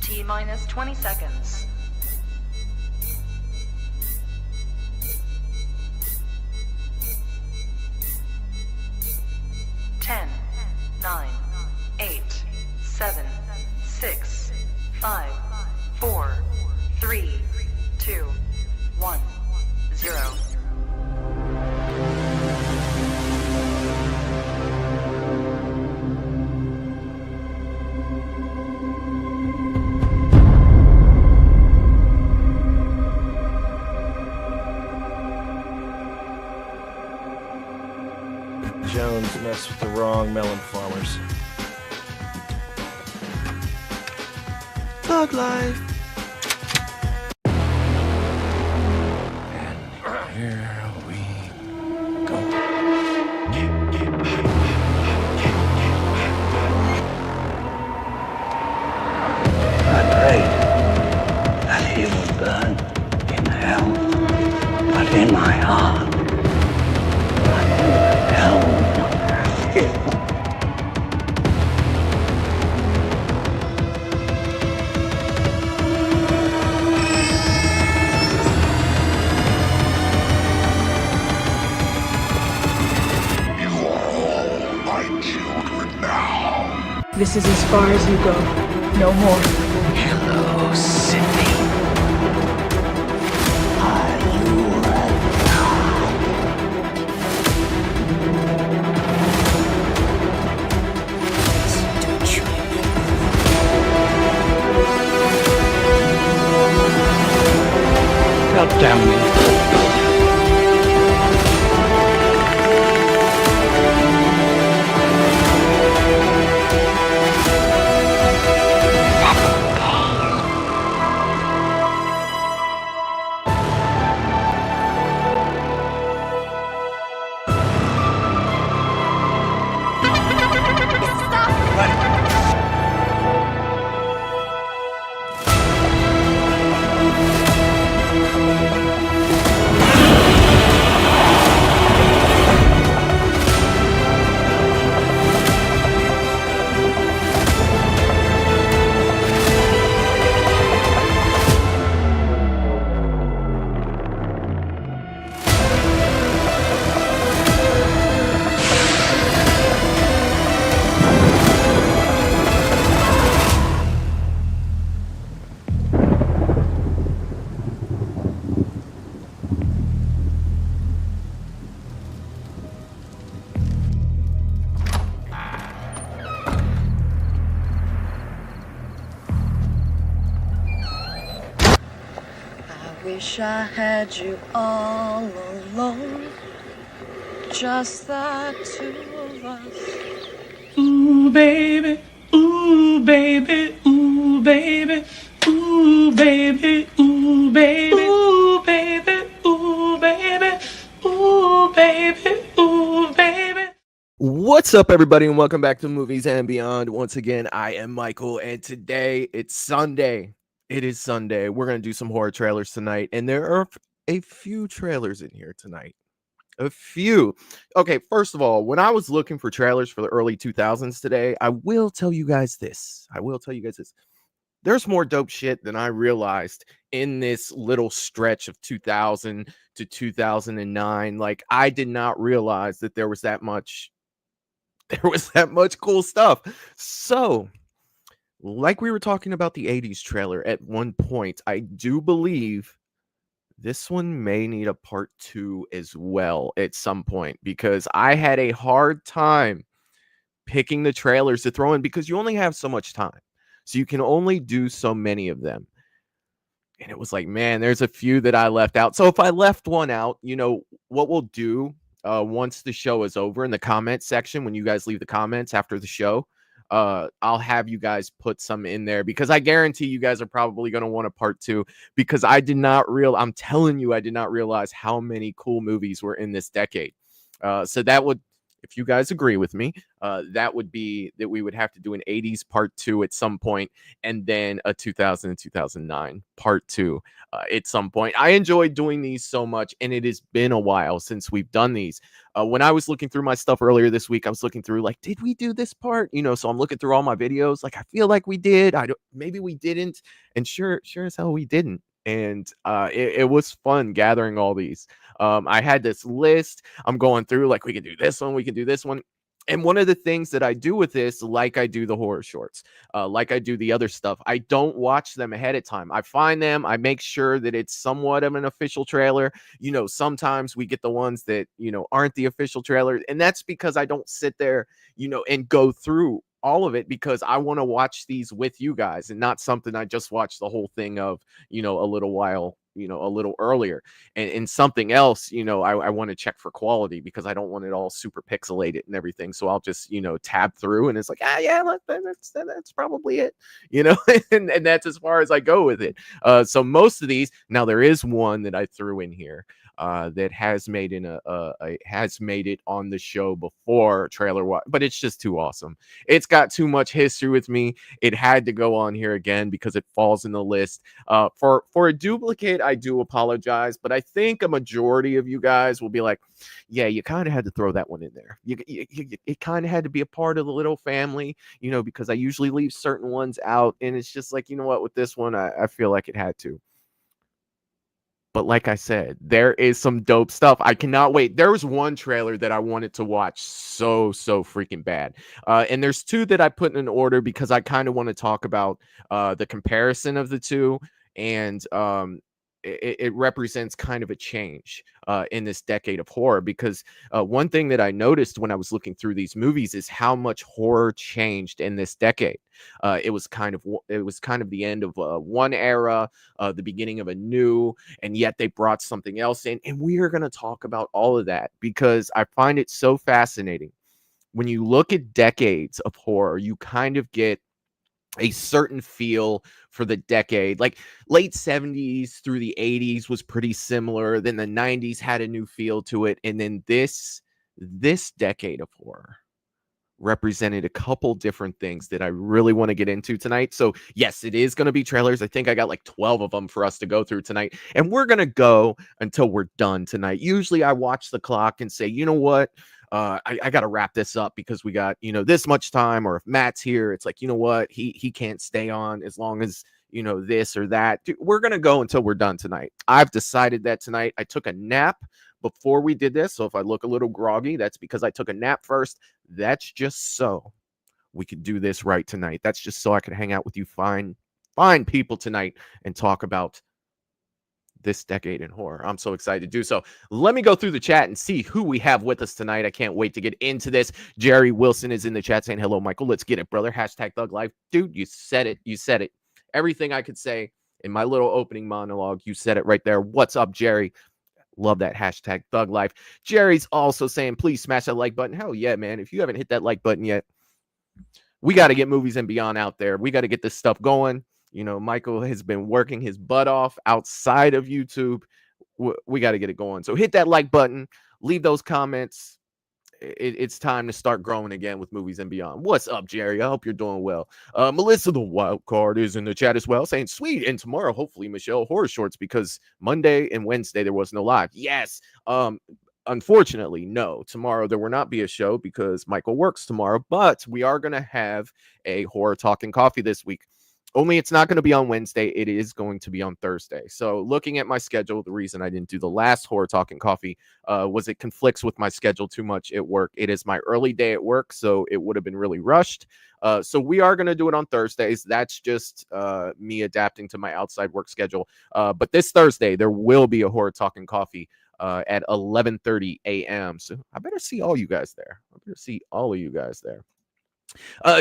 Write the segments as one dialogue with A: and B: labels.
A: T-minus 20 seconds. 10, 9, 8, 7, 6, 5, 4, 3, 2, 1, 0.
B: Jones messed with the wrong melon farmers. Thug life. And here we go.
C: I prayed that he would burn in hell, but in my heart, hell.
D: This is as far as you go. No more.
C: Hello, Sydney. Are you God damn me.
E: Wish I had you all alone, just the two of us.
F: Ooh, baby, ooh, baby, ooh, baby, ooh, baby, ooh, baby, ooh, baby, ooh, baby, ooh, baby, ooh, baby.
B: What's up, everybody, and welcome back to Movies and Beyond. Once again, I am Michael, and today it's Sunday. It is Sunday. We're going to do some horror trailers tonight, and there are a few trailers in here tonight. A few. Okay, first of all, when I was looking for trailers for the early 2000s today, I will tell you guys this. There's more dope shit than I realized in this little stretch of 2000 to 2009. Like, I did not realize that there was that much cool stuff. So, like we were talking about the 80s trailer at one point, I do believe this one may need a part 2 as well at some point, because I had a hard time picking the trailers to throw in because you only have so much time. So you can only do so many of them. And it was like, man, there's a few that I left out. So if I left one out, you know, what we'll do once the show is over in the comment section, when you guys leave the comments after the show, I'll have you guys put some in there, because I guarantee you guys are probably going to want a part 2, because I'm telling you, I did not realize how many cool movies were in this decade. So that would if you guys agree with me, that would be that we would have to do an 80s part 2 at some point, and then a 2000 and 2009 part 2 at some point. I enjoyed doing these so much, and it has been a while since we've done these. When I was looking through my stuff earlier this week, I was looking through like, did we do this part? So I'm looking through all my videos. Like, I feel like we did. Maybe we didn't, and sure as hell we didn't. And it was fun gathering all these. I had this list. I'm going through like, we can do this one, we can do this one. And one of the things that I do with this, like I do the horror shorts, like I do the other stuff, I don't watch them ahead of time. I find them, I make sure that it's somewhat of an official trailer. Sometimes we get the ones that, aren't the official trailer. And that's because I don't sit there, and go through all of it, because I want to watch these with you guys and not something I just watched the whole thing of, a little while, a little earlier. And something else, I want to check for quality, because I don't want it all super pixelated and everything. So I'll just, tab through, and it's like, yeah, that's probably it, and that's as far as I go with it. So most of these, now there is one that I threw in here that has made it on the show before trailer, but it's just too awesome. It's got too much history with me. It had to go on here again because it falls in the list. For a duplicate, I do apologize, but I think a majority of you guys will be like, yeah, you kind of had to throw that one in there. It kind of had to be a part of the little family, because I usually leave certain ones out, and it's just like, what, with this one, I feel like it had to. But like I said, there is some dope stuff. I cannot wait. There was one trailer that I wanted to watch so freaking bad. And there's two that I put in order because I kind of want to talk about the comparison of the two. And it represents kind of a change in this decade of horror, because one thing that I noticed when I was looking through these movies is how much horror changed in this decade. It was kind of the end of one era, the beginning of a new, and yet they brought something else in. And we are going to talk about all of that because I find it so fascinating. When you look at decades of horror, you kind of get a certain feel for the decade. Like late 70s through the 80s was pretty similar. Then the 90s had a new feel to it. And then this decade of horror represented a couple different things that I really want to get into tonight. So yes, it is going to be trailers. I think I got like 12 of them for us to go through tonight. And we're going to go until we're done tonight. Usually I watch the clock and say, you know what? I got to wrap this up because we got, this much time. Or if Matt's here, it's like, you know what? He can't stay on as long as, this or that. Dude, we're going to go until we're done tonight. I've decided that tonight. I took a nap before we did this. So if I look a little groggy, that's because I took a nap first. That's just so we could do this right tonight. That's just so I could hang out with you fine people tonight and talk about this decade in horror. I'm so excited to do so. Let me go through the chat and see who we have with us tonight. I can't wait to get into this. Jerry Wilson is in the chat saying, hello, Michael. Let's get it, brother. Hashtag Thug Life. Dude, you said it. You said it. Everything I could say in my little opening monologue, you said it right there. What's up, Jerry? Love that hashtag Thug Life. Jerry's also saying, please smash that like button. Hell yeah, man. If you haven't hit that like button yet, we got to get Movies and Beyond out there. We got to get this stuff going. Michael has been working his butt off outside of YouTube. We got to get it going. So hit that like button. Leave those comments. It's time to start growing again with Movies and Beyond. What's up, Jerry? I hope you're doing well. Melissa the Wild Card is in the chat as well, saying, sweet. And tomorrow, hopefully, Michelle, horror shorts, because Monday and Wednesday there was no live. Yes. Unfortunately, no. Tomorrow there will not be a show because Michael works tomorrow, but we are going to have a horror talking coffee this week. Only it's not going to be on Wednesday. It is going to be on Thursday. So looking at my schedule, the reason I didn't do the last Horror Talking Coffee was it conflicts with my schedule too much at work. It is my early day at work, so it would have been really rushed. So we are going to do it on Thursdays. That's just me adapting to my outside work schedule. But this Thursday, there will be a Horror Talking Coffee at 11:30 a.m. So I better see all you guys there. I better see all of you guys there.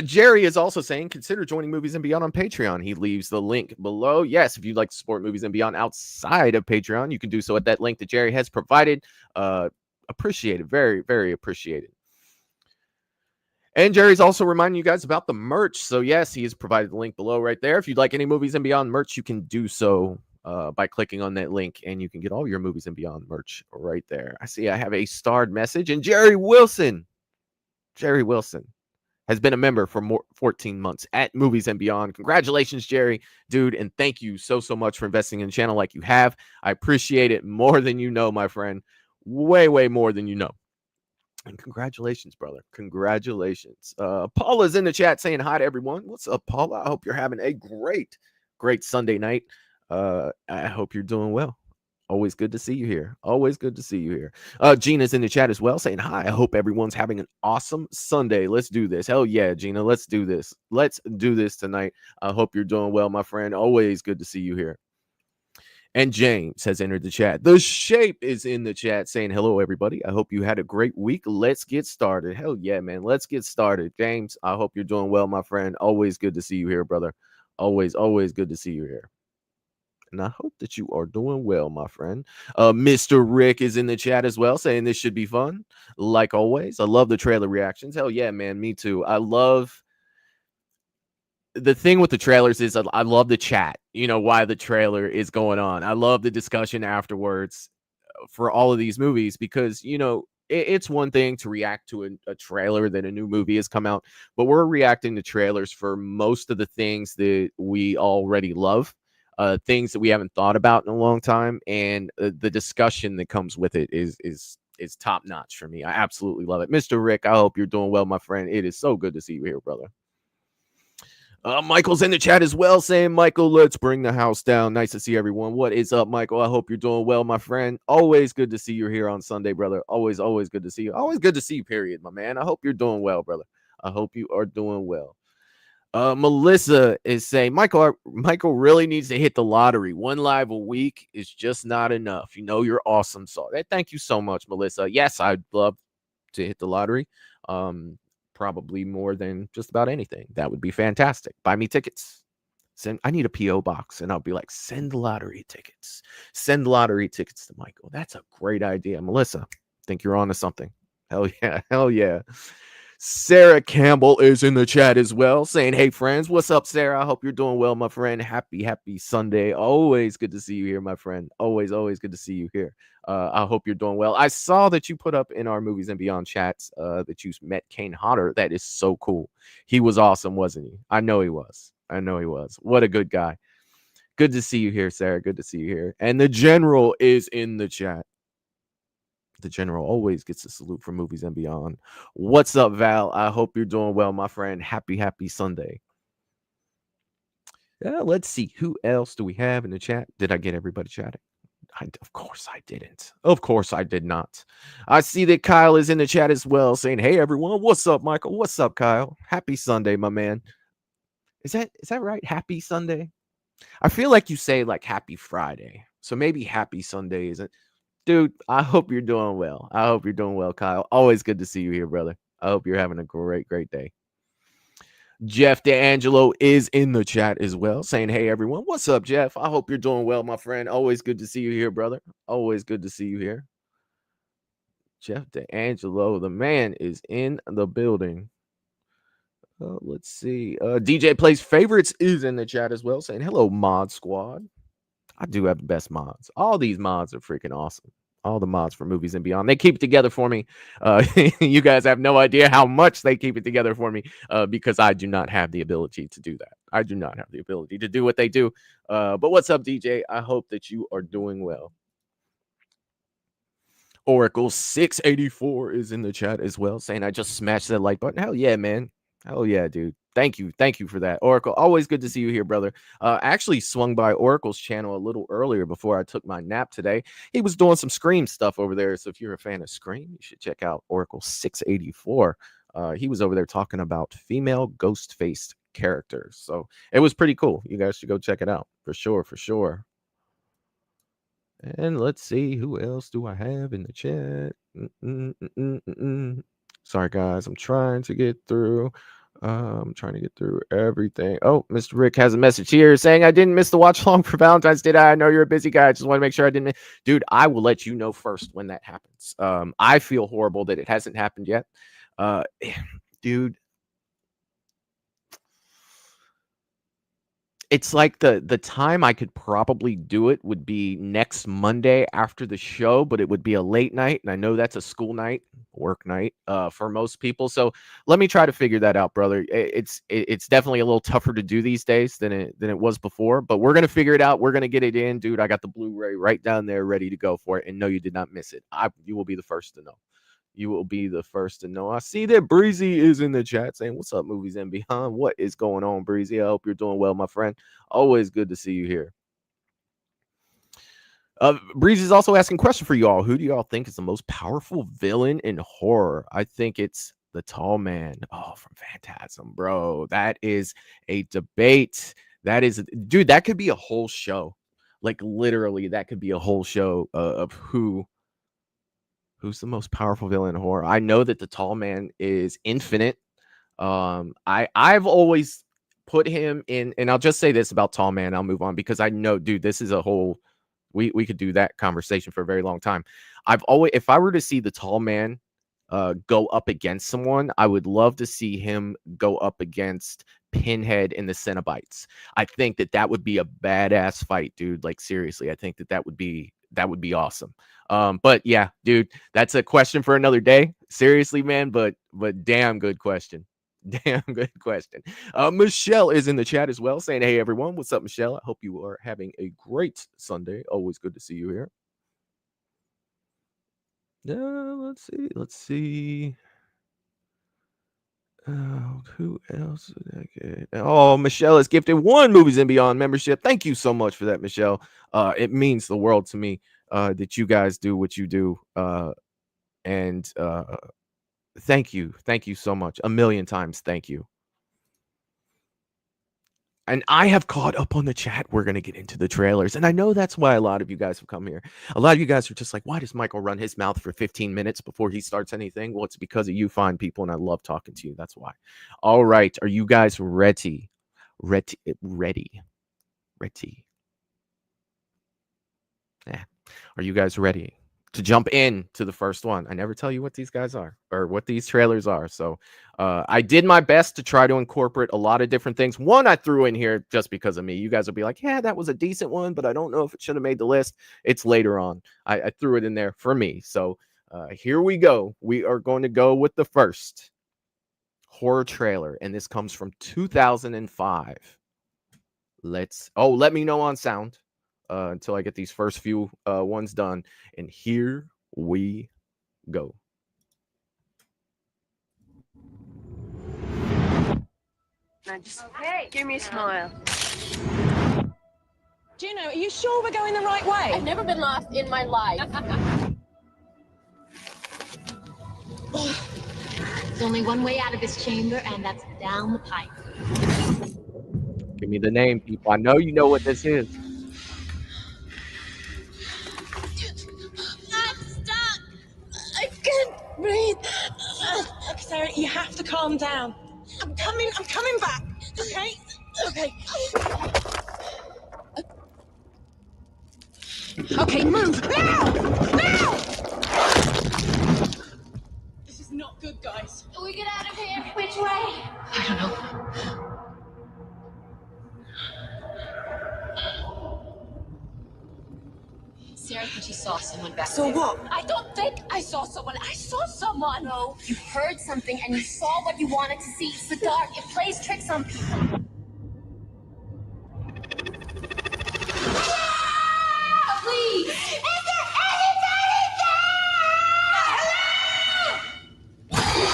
B: Jerry is also saying, consider joining Movies and Beyond on Patreon. He leaves the link below. Yes, if you'd like to support Movies and Beyond outside of Patreon, you can do so at that link that Jerry has provided. Appreciated. Very, very appreciated. And Jerry's also reminding you guys about the merch. So yes, he has provided the link below right there. If you'd like any Movies and Beyond merch, you can do so by clicking on that link, and you can get all your Movies and Beyond merch right there. I see I have a starred message, and Jerry Wilson Jerry Wilson has been a member for 14 months at Movies and Beyond. Congratulations, Jerry, dude, and thank you so much for investing in the channel like you have. I appreciate it more than you know, my friend. Way more than you know. And congratulations, brother. Congratulations. Paula's in the chat saying hi to everyone. What's up, Paula? I hope you're having a great Sunday night. I hope you're doing well. Always good to see you here. Always good to see you here. Gina's in the chat as well saying hi. I hope everyone's having an awesome Sunday. Let's do this. Hell yeah, Gina. Let's do this. Let's do this tonight. I hope you're doing well, my friend. Always good to see you here. And James has entered the chat. The Shape is in the chat saying hello, everybody. I hope you had a great week. Let's get started. Hell yeah, man. Let's get started. James, I hope you're doing well, my friend. Always good to see you here, brother. Always good to see you here. And I hope that you are doing well, my friend. Mr. Rick is in the chat as well, saying this should be fun. Like always, I love the trailer reactions. Hell yeah, man. Me too. I love the thing with the trailers is I love the chat, why the trailer is going on. I love the discussion afterwards for all of these movies because, it's one thing to react to a trailer that a new movie has come out, but we're reacting to trailers for most of the things that we already love, things that we haven't thought about in a long time. And the discussion that comes with it is top notch for me. I absolutely love it. Mr. Rick, I hope you're doing well, my friend. It is so good to see you here, brother. Michael's in the chat as well saying, Michael, let's bring the house down. Nice to see everyone. What is up, Michael? I hope you're doing well, my friend. Always good to see you here on Sunday, brother. Always good to see you. Always good to see you, period, my man. I hope you're doing well, brother. I hope you are doing well. Melissa is saying, Michael really needs to hit the lottery. One live a week is just not enough. You're awesome. So thank you so much, Melissa. Yes, I'd love to hit the lottery. Probably more than just about anything. That would be fantastic. Buy me tickets. I need a P.O. box, and I'll be like, send lottery tickets. Send lottery tickets to Michael. That's a great idea. Melissa, think you're on to something. Hell yeah. Hell yeah. Sarah Campbell is in the chat as well saying, hey, friends. What's up, Sarah? I hope you're doing well, my friend. Happy Sunday. Always good to see you here, my friend. Always good to see you here. I hope you're doing well. I saw that you put up in our Movies and Beyond chats that you met Kane Hodder. That is so cool. He was awesome, wasn't he? I know he was. What a good guy. Good to see you here, Sarah. Good to see you here. And the General is in the chat. The General always gets a salute from Movies and Beyond. What's up, Val? I hope you're doing well, my friend. Happy Sunday. Yeah, let's see. Who else do we have in the chat? Did I get everybody chatting? Of course I didn't. Of course I did not. I see that Kyle is in the chat as well saying, hey, everyone. What's up, Michael? What's up, Kyle? Happy Sunday, my man. Is that right? Happy Sunday? I feel like you say like Happy Friday. So maybe Happy Sunday isn't. Dude, I hope you're doing well. I hope you're doing well, Kyle. Always good to see you here, brother. I hope you're having a great day. Jeff D'Angelo is in the chat as well, saying, hey, everyone. What's up, Jeff? I hope you're doing well, my friend. Always good to see you here, brother. Always good to see you here. Jeff D'Angelo, the man, is in the building. Let's see. DJ Plays Favorites is in the chat as well, saying, hello, Mod Squad. I do have the best mods. All these mods are freaking awesome. All the mods for Movies and Beyond. They keep it together for me. You guys have no idea how much they keep it together for me because I do not have the ability to do that. I do not have the ability to do what they do. But what's up, DJ? I hope that you are doing well. Oracle 684 is in the chat as well, saying I just smashed that like button. Hell yeah, man. Hell yeah, dude. Thank you for that, Oracle. Always good to see you here, brother. I actually swung by Oracle's channel a little earlier before I took my nap today. He was doing some Scream stuff over there, so if you're a fan of Scream, you should check out Oracle 684. He was over there talking about female ghost-faced characters, so it was pretty cool. You guys should go check it out for sure. And let's see, who else do I have in the chat? Sorry, guys, I'm trying to get through. Everything. Oh, Mr. Rick has a message here saying, I didn't miss the watch along for Valentine's, did I? I know you're a busy guy. I just want to make sure I didn't. Dude, I will let you know first when that happens. I feel horrible that it hasn't happened yet. Dude, it's like the time I could probably do it would be next Monday after the show, but it would be a late night, and I know that's a school night, work night, for most people. So let me try to figure that out, brother. It's definitely a little tougher to do these days than it was before, but we're gonna figure it out. We're gonna get it in, dude. I got the Blu-ray right down there, ready to go for it. And no, you did not miss it. You will be the first to know. You will be the first to know. I see that Breezy is in the chat saying, "What's up, Movies and Beyond? What is going on, Breezy? I hope you're doing well, my friend. Always good to see you here." Breezy is also asking a question for you all. Who do y'all think is the most powerful villain in horror? I think it's the tall man. Oh, from Phantasm, bro. That is a debate. That is, dude, that could be a whole show. Like literally, that could be a whole show of who's the most powerful villain in horror. I know that the tall man is infinite. I've always put him in, and I'll just say this about tall man. I'll move on because I know, dude, this is a whole. We could do that conversation for a very long time. I've always, if I were to see the tall man go up against someone, I would love to see him go up against Pinhead in the Cenobites. I think that would be a badass fight, dude. Like seriously, I think that would be awesome. But yeah, dude, that's a question for another day. Seriously, man, but damn good question. Damn good question. Michelle is in the chat as well saying, "Hey everyone, what's up, Michelle? I hope you are having a great Sunday. Always good to see you here." Let's see. Who else did I get? Oh, Michelle has gifted 1 Movies and Beyond membership. Thank you so much for that, Michelle. It means the world to me that you guys do what you do. And thank you so much, a million times. Thank you. And I have caught up on the chat. We're going to get into the trailers. And I know that's why a lot of you guys have come here. A lot of you guys are just like, why does Michael run his mouth for 15 minutes before he starts anything? Well, it's because of you fine people, and I love talking to you. That's why. All right. Are you guys ready? Ready. Yeah. Are you guys ready to jump in to the first one? I never tell you what these guys are or what these trailers are. So I did my best to try to incorporate a lot of different things. One I threw in here just because of me. You guys will be like, yeah, that was a decent one, but I don't know if it should have made the list. It's later on. I threw it in there for me. So here we go. We are going to go with the first horror trailer, and this comes from 2005. Let me know on sound until I get these first few ones done. And here we go.
E: Now just give me a smile.
G: Juno, are you sure we're going the right way?
H: I've never been lost in my life. There's only one way out of this chamber, and that's down the pipe.
B: Give me the name, people. I know you know what this is.
G: I'm stuck. I can't breathe. Okay, Sarah, you have to calm down. I'm coming back. Okay? Okay. Okay, move. Now! This is not good, guys.
H: Can we get out of here? Which way?
G: I don't know.
H: Sarah said she saw someone back
G: So
H: there.
G: what?
H: I don't think I saw someone. I saw someone. No, you heard something and you saw what you wanted to see. It's the dark. It plays tricks on people. Please! Is there anybody there? Hello?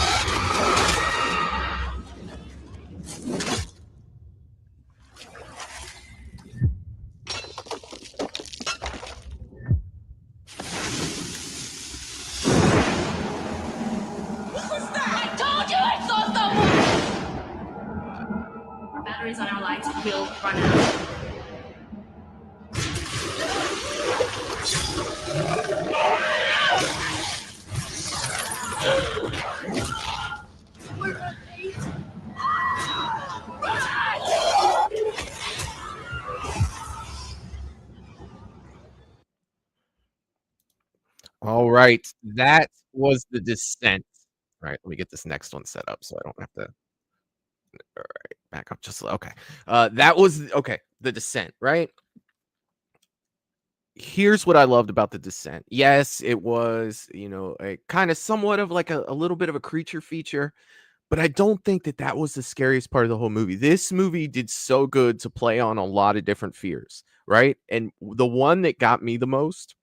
G: What was that?
H: I told you I saw someone! Our batteries on our lights will run out.
B: All right. That was The Descent. All right. Let me get this next one set up so I don't have to Back up just okay. That was okay. The Descent, right? Here's what I loved about The Descent. Yes, it was, a kind of somewhat of like a little bit of a creature feature, but I don't think that that was the scariest part of the whole movie. This movie did so good to play on a lot of different fears, right? And the one that got me the most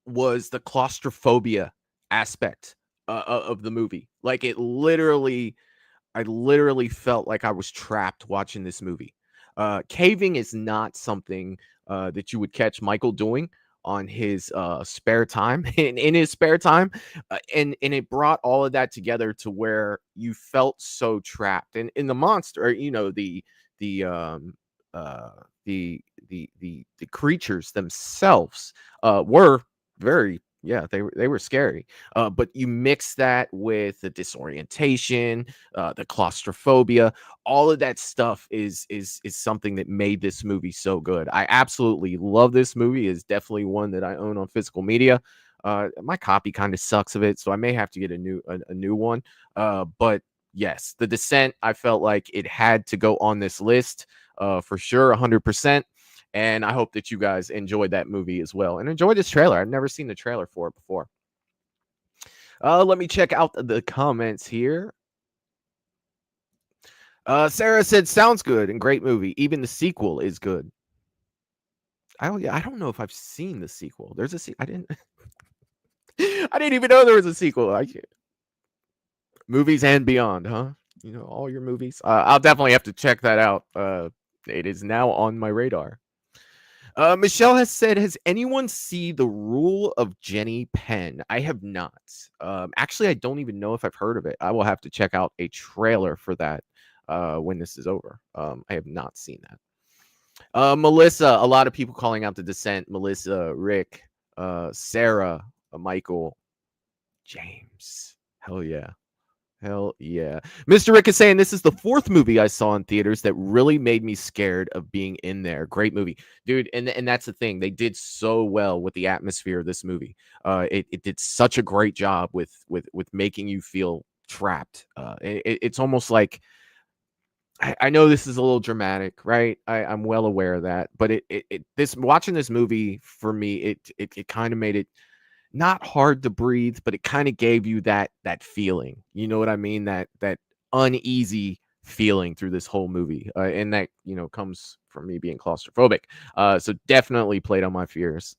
B: was the claustrophobia aspect of the movie. Like I literally felt like I was trapped watching this movie. Caving is not something that you would catch Michael doing on his spare time in his spare time, and it brought all of that together to where you felt so trapped. And in the monster, or, the uh the creatures themselves were very, yeah, they were scary, but you mix that with the disorientation, the claustrophobia, all of that stuff is something that made this movie so good. I absolutely love this movie. Is definitely one that I own on physical media. My copy kind of sucks of it, so I may have to get a new one. But yes, The Descent, I felt like it had to go on this list for sure, 100%. And I hope that you guys enjoyed that movie as well and enjoy this trailer. I've never seen the trailer for it before. Let me check out the comments here. Sarah said, sounds good and great movie. Even the sequel is good. I don't know if I've seen the sequel. There's a I didn't I didn't even know there was a sequel. Movies and Beyond, huh? All your movies. I'll definitely have to check that out. It is now on my radar. Michelle has said, has anyone seen The Rule of Jenny Penn? I have not. Actually, I don't even know if I've heard of it. I will have to check out a trailer for that when this is over. I have not seen that. Melissa, a lot of people calling out The Descent. Melissa, Rick, Sarah, Michael, James. Hell yeah. Hell yeah. Mr. Rick is saying, this is the fourth movie I saw in theaters that really made me scared of being in there. Great movie. Dude, and that's the thing. They did so well with the atmosphere of this movie. It did such a great job with making you feel trapped. It's almost like, I know this is a little dramatic, right? I'm well aware of that, but this watching this movie for me, it kind of made it not hard to breathe, but it kind of gave you that feeling. You know what I mean? That uneasy feeling through this whole movie, and that comes from me being claustrophobic. So definitely played on my fears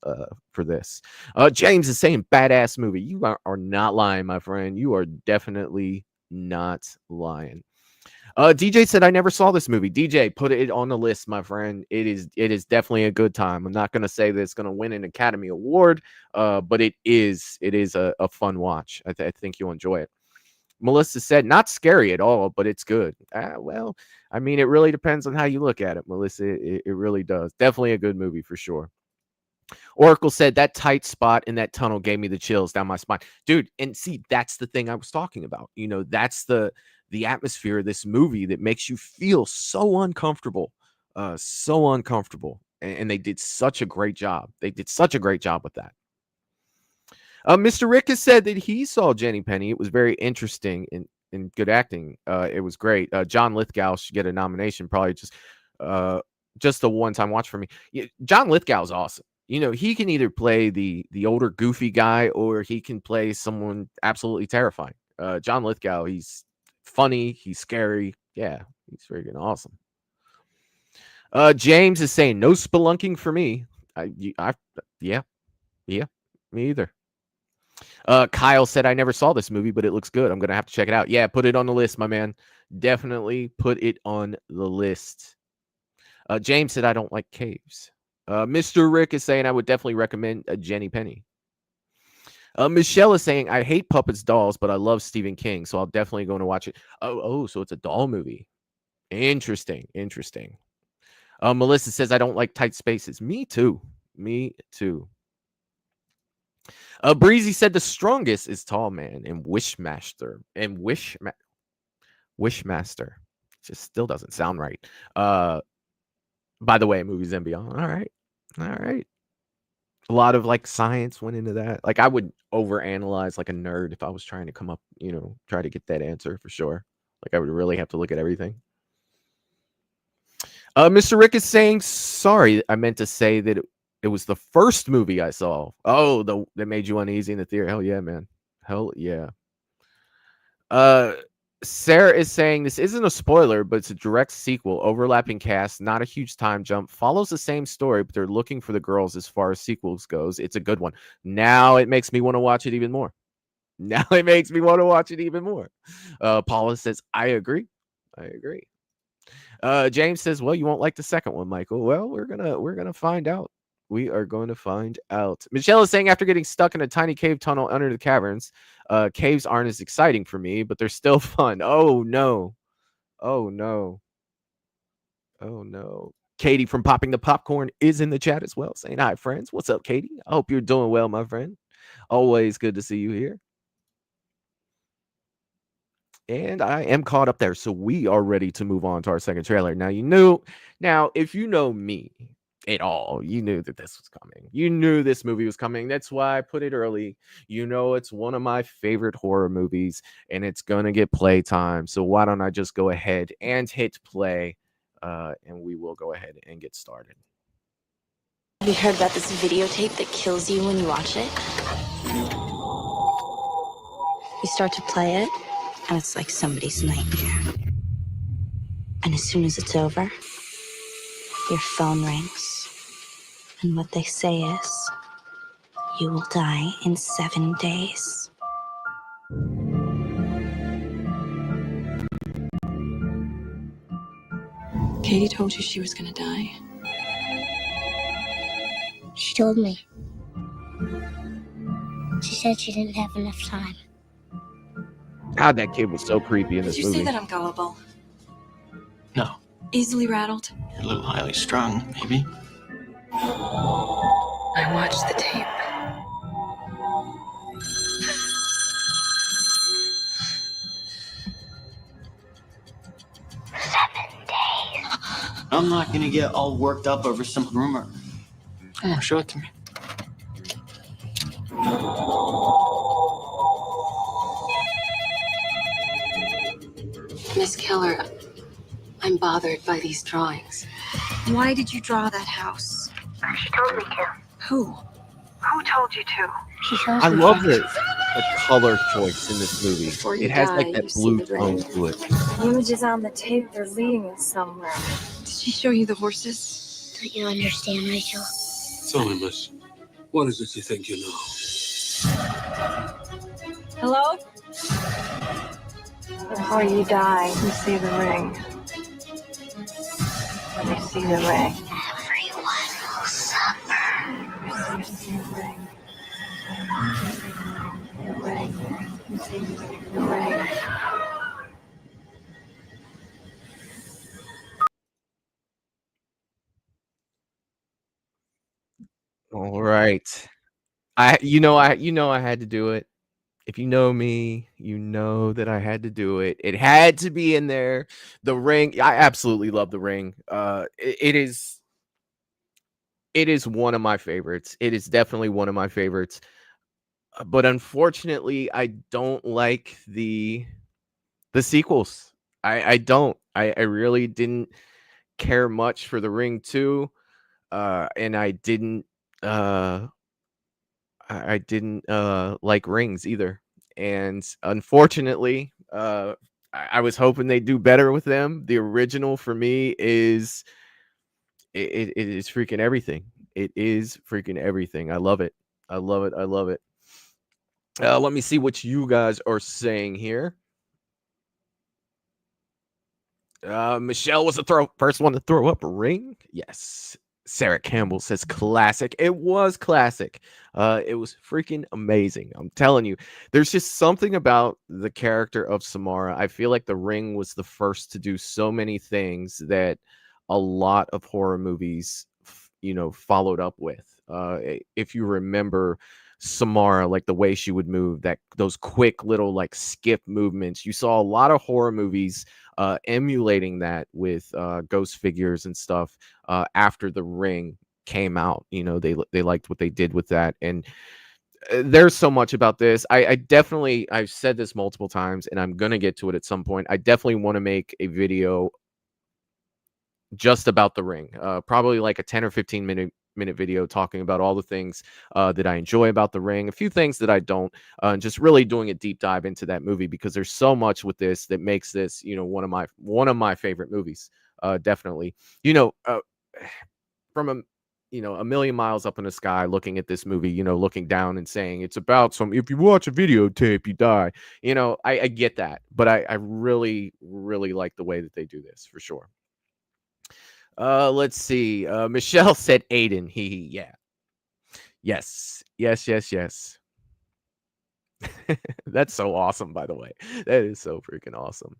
B: for this. James is saying, badass movie. You are not lying, my friend. You are definitely not lying. DJ said, I never saw this movie. DJ, put it on the list, my friend. It is definitely a good time. I'm not going to say that it's going to win an Academy Award, but it is a fun watch. I think you'll enjoy it. Melissa said, not scary at all, but it's good. Well, I mean, it really depends on how you look at it, Melissa. It really does. Definitely a good movie for sure. Oracle said, that tight spot in that tunnel gave me the chills down my spine. Dude, and see, that's the thing I was talking about. That's the atmosphere of this movie that makes you feel so uncomfortable. And they did such a great job. They did such a great job with that. Mr. Rick has said that he saw Jenny Penny. It was very interesting and good acting. It was great. John Lithgow should get a nomination, probably just a one-time watch for me. John Lithgow is awesome. He can either play the older goofy guy or he can play someone absolutely terrifying. John Lithgow, he's funny, he's scary. Yeah, he's freaking awesome. James is saying, no spelunking for me. Yeah, me either. Kyle said, I never saw this movie, but it looks good. I'm gonna have to check it out. Yeah, put it on the list, my man. Definitely put it on the list. James said, I don't like caves. Mr. Rick is saying, I would definitely recommend Jenny Penny. Michelle is saying, I hate Puppets Dolls, but I love Stephen King, so I'll definitely go and watch it. Oh, so it's a doll movie. Interesting. Melissa says, I don't like tight spaces. Me too. Breezy said, the strongest is Tall Man and Wishmaster. Wishmaster. Just still doesn't sound right. By the way, Movies and Beyond. All right. A lot of like science went into that. Like I would overanalyze like a nerd if I was trying to come up, try to get that answer for sure. Like I would really have to look at everything. Mr. Rick is saying, sorry, I meant to say that it was the first movie I saw. Oh, that made you uneasy in the theater. Hell yeah, man. Hell yeah. Sarah is saying this isn't a spoiler, but it's a direct sequel, overlapping cast, not a huge time jump, follows the same story, but they're looking for the girls as far as sequels goes. It's a good one. Now it makes me want to watch it even more. Now it makes me want to watch it even more. Paula says, I agree. James says, well, you won't like the second one, Michael. Well, we're gonna find out. We are going to find out. Michelle is saying, after getting stuck in a tiny cave tunnel under the caverns, caves aren't as exciting for me, but they're still fun. Oh no. Katie from Popping the Popcorn is in the chat as well, saying hi, friends. What's up, Katie? I hope you're doing well, my friend. Always good to see you here. And I am caught up there, so we are ready to move on to our second trailer. Now, if you know me at all, you knew that this was coming. You knew this movie was coming. That's why I put it early. You know, it's one of my favorite horror movies, and it's gonna get playtime. So why don't I just go ahead and hit play, and we will go ahead and get started.
I: Have you heard about this videotape that kills you when you watch it? You start to play it, and it's like somebody's nightmare. And as soon as it's over, your phone rings. And what they say is, you will die in 7 days.
J: Katie told you she was gonna die.
K: She told me. She said she didn't have enough time.
B: God, that kid was so creepy in this
J: Did you
B: movie.
J: say that I'm gullible?
L: No.
J: Easily rattled?
L: You're a little highly strung, maybe.
J: I watched the tape.
L: I'm not gonna get all worked up over some rumor. Oh, show it to me.
J: Miss Keller, I'm bothered by these drawings. Why did you draw that house?
K: She told me to.
J: Who?
E: Who told you to?
K: She shows
B: I
K: me
B: love
K: things.
B: the color choice in this movie.
J: Before you
B: It has
J: die,
B: like
J: you
B: that
J: see
B: blue
J: the
B: tone
J: ring.
B: to it.
E: The images on the tape, they're leading us somewhere.
J: Did she show you the horses?
K: Don't you understand, Rachel?
M: Tell me, miss, what is it you think you know?
E: Hello? Before you die, you see the ring. When you see the ring.
K: Everyone will suffer.
E: You see the ring. The ring. You see the ring.
B: All right. I had to do it. If you know me, you know that I had to do it. It had to be in there. The ring. I absolutely love the ring. It is one of my favorites. It is definitely one of my favorites. But unfortunately, I don't like the sequels. I don't. I really didn't care much for the Ring 2. And I didn't like Rings either. And unfortunately, I was hoping they'd do better with them. The original for me is it is freaking everything. It is freaking everything. I love it. I love it. I love it. Let me see what you guys are saying here. Michelle was the first one to throw up a ring. Yes. Sarah Campbell says classic. It was classic. It was freaking amazing. I'm telling you, there's just something about the character of Samara. I feel like The Ring was the first to do so many things that a lot of horror movies, followed up with. If you remember Samara, like the way she would move, those quick little like skip movements, you saw a lot of horror movies emulating that with ghost figures and stuff after The Ring came out. They liked what they did with that. And there's so much about this. I definitely, I've said this multiple times, and I'm gonna get to it at some point. I definitely want to make a video just about The Ring, probably like a 10 or 15 minute video talking about all the things that I enjoy about The Ring, a few things that I don't, and just really doing a deep dive into that movie, because there's so much with this that makes this, one of my favorite movies. Definitely, from a million miles up in the sky, looking at this movie, looking down and saying it's about if you watch a videotape, you die. I get that, but I really, really like the way that they do this, for sure. Let's see. Michelle said Aiden. Yeah. Yes. That's so awesome, by the way. That is so freaking awesome.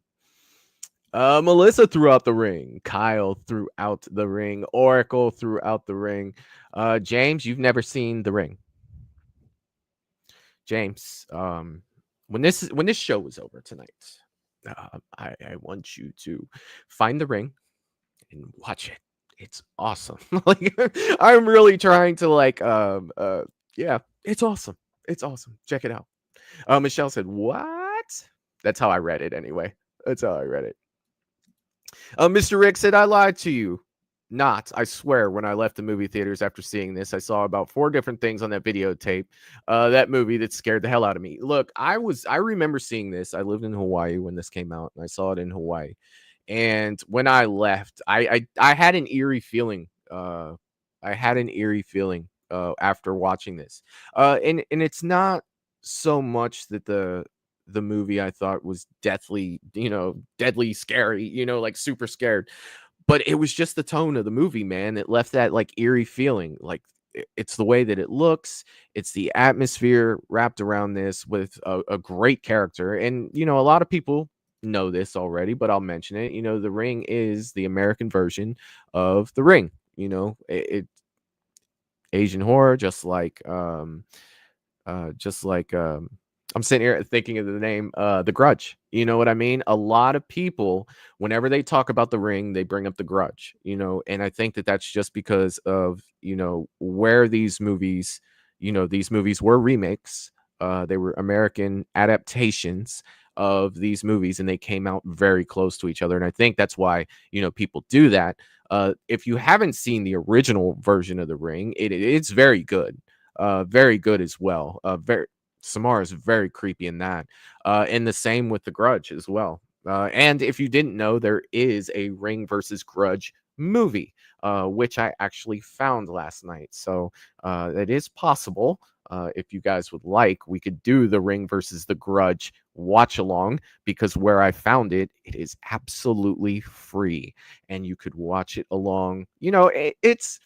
B: Melissa threw out The Ring. Kyle threw out The Ring. Oracle threw out The Ring. James, you've never seen The Ring. James, when this show is over tonight, I want you to find The Ring and watch it. It's awesome. Like, I'm really trying to yeah, it's awesome. It's awesome. Check it out. Michelle said, what? That's how I read it anyway. That's how I read it. Mr. Rick said, I lied to you. Not, I swear, when I left the movie theaters after seeing this, I saw about 4 different things on that videotape. That movie that scared the hell out of me. Look, I remember seeing this. I lived in Hawaii when this came out, and I saw it in Hawaii. And when I left, I had an eerie feeling. After watching this. And it's not so much that the movie I thought was deadly scary, like super scared. But it was just the tone of the movie, man. It left that like eerie feeling. Like, it's the way that it looks. It's the atmosphere wrapped around this with a great character. And, a lot of people know this already, but I'll mention it. The Ring is the American version of The Ring. It Asian horror, just like I'm sitting here thinking of the name The Grudge. You know what I mean? A lot of people, whenever they talk about The Ring, they bring up The Grudge, and I think that that's just because of, where these movies were remakes. They were American adaptations of these movies, and they came out very close to each other. And I think that's why, people do that. If you haven't seen the original version of The Ring, it's very good. Very good as well. Samara is very creepy in that. And the same with The Grudge as well. And if you didn't know, there is a Ring versus Grudge movie, which I actually found last night. So it is possible. If you guys would like, we could do the Ring versus the Grudge watch along, because where I found it, it is absolutely free, and you could watch it along. It's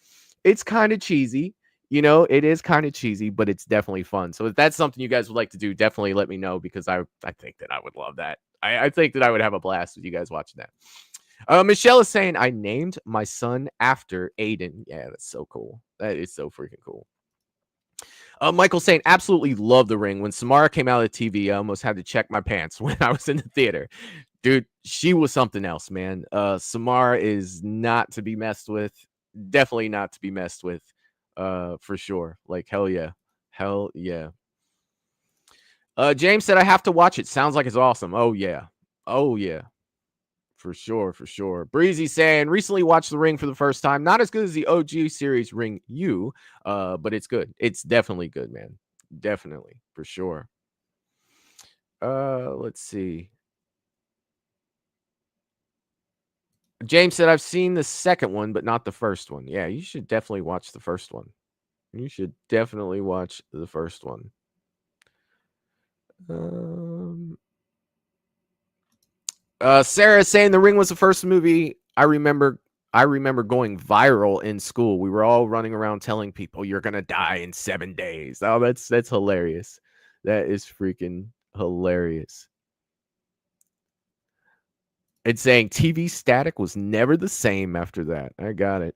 B: kind of cheesy. It is kind of cheesy, but it's definitely fun. So if that's something you guys would like to do, definitely let me know, because I think that I would love that. I think that I would have a blast with you guys watching that. Michelle is saying, I named my son after Aiden. Yeah, that's so cool. That is so freaking cool. Michael saying, absolutely love The Ring. When Samara came out of the TV, I almost had to check my pants when I was in the theater. Dude, she was something else, man. Samara is not to be messed with. Definitely not to be messed with. For sure. Like, hell yeah. James said, I have to watch it. Sounds like it's awesome. Oh yeah. For sure. Breezy saying, recently watched The Ring for the first time. Not as good as the OG series Ring U, but it's good. It's definitely good, man. Definitely, for sure. Let's see. James said, I've seen the second one, but not the first one. Yeah, you should definitely watch the first one. Sarah saying The Ring was the first movie I remember going viral in school. We were all running around telling people you're gonna die in 7 days. Oh, that's hilarious. That is freaking hilarious. It's saying TV static was never the same after that. I got it.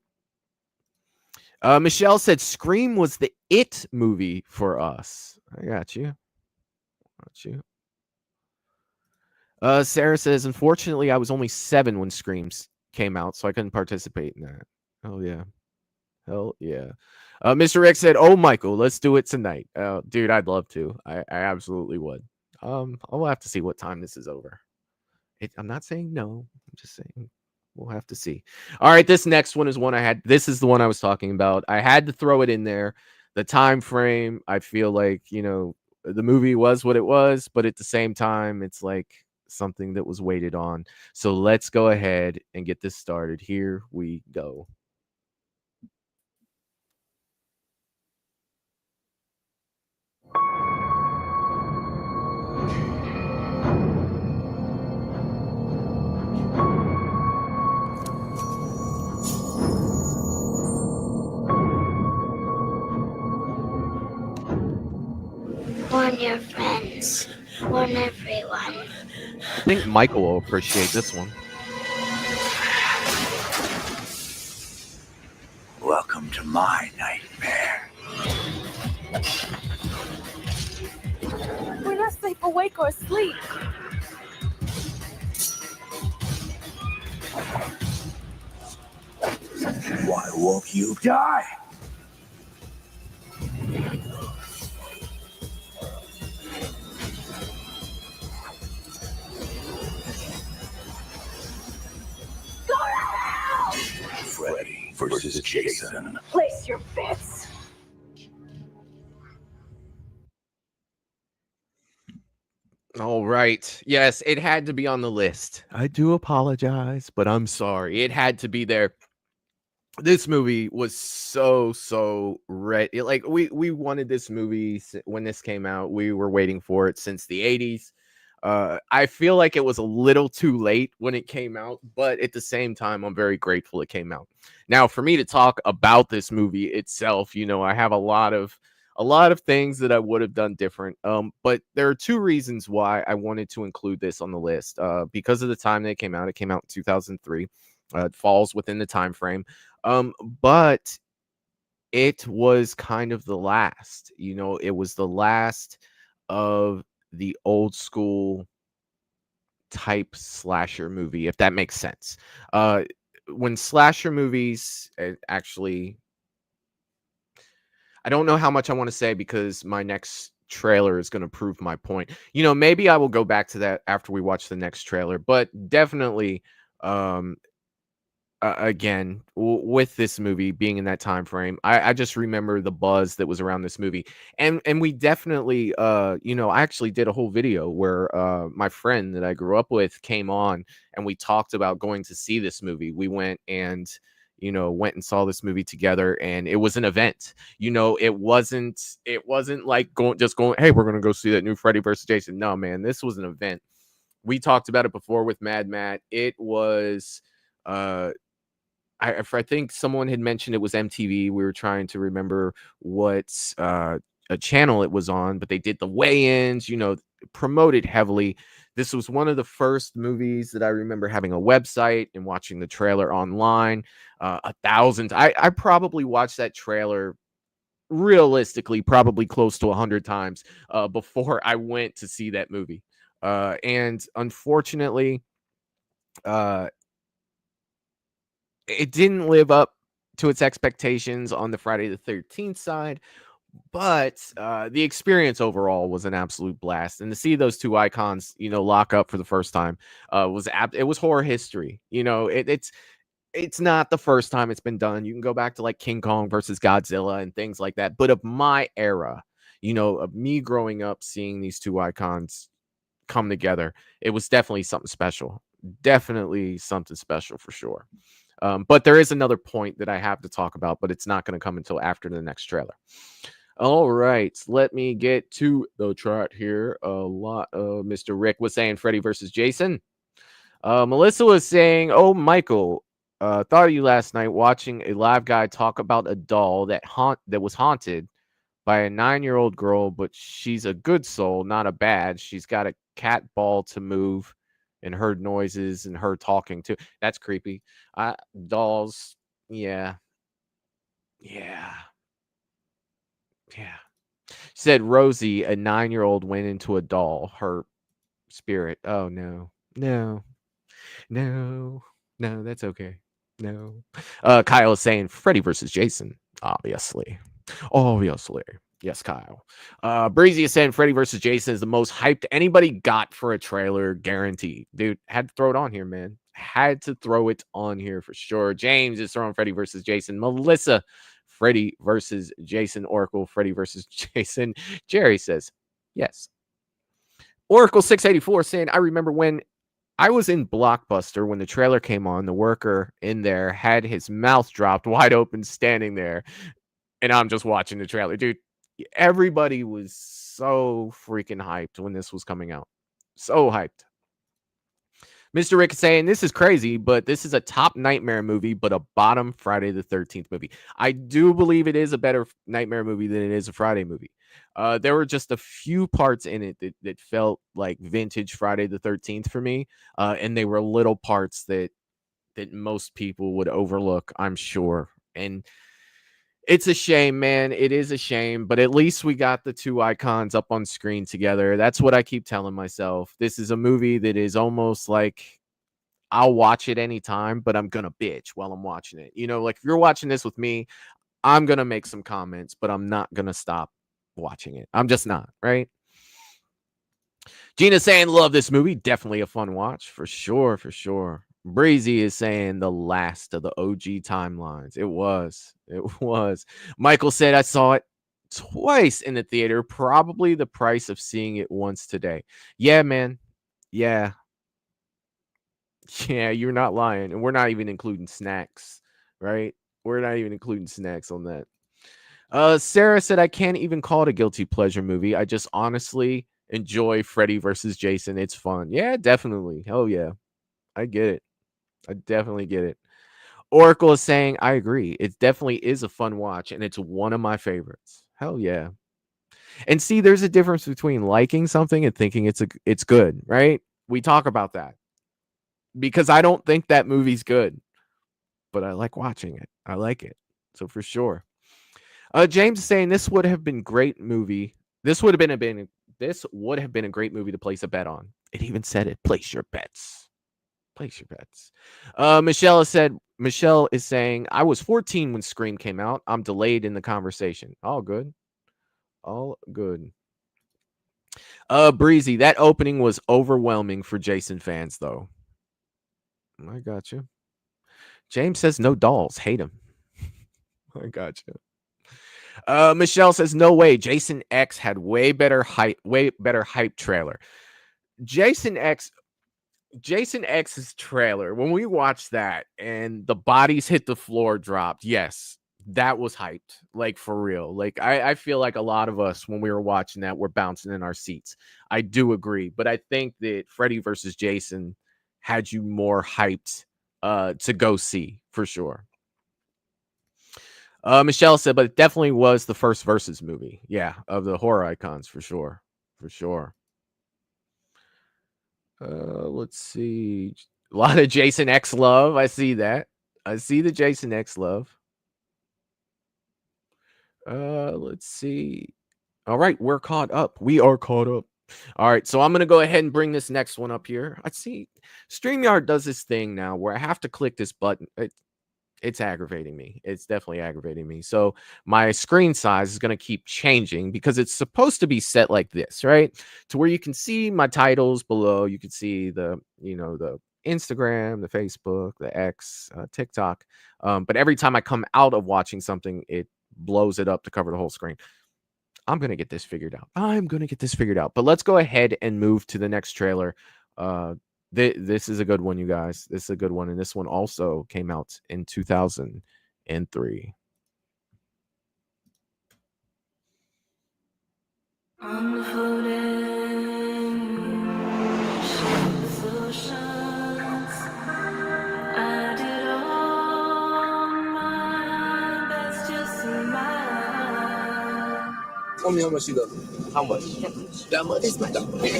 B: Michelle said Scream was the It movie for us. I got you. Sarah says, unfortunately, I was only 7 when Screams came out, so I couldn't participate in that. Oh, yeah. Hell yeah. Mr. Rick said, "Oh, Michael, let's do it tonight." Dude, I'd love to. I absolutely would. I'll have to see what time this is over. I'm not saying no. I'm just saying we'll have to see. All right, this next one is one I had. This is the one I was talking about. I had to throw it in there. The time frame, I feel like, the movie was what it was, but at the same time, it's like something that was waited on. So let's go ahead and get this started. Here we go.
K: Warn your friends. Warn everyone.
B: I think Michael will appreciate this one.
C: Welcome to my nightmare.
E: We're not safe awake or asleep.
C: Why won't you die? Freddy versus Jason.
E: Place your bets.
B: All right. Yes, it had to be on the list. I do apologize, but I'm sorry. It had to be there. This movie was so ready. Like we wanted this movie when this came out. We were waiting for it since the 80s. I feel like it was a little too late when it came out, but at the same time, I'm very grateful it came out. Now, for me to talk about this movie itself, I have a lot of things that I would have done different. But there are two reasons why I wanted to include this on the list. Because of the time that it came out. It came out in 2003. It falls within the time frame. But it was kind of the last. It was the last of the old school type slasher movie, if that makes sense. When slasher movies actually, I don't know how much I want to say because my next trailer is going to prove my point. Maybe I will go back to that after we watch the next trailer, but definitely, again, with this movie being in that time frame, I just remember the buzz that was around this movie, and we definitely, I actually did a whole video where my friend that I grew up with came on, and we talked about going to see this movie. We went and saw this movie together, and it was an event. It wasn't like going, hey, we're gonna go see that new Freddy versus Jason. No, man, this was an event. We talked about it before with Mad Matt. It was I think someone had mentioned it was MTV. We were trying to remember what a channel it was on, but they did the weigh-ins, promoted heavily. This was one of the first movies that I remember having a website and watching the trailer online. 2000's. I probably watched that trailer realistically probably close to 100 times before I went to see that movie. And unfortunately, it didn't live up to its expectations on the Friday the 13th side, but the experience overall was an absolute blast. And to see those two icons, lock up for the first time it was horror history. It's not the first time it's been done. You can go back to like King Kong versus Godzilla and things like that. But of my era, of me growing up seeing these two icons come together, it was definitely something special. Definitely something special for sure. But there is another point that I have to talk about, but it's not going to come until after the next trailer. All right, let me get to the chart here. Mr. Rick was saying Freddy versus Jason. Melissa was saying, "Oh, Michael, thought of you last night watching a live guy talk about a doll that was haunted by a 9-year-old girl, but she's a good soul, not a bad. She's got a cat ball to move and heard noises and her talking too." That's creepy. Dolls, yeah. Said Rosie, a 9-year-old went into a doll. Her spirit. Oh no, that's okay. No. Kyle is saying Freddy versus Jason. Obviously. Yes, Kyle. Breezy is saying Freddy versus Jason is the most hyped anybody got for a trailer, guaranteed. Dude, had to throw it on here, man. Had to throw it on here for sure. James is throwing Freddy versus Jason. Melissa, Freddy versus Jason. Oracle, Freddy versus Jason. Jerry says, yes. Oracle 684 saying, I remember when I was in Blockbuster when the trailer came on, the worker in there had his mouth dropped wide open standing there. And I'm just watching the trailer. Dude, everybody was so freaking hyped when this was coming out. So hyped. Mr. Rick is saying, this is crazy, but this is a top Nightmare movie, but a bottom Friday the 13th movie. I do believe it is a better Nightmare movie than it is a Friday movie. There were just a few parts in it that felt like vintage Friday the 13th for me. And they were little parts that most people would overlook, I'm sure. And it's a shame, man. It is a shame, but at least we got the two icons up on screen together. That's what I keep telling myself. This is a movie that is almost like I'll watch it anytime, but I'm going to bitch while I'm watching it. You know, like if you're watching this with me, I'm going to make some comments, but I'm not going to stop watching it. I'm just not, right? Gina saying, love this movie. Definitely a fun watch for sure, for sure. Breezy is saying the last of the OG timelines. It was. Michael said, I saw it twice in the theater. Probably the price of seeing it once today. Yeah, man. Yeah. Yeah, you're not lying. And we're not even including snacks, right? We're not even including snacks on that. Sarah said, I can't even call it a guilty pleasure movie. I just honestly enjoy Freddy versus Jason. It's fun. Yeah, definitely. Hell yeah. I get it. I definitely get it. Oracle is saying, I agree. It definitely is a fun watch, and it's one of my favorites. Hell yeah. And see, there's a difference between liking something and thinking it's good, right? We talk about that. Because I don't think that movie's good, but I like watching it. I like it. So for sure. James is saying this would have been great movie. This would have been a great movie to place a bet on. It even said it. Place your bets. Place your bets. Michelle is saying, I was 14 when Scream came out. I'm delayed in the conversation. All good. All good. Breezy, that opening was overwhelming for Jason fans, though. I got you. James says no dolls. Hate him. I got you. Michelle says, no way. Jason X had way better hype trailer. Jason X's trailer, when we watched that and the bodies hit the floor dropped, yes, that was hyped. Like, for real. Like, I feel like a lot of us, when we were watching that, were bouncing in our seats. I do agree. But I think that Freddy versus Jason had you more hyped to go see, for sure. Michelle said, but it definitely was the first Versus movie. Yeah, of the horror icons, for sure. For sure. Let's see. A lot of Jason X love. I see that. I see the Jason X love. Let's see. All right, we're caught up. We are caught up. All right, so I'm going to go ahead and bring this next one up here. I see StreamYard does this thing now where I have to click this button. It's aggravating me. It's definitely aggravating me. So my screen size is going to keep changing because it's supposed to be set like this, right? To where you can see my titles below. You can see the Instagram, the Facebook, the X, TikTok. But every time I come out of watching something, it blows it up to cover the whole screen. I'm going to get this figured out. But let's go ahead and move to the next trailer. This is a good one, you guys. This is a good one. And this one also came out in 2003.
N: Tell me how much you got. How much? That much? It's not that much.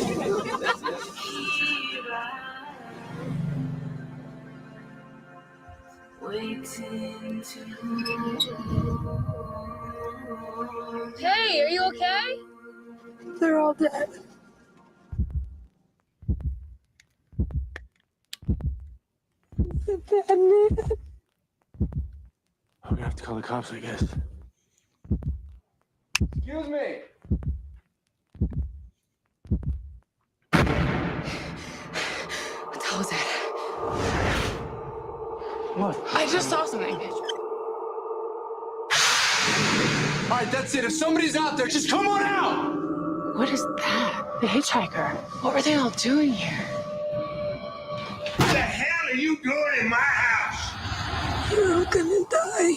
E: Hey, are you okay?
G: They're all dead. The bad man.
L: We're gonna have to call the cops, I guess.
N: Excuse me.
J: What the hell was that?
L: What?
J: I just saw something.
N: All right, that's it. If somebody's out there, just come on out.
J: What is that? The hitchhiker. What were they all doing here?
N: What the hell are you doing in my house?
G: You're all gonna die.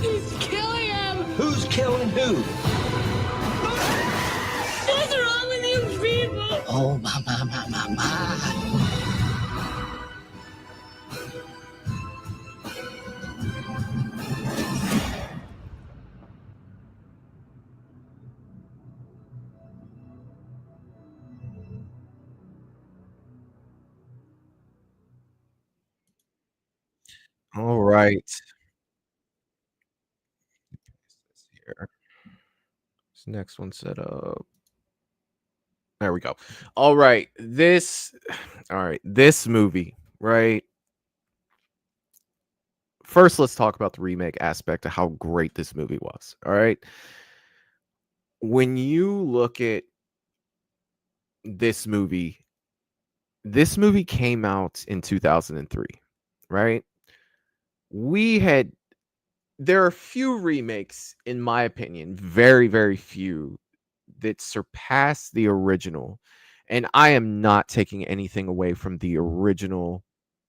J: He's killing him!
C: Who's killing who?
J: What's wrong with you people?
C: Oh, my.
B: All right. Here. This next one set up. There we go. All right. All right. This movie, right? First, let's talk about the remake aspect of how great this movie was. All right. When you look at this movie came out in 2003, right? There are few remakes, in my opinion, very, very few, that surpass the original. And I am not taking anything away from the original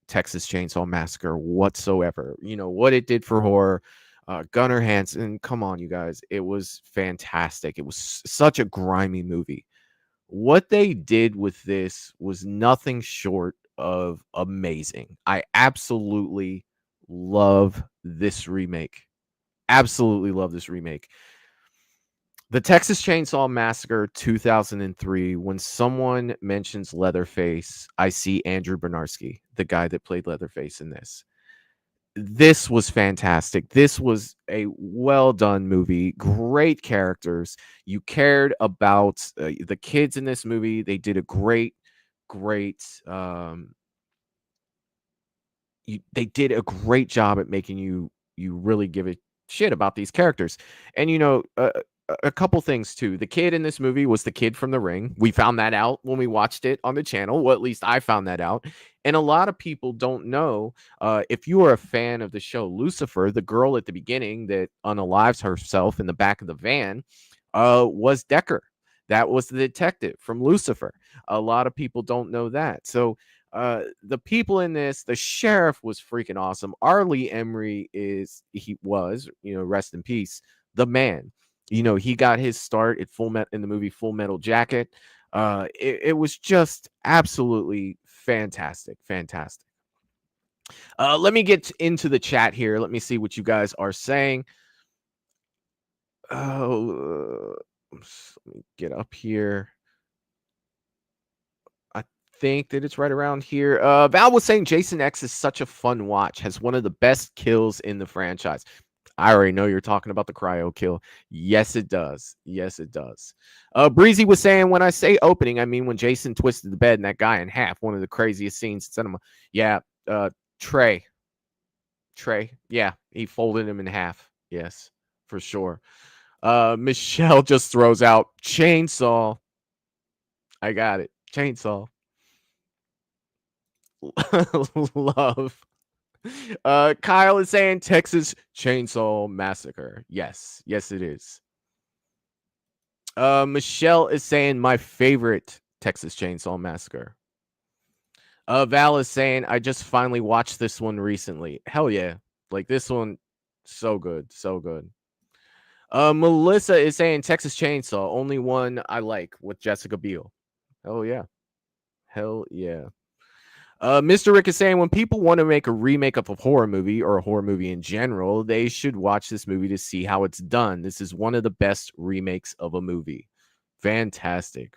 B: Texas Chainsaw Massacre whatsoever. You know, what it did for horror, Gunnar Hansen, come on, you guys. It was fantastic. It was such a grimy movie. What they did with this was nothing short of amazing. I absolutely love this remake. Absolutely love this remake. The Texas Chainsaw Massacre 2003, when someone mentions Leatherface, I see Andrew Bernarski, the guy that played Leatherface in this. This was fantastic. This was a well done movie. Great characters. You cared about the kids in this movie. They did a great they did a great job at making you really give a shit about these characters. And you know, a couple things too. The kid in this movie was the kid from The Ring. We found that out when we watched it on the channel. Well, at least I found that out. And a lot of people don't know. If you are a fan of the show Lucifer, the girl at the beginning that unalives herself in the back of the van was Decker. That was the detective from Lucifer. A lot of people don't know that. So the people in this, the sheriff was freaking awesome. Arlie Emery was, you know, rest in peace, the man. You know, he got his start at in the movie Full Metal Jacket. It was just absolutely fantastic. Let me get into the chat here. Let me see what you guys are saying. Oh, let me get up here. I think that it's right around here. Val was saying Jason X is such a fun watch, has one of the best kills in the franchise. I already know you're talking about the cryo kill. Yes, it does. Yes, it does. Breezy was saying, when I say opening, I mean when Jason twisted the bed and that guy in half. One of the craziest scenes in cinema. Yeah, Trey. Yeah, he folded him in half. Yes, for sure. Michelle just throws out chainsaw. I got it. Chainsaw. Love. Kyle is saying Texas Chainsaw Massacre. Yes, it is. Michelle is saying my favorite Texas Chainsaw Massacre. Val is saying I just finally watched this one recently. Hell yeah. Like this one, so good. Melissa is saying Texas Chainsaw, only one I like, with Jessica Biel. Oh yeah. Hell yeah. Mr. Rick is saying when people want to make a remake of a horror movie or a horror movie in general, they should watch this movie to see how it's done. This is one of the best remakes of a movie. Fantastic.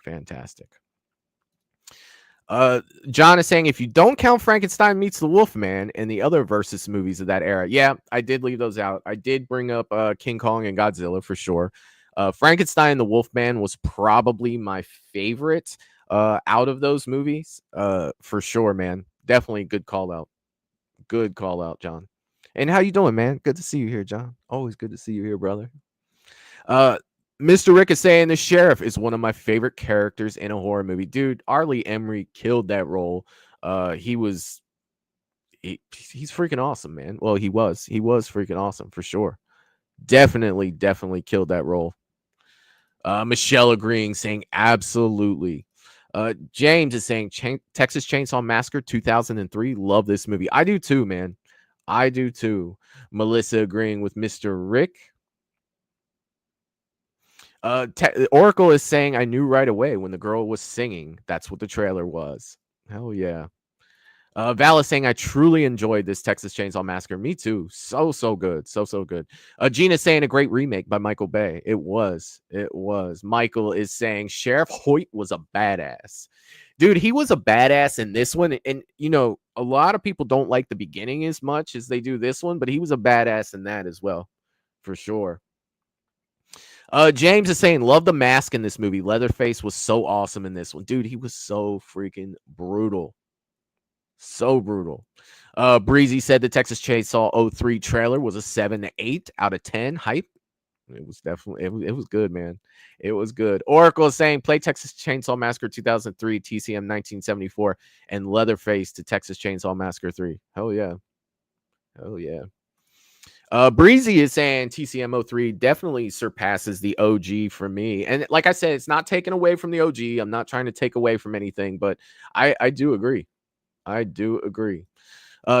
B: John is saying if you don't count Frankenstein Meets the Wolfman and the other versus movies of that era, yeah, I did leave those out. I did bring up King Kong and Godzilla for sure. Frankenstein and the Wolfman was probably my favorite out of those movies, for sure, man. Definitely good call out. Good call out, John. And how you doing, man? Good to see you here, John. Always good to see you here, brother. Mr. Rick is saying the sheriff is one of my favorite characters in a horror movie. Dude, Arlie Emery killed that role. He's freaking awesome, man. Well, he was freaking awesome for sure. Definitely killed that role. Michelle agreeing, saying absolutely. James is saying Texas Chainsaw Massacre 2003. Love this movie. I do too, man. I do too. Melissa agreeing with Mr. Rick. Oracle is saying I knew right away when the girl was singing. That's what the trailer was. Hell yeah. Val is saying I truly enjoyed this Texas Chainsaw Massacre. Me too. So good. So good. Gina saying a great remake by Michael Bay. It was. Michael is saying Sheriff Hoyt was a badass. Dude, he was a badass in this one. And, you know, a lot of people don't like the beginning as much as they do this one, but he was a badass in that as well. For sure. James is saying, love the mask in this movie. Leatherface was so awesome in this one. Dude, he was so freaking brutal. So brutal. Breezy said the Texas Chainsaw 03 trailer was a 7 to 8 out of 10. Hype. It was definitely, it was good, man. It was good. Oracle is saying play Texas Chainsaw Massacre 2003, TCM 1974, and Leatherface to Texas Chainsaw Massacre 3. Hell yeah. Hell yeah. Breezy is saying TCM 03 definitely surpasses the OG for me. And like I said, it's not taken away from the OG. I'm not trying to take away from anything, but I do agree. I do agree.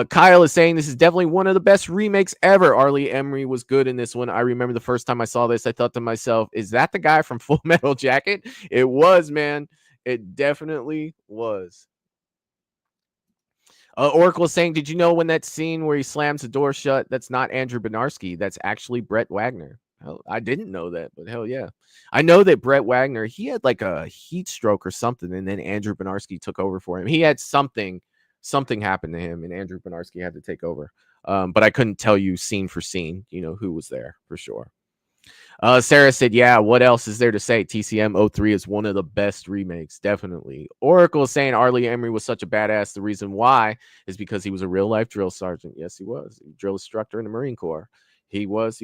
B: Kyle is saying this is definitely one of the best remakes ever. Arlie Emery was good in this one. I remember the first time I saw this, I thought to myself, is that the guy from Full Metal Jacket? It was, man. It definitely was. Oracle is saying, did you know when that scene where he slams the door shut, that's not Andrew Benarski. That's actually Brett Wagner. Hell, I didn't know that, but hell yeah. I know that Brett Wagner, he had like a heat stroke or something, and then Andrew Benarski took over for him. He had something happened to him, and Andrew Benarski had to take over. But I couldn't tell you scene for scene, you know, who was there for sure. Sarah said, yeah, what else is there to say? TCM 03 is one of the best remakes, definitely. Oracle is saying Arlie Emery was such a badass. The reason why is because he was a real-life drill sergeant. Yes, he was. Drill instructor in the Marine Corps. He was.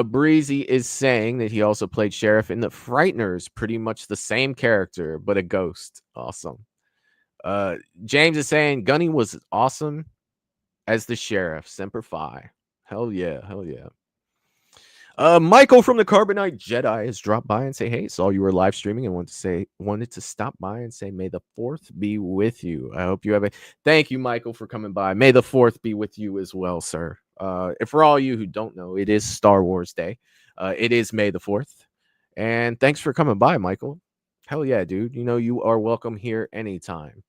B: Breezy is saying that he also played sheriff in The Frighteners. Pretty much the same character, but a ghost. Awesome. James is saying Gunny was awesome as the sheriff. Semper Fi. Hell yeah. Michael from the Carbonite Jedi has dropped by and say, hey, saw you were live streaming and wanted to stop by and say, may the 4th be with you. I hope you have thank you, Michael, for coming by. May the 4th be with you as well, sir. And for all you who don't know, it is Star Wars Day. It is May the 4th. And thanks for coming by, Michael. Hell yeah, dude. You know, you are welcome here anytime.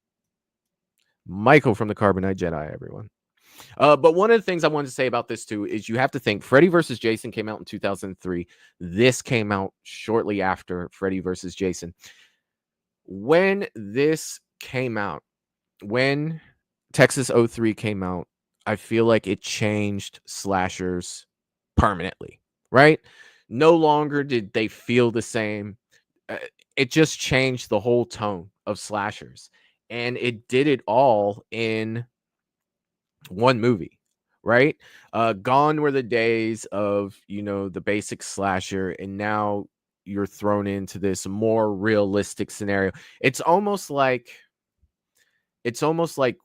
B: Michael from the Carbonite Jedi, everyone. But one of the things I wanted to say about this too is you have to think Freddy vs. Jason came out in 2003. This came out shortly after Freddy vs. Jason. When this came out, when Texas 03 came out, I feel like it changed slashers permanently, right? No longer did they feel the same. It just changed the whole tone of slashers. And it did it all in one movie, right? Gone were the days of, you know, the basic slasher, and now you're thrown into this more realistic scenario. It's almost like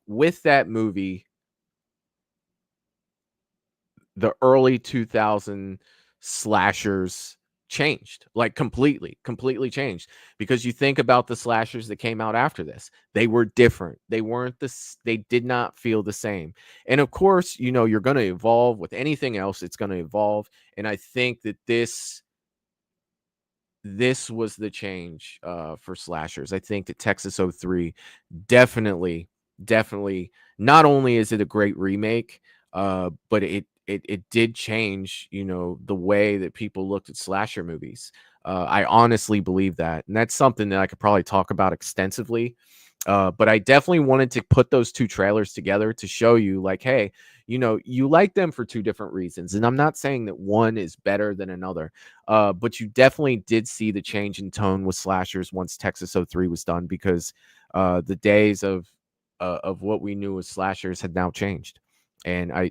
B: with that movie, the early 2000 slashers changed, like completely changed, because you think about the slashers that came out after this, they were different. They weren't this, they did not feel the same. And of course, you know, you're going to evolve with anything else. It's going to evolve. And I think that this this was the change for slashers. I think that Texas 03 definitely, definitely, not only is it a great remake, but it did change, you know, the way that people looked at slasher movies. I honestly believe that, and that's something that I could probably talk about extensively. But I definitely wanted to put those two trailers together to show you, like, hey, you know, you like them for two different reasons. And I'm not saying that one is better than another, but you definitely did see the change in tone with slashers once Texas 03 was done, because the days of what we knew as slashers had now changed. And I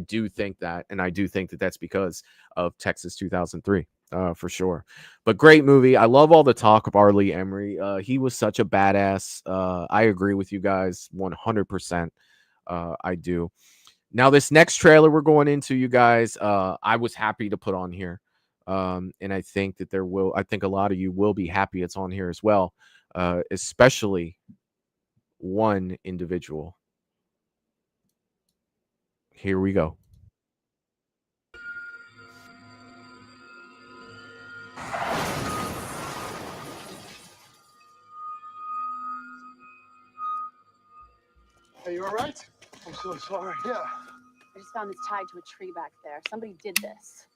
B: do think that, and I do think that that's because of Texas 2003. For sure. But great movie. I love all the talk of R. Lee Emery. He was such a badass. I agree with you guys 100%. I do. Now, this next trailer we're going into, you guys, I was happy to put on here. And I think that I think a lot of you will be happy it's on here as well, especially one individual. Here we go.
O: Hey, you all right? I'm so sorry. Yeah.
P: I just found this tied to a tree back there. Somebody did this.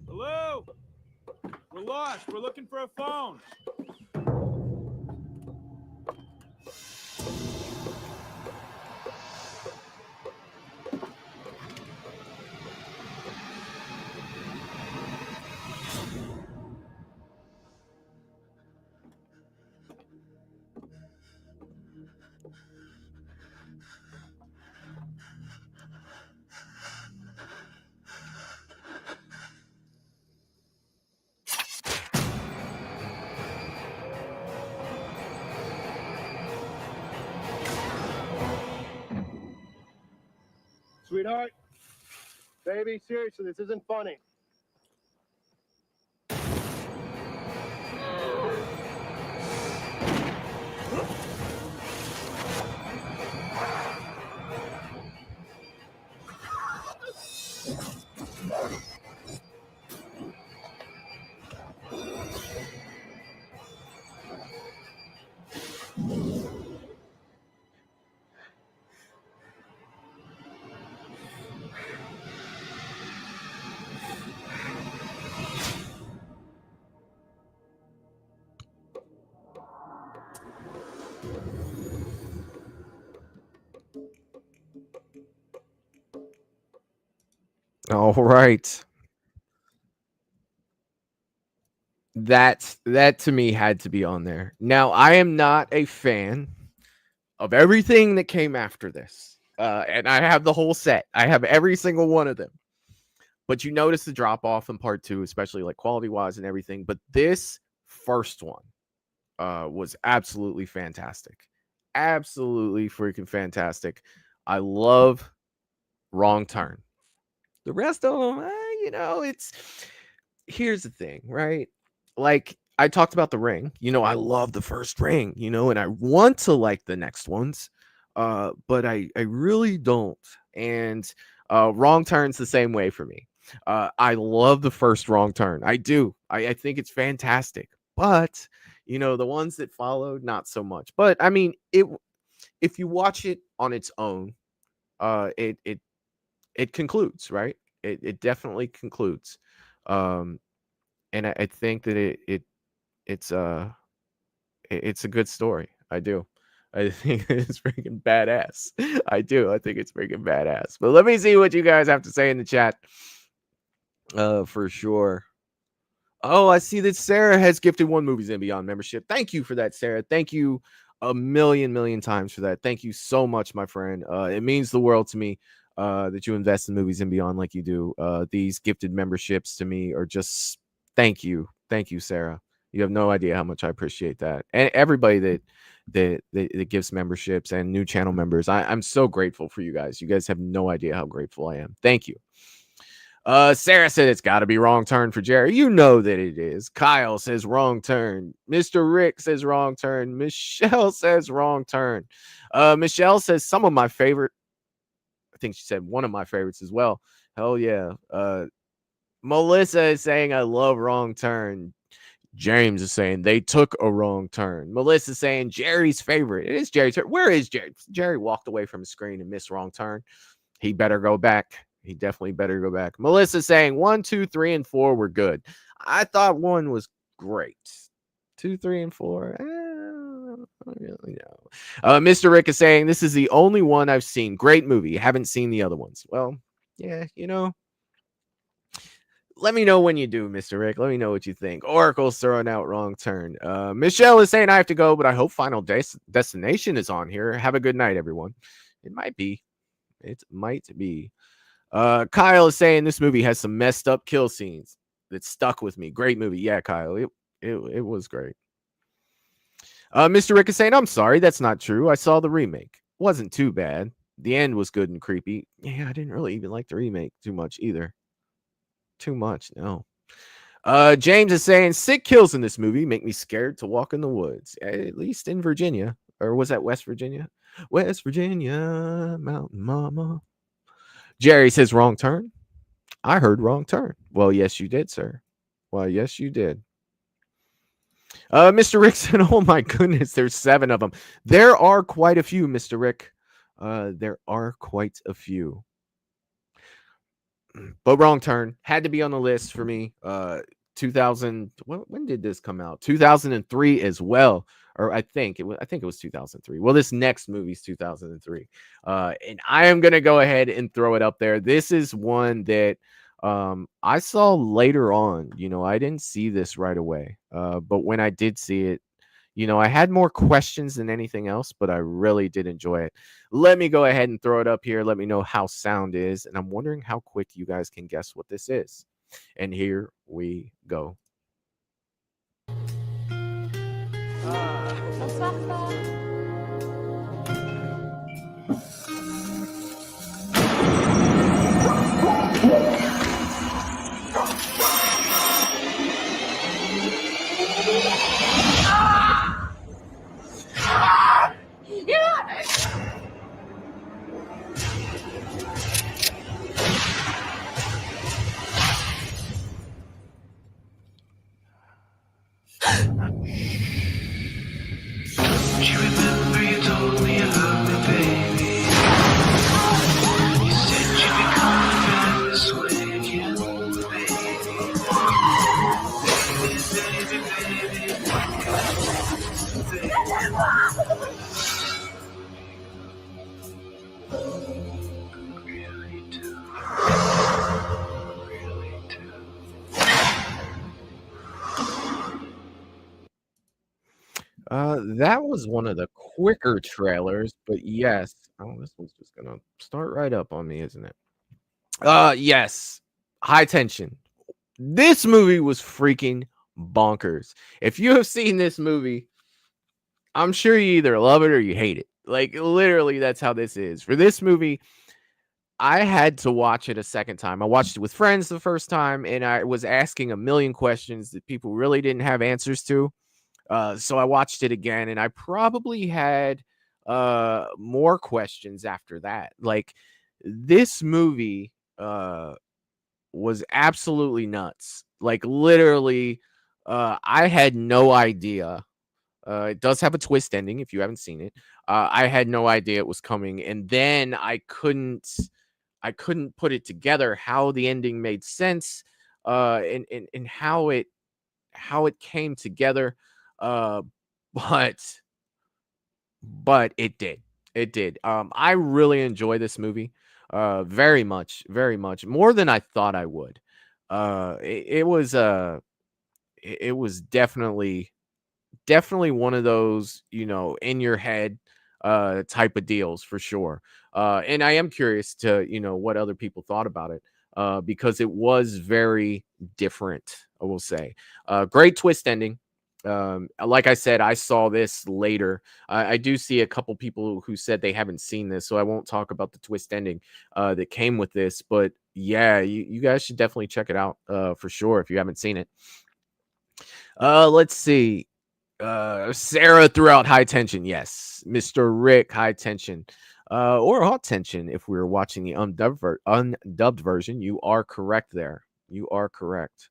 Q: Hello? We're lost. We're looking for a phone.
O: Sweetheart, baby, seriously, this isn't funny.
B: All right. That to me had to be on there. Now, I am not a fan of everything that came after this. And I have the whole set. I have every single one of them. But you notice the drop off in part 2, especially like quality wise and everything. But this first one was absolutely fantastic. Absolutely freaking fantastic. I love Wrong Turn. The rest of them, you know, here's the thing, right? Like I talked about The Ring, you know, I love the first Ring, you know, and I want to like the next ones, but I really don't. And Wrong Turn's the same way for me. I love the first Wrong Turn. I do. I think it's fantastic. But you know, the ones that followed, not so much. But I mean, if you watch it on its own, it concludes, right? It definitely concludes. And I think that it's a good story. I do. I think it's freaking badass. I do. I think it's freaking badass. But let me see what you guys have to say in the chat. For sure. Oh, I see that Sarah has gifted 1 Movies and Beyond membership. Thank you for that, Sarah. Thank you a million times for that. Thank you so much, my friend. It means the world to me that you invest in Movies and Beyond like you do. These gifted memberships to me are just thank you, Sarah. You have no idea how much I appreciate that, and everybody that gives memberships and new channel members. I'm so grateful for you guys. You guys have no idea how grateful I am. Thank you. Sarah said it's got to be wrong turn for Jerry. You know that it is. Kyle says wrong turn. Mr. Rick says wrong turn. Michelle says wrong turn. Michelle says some of my favorite. I think she said one of my favorites as well. Hell yeah. Melissa is saying I love wrong turn. James is saying they took a wrong turn. Melissa saying Jerry's favorite. It is Jerry's turn. Where is Jerry? Jerry walked away from the screen and missed wrong turn. He better go back. He definitely better go back. Melissa saying 1, 2, 3, and 4 were good. I thought 1 was great. 2, 3, and 4. I don't really know. Mr. Rick is saying this is the only one I've seen. Great movie. Haven't seen the other ones. Well, yeah, you know. Let me know when you do, Mr. Rick. Let me know what you think. Oracle's throwing out wrong turn. Michelle is saying I have to go, but I hope Final Destination is on here. Have a good night, everyone. It might be. It might be. Kyle is saying this movie has some messed up kill scenes that stuck with me. Great movie. Yeah, Kyle. It was great. Mr. Rick is saying, I'm sorry, that's not true. I saw the remake. Wasn't too bad. The end was good and creepy. Yeah, I didn't really even like the remake too much either. Too much, no. James is saying sick kills in this movie make me scared to walk in the woods, at least in Virginia. Or was that West Virginia? West Virginia, Mountain Mama. Jerry says wrong turn. I heard wrong turn. Well, yes, you did, sir. Well, yes, you did. Mr. Rick said, oh my goodness, there's 7 of them. There are quite a few, Mr. Rick. There are quite a few. But wrong turn had to be on the list for me. 2000. When did this come out? 2003 as well, or I think it was 2003. Well, this next movie's 2003. And I am gonna go ahead and throw it up there. This is one that I saw later on. You know, I didn't see this right away. But when I did see it, you know, I had more questions than anything else, but I really did enjoy it. Let me go ahead and throw it up here. Let me know how sound is. And I'm wondering how quick you guys can guess what this is. And here we go. That was one of the quicker trailers, but yes. Oh, this one's just gonna start right up on me, isn't it? Yes. High Tension. This movie was freaking bonkers. If you have seen this movie, I'm sure you either love it or you hate it. Like, literally, that's how this is. For this movie, I had to watch it a second time. I watched it with friends the first time, and I was asking a million questions that people really didn't have answers to. So I watched it again, and I probably had more questions after that. Like, this movie was absolutely nuts. Like, literally, I had no idea. It does have a twist ending if you haven't seen it. I had no idea it was coming, and then I couldn't put it together how the ending made sense, and how it came together. But it did. I really enjoy this movie, very much more than I thought I would. It was definitely one of those, you know, in your head type of deals for sure. And I am curious to, you know, what other people thought about it, because it was very different, I will say. Great twist ending. Like I said, I saw this later. I do see a couple people who said they haven't seen this, so I won't talk about the twist ending that came with this. But yeah, you guys should definitely check it out for sure if you haven't seen it. Let's see. Sarah threw out High Tension. Yes, Mr. Rick, High Tension. Or Hot Tension if we were watching the undubbed version. You are correct there. You are correct.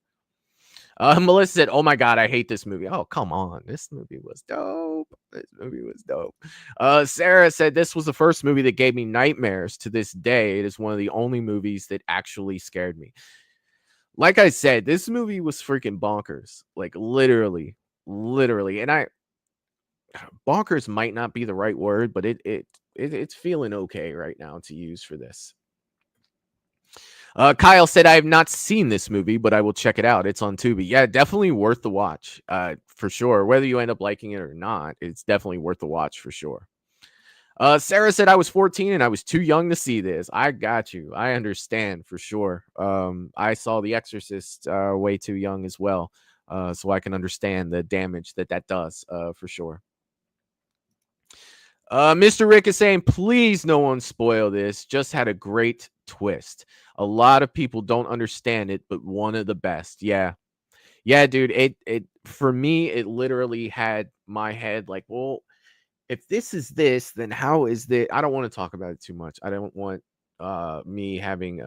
B: Melissa said, "Oh my god, I hate this movie." Oh, come on. This movie was dope. This movie was dope. Sarah said, "This was the first movie that gave me nightmares. To this day, it is one of the only movies that actually scared me." Like I said, this movie was freaking bonkers. Like literally. And bonkers might not be the right word, but it's feeling okay right now to use for this. Kyle said, "I have not seen this movie, but I will check it out. It's on Tubi." Yeah, definitely worth the watch, for sure. Whether you end up liking it or not, it's definitely worth the watch for sure. Sarah said, "I was 14 and I was too young to see this." I got you. I understand for sure. I saw The Exorcist way too young as well, so I can understand the damage that does for sure. Mr. Rick is saying, "Please, no one spoil this. Just had a great twist. A lot of people don't understand it, but one of the best." Yeah, dude. It for me, it literally had my head like, well, if this is this, then how is this? I don't want to talk about it too much. I don't want me having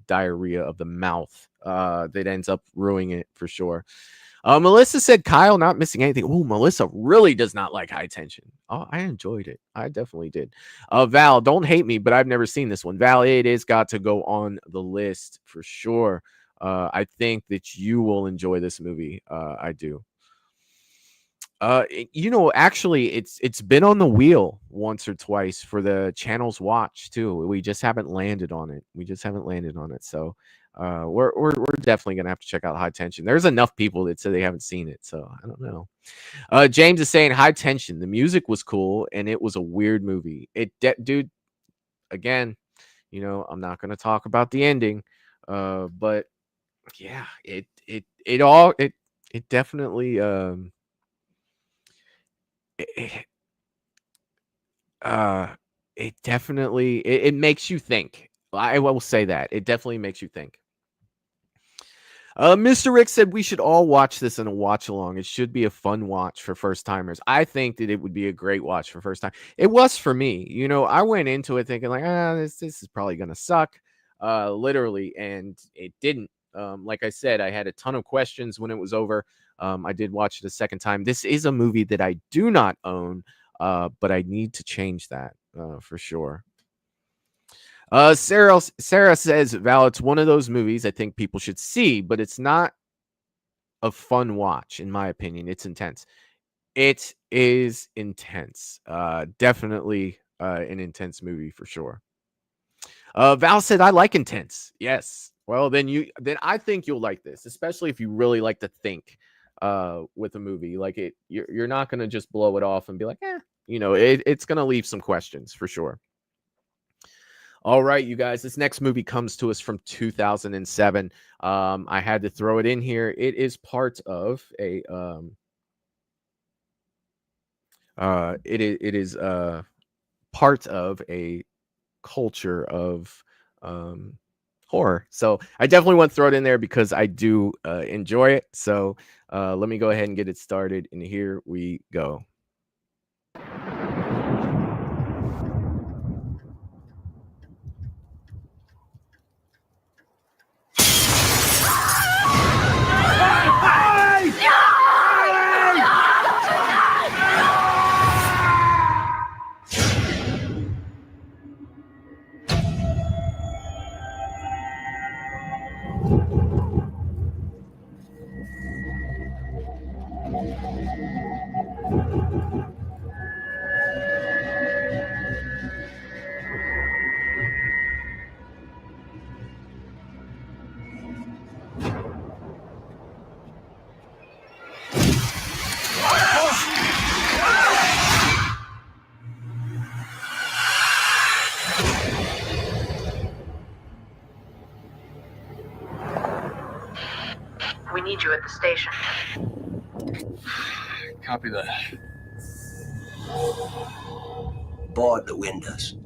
B: diarrhea of the mouth that ends up ruining it for sure. Melissa said, "Kyle not missing anything." Oh, Melissa really does not like High Tension. Oh, I enjoyed it. I definitely did. Val, don't hate me, but I've never seen this one. Val, it is got to go on the list for sure. I think that you will enjoy this movie. I do. Actually, it's been on the wheel once or twice for the channel's watch too. We just haven't landed on it. So we're definitely gonna have to check out High Tension. There's enough people that say they haven't seen it, so I don't know. James is saying, "High Tension. The music was cool, and it was a weird movie." Dude. Again, I'm not gonna talk about the ending, but yeah, it definitely it definitely it makes you think. I will say that it definitely makes you think. Mr. Rick said, "We should all watch this in a watch along. It should be a fun watch for first timers." I think that it would be a great watch for first time. It was for me. I went into it thinking like, this is probably gonna suck, literally, and it didn't. Like I said, I had a ton of questions when it was over. I did watch it a second time. This is a movie that I do not own, but I need to change that for sure. Sarah says, "Val, it's one of those movies I think people should see, but it's not a fun watch, in my opinion. It's intense." It is intense. Definitely an intense movie for sure. Val said, "I like intense." Yes. Well, then I think you'll like this, especially if you really like to think with a movie. Like you're not gonna just blow it off and be like, it's gonna leave some questions for sure. All right, you guys, this next movie comes to us from 2007. I had to throw it in here. It is part of a it is part of a culture of horror. So I definitely want to throw it in there because I do enjoy it. So let me go ahead and get it started, and here we go.
A: We need you at the station.
M: Copy that.
C: Board the windows.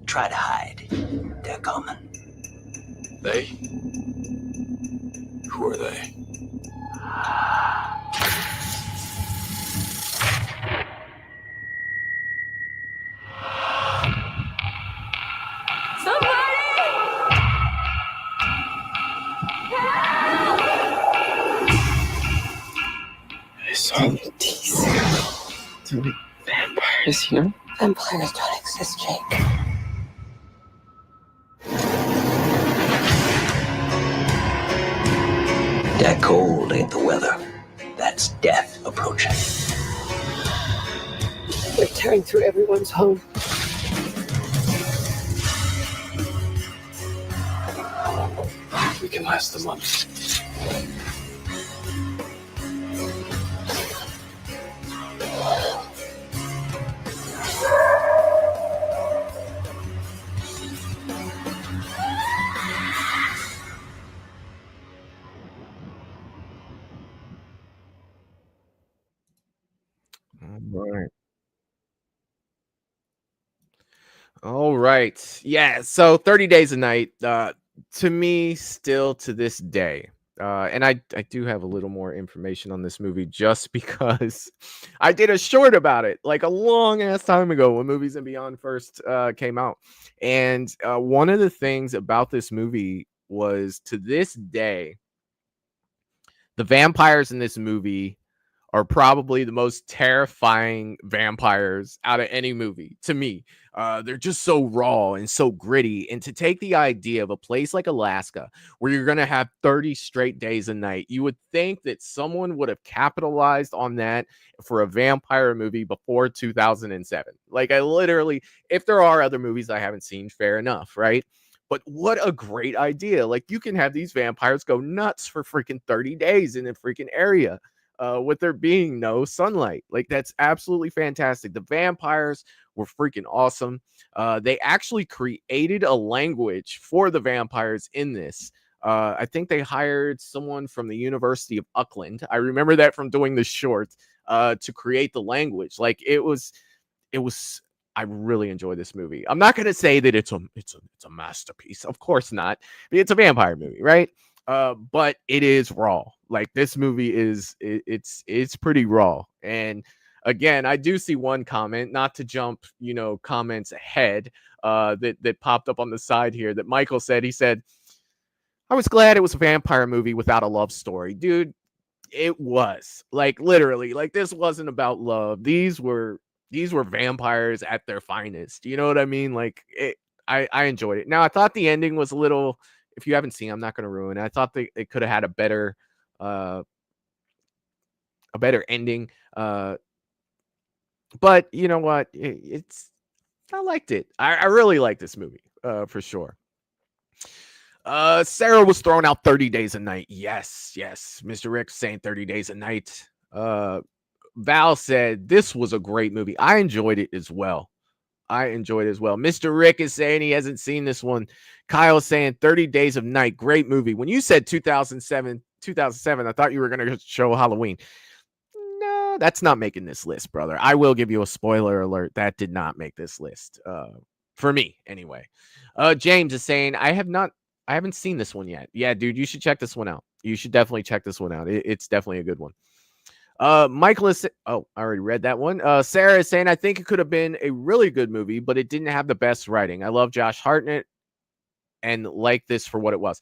C: Try to hide. They're coming.
M: They? Who are they?
R: I saw the teeth. There were vampires here.
J: Vampires don't exist, Jake.
C: That cold ain't the weather. That's death approaching.
J: They're tearing through everyone's home.
M: We can last a month.
B: All right. Yeah. So 30 Days a Night, to me, still to this day. And I do have a little more information on this movie just because I did a short about it like a long ass time ago when Movies and Beyond first came out. And one of the things about this movie was, to this day, the vampires in this movie are probably the most terrifying vampires out of any movie to me. They're just so raw and so gritty. And to take the idea of a place like Alaska where you're going to have 30 straight days a night, you would think that someone would have capitalized on that for a vampire movie before 2007. Like, I literally, if there are other movies I haven't seen, fair enough, right? But what a great idea. Like, you can have these vampires go nuts for freaking 30 days in a freaking area. With there being no sunlight. Like, that's absolutely fantastic. The vampires were freaking awesome. They actually created a language for the vampires in this. I think they hired someone from the University of Auckland. I remember that from doing the short to create the language. Like, it was I really enjoy this movie. I'm not going to say that it's a masterpiece. Of course not. It's a vampire movie, right? But it is raw. Like, this movie it's pretty raw. And again, I do see one comment, not to jump, comments ahead, that popped up on the side here, that Michael said. He said, I was glad it was a vampire movie without a love story. Dude, it was. Like, literally, like, this wasn't about love. These were vampires at their finest. You know what I mean? Like, I enjoyed it. Now, I thought the ending was a little, if you haven't seen, I'm not going to ruin it. I thought they could have had a better ending. But you know what? I liked it. I really like this movie for sure. Sarah was throwing out 30 Days a Night. Yes. Mr. Rick saying 30 Days a Night. Val said this was a great movie. I enjoyed it as well. Mr. Rick is saying he hasn't seen this one. Kyle is saying 30 Days of Night, great movie. When you said 2007, I thought you were going to show Halloween. No, that's not making this list, brother. I will give you a spoiler alert. That did not make this list. For me, anyway. James is saying, I haven't seen this one yet. Yeah, dude, you should check this one out. You should definitely check this one out. It's definitely a good one. Michael is, I already read that one. Sarah is saying, I think it could have been a really good movie, but it didn't have the best writing. I love Josh Hartnett and like this for what it was.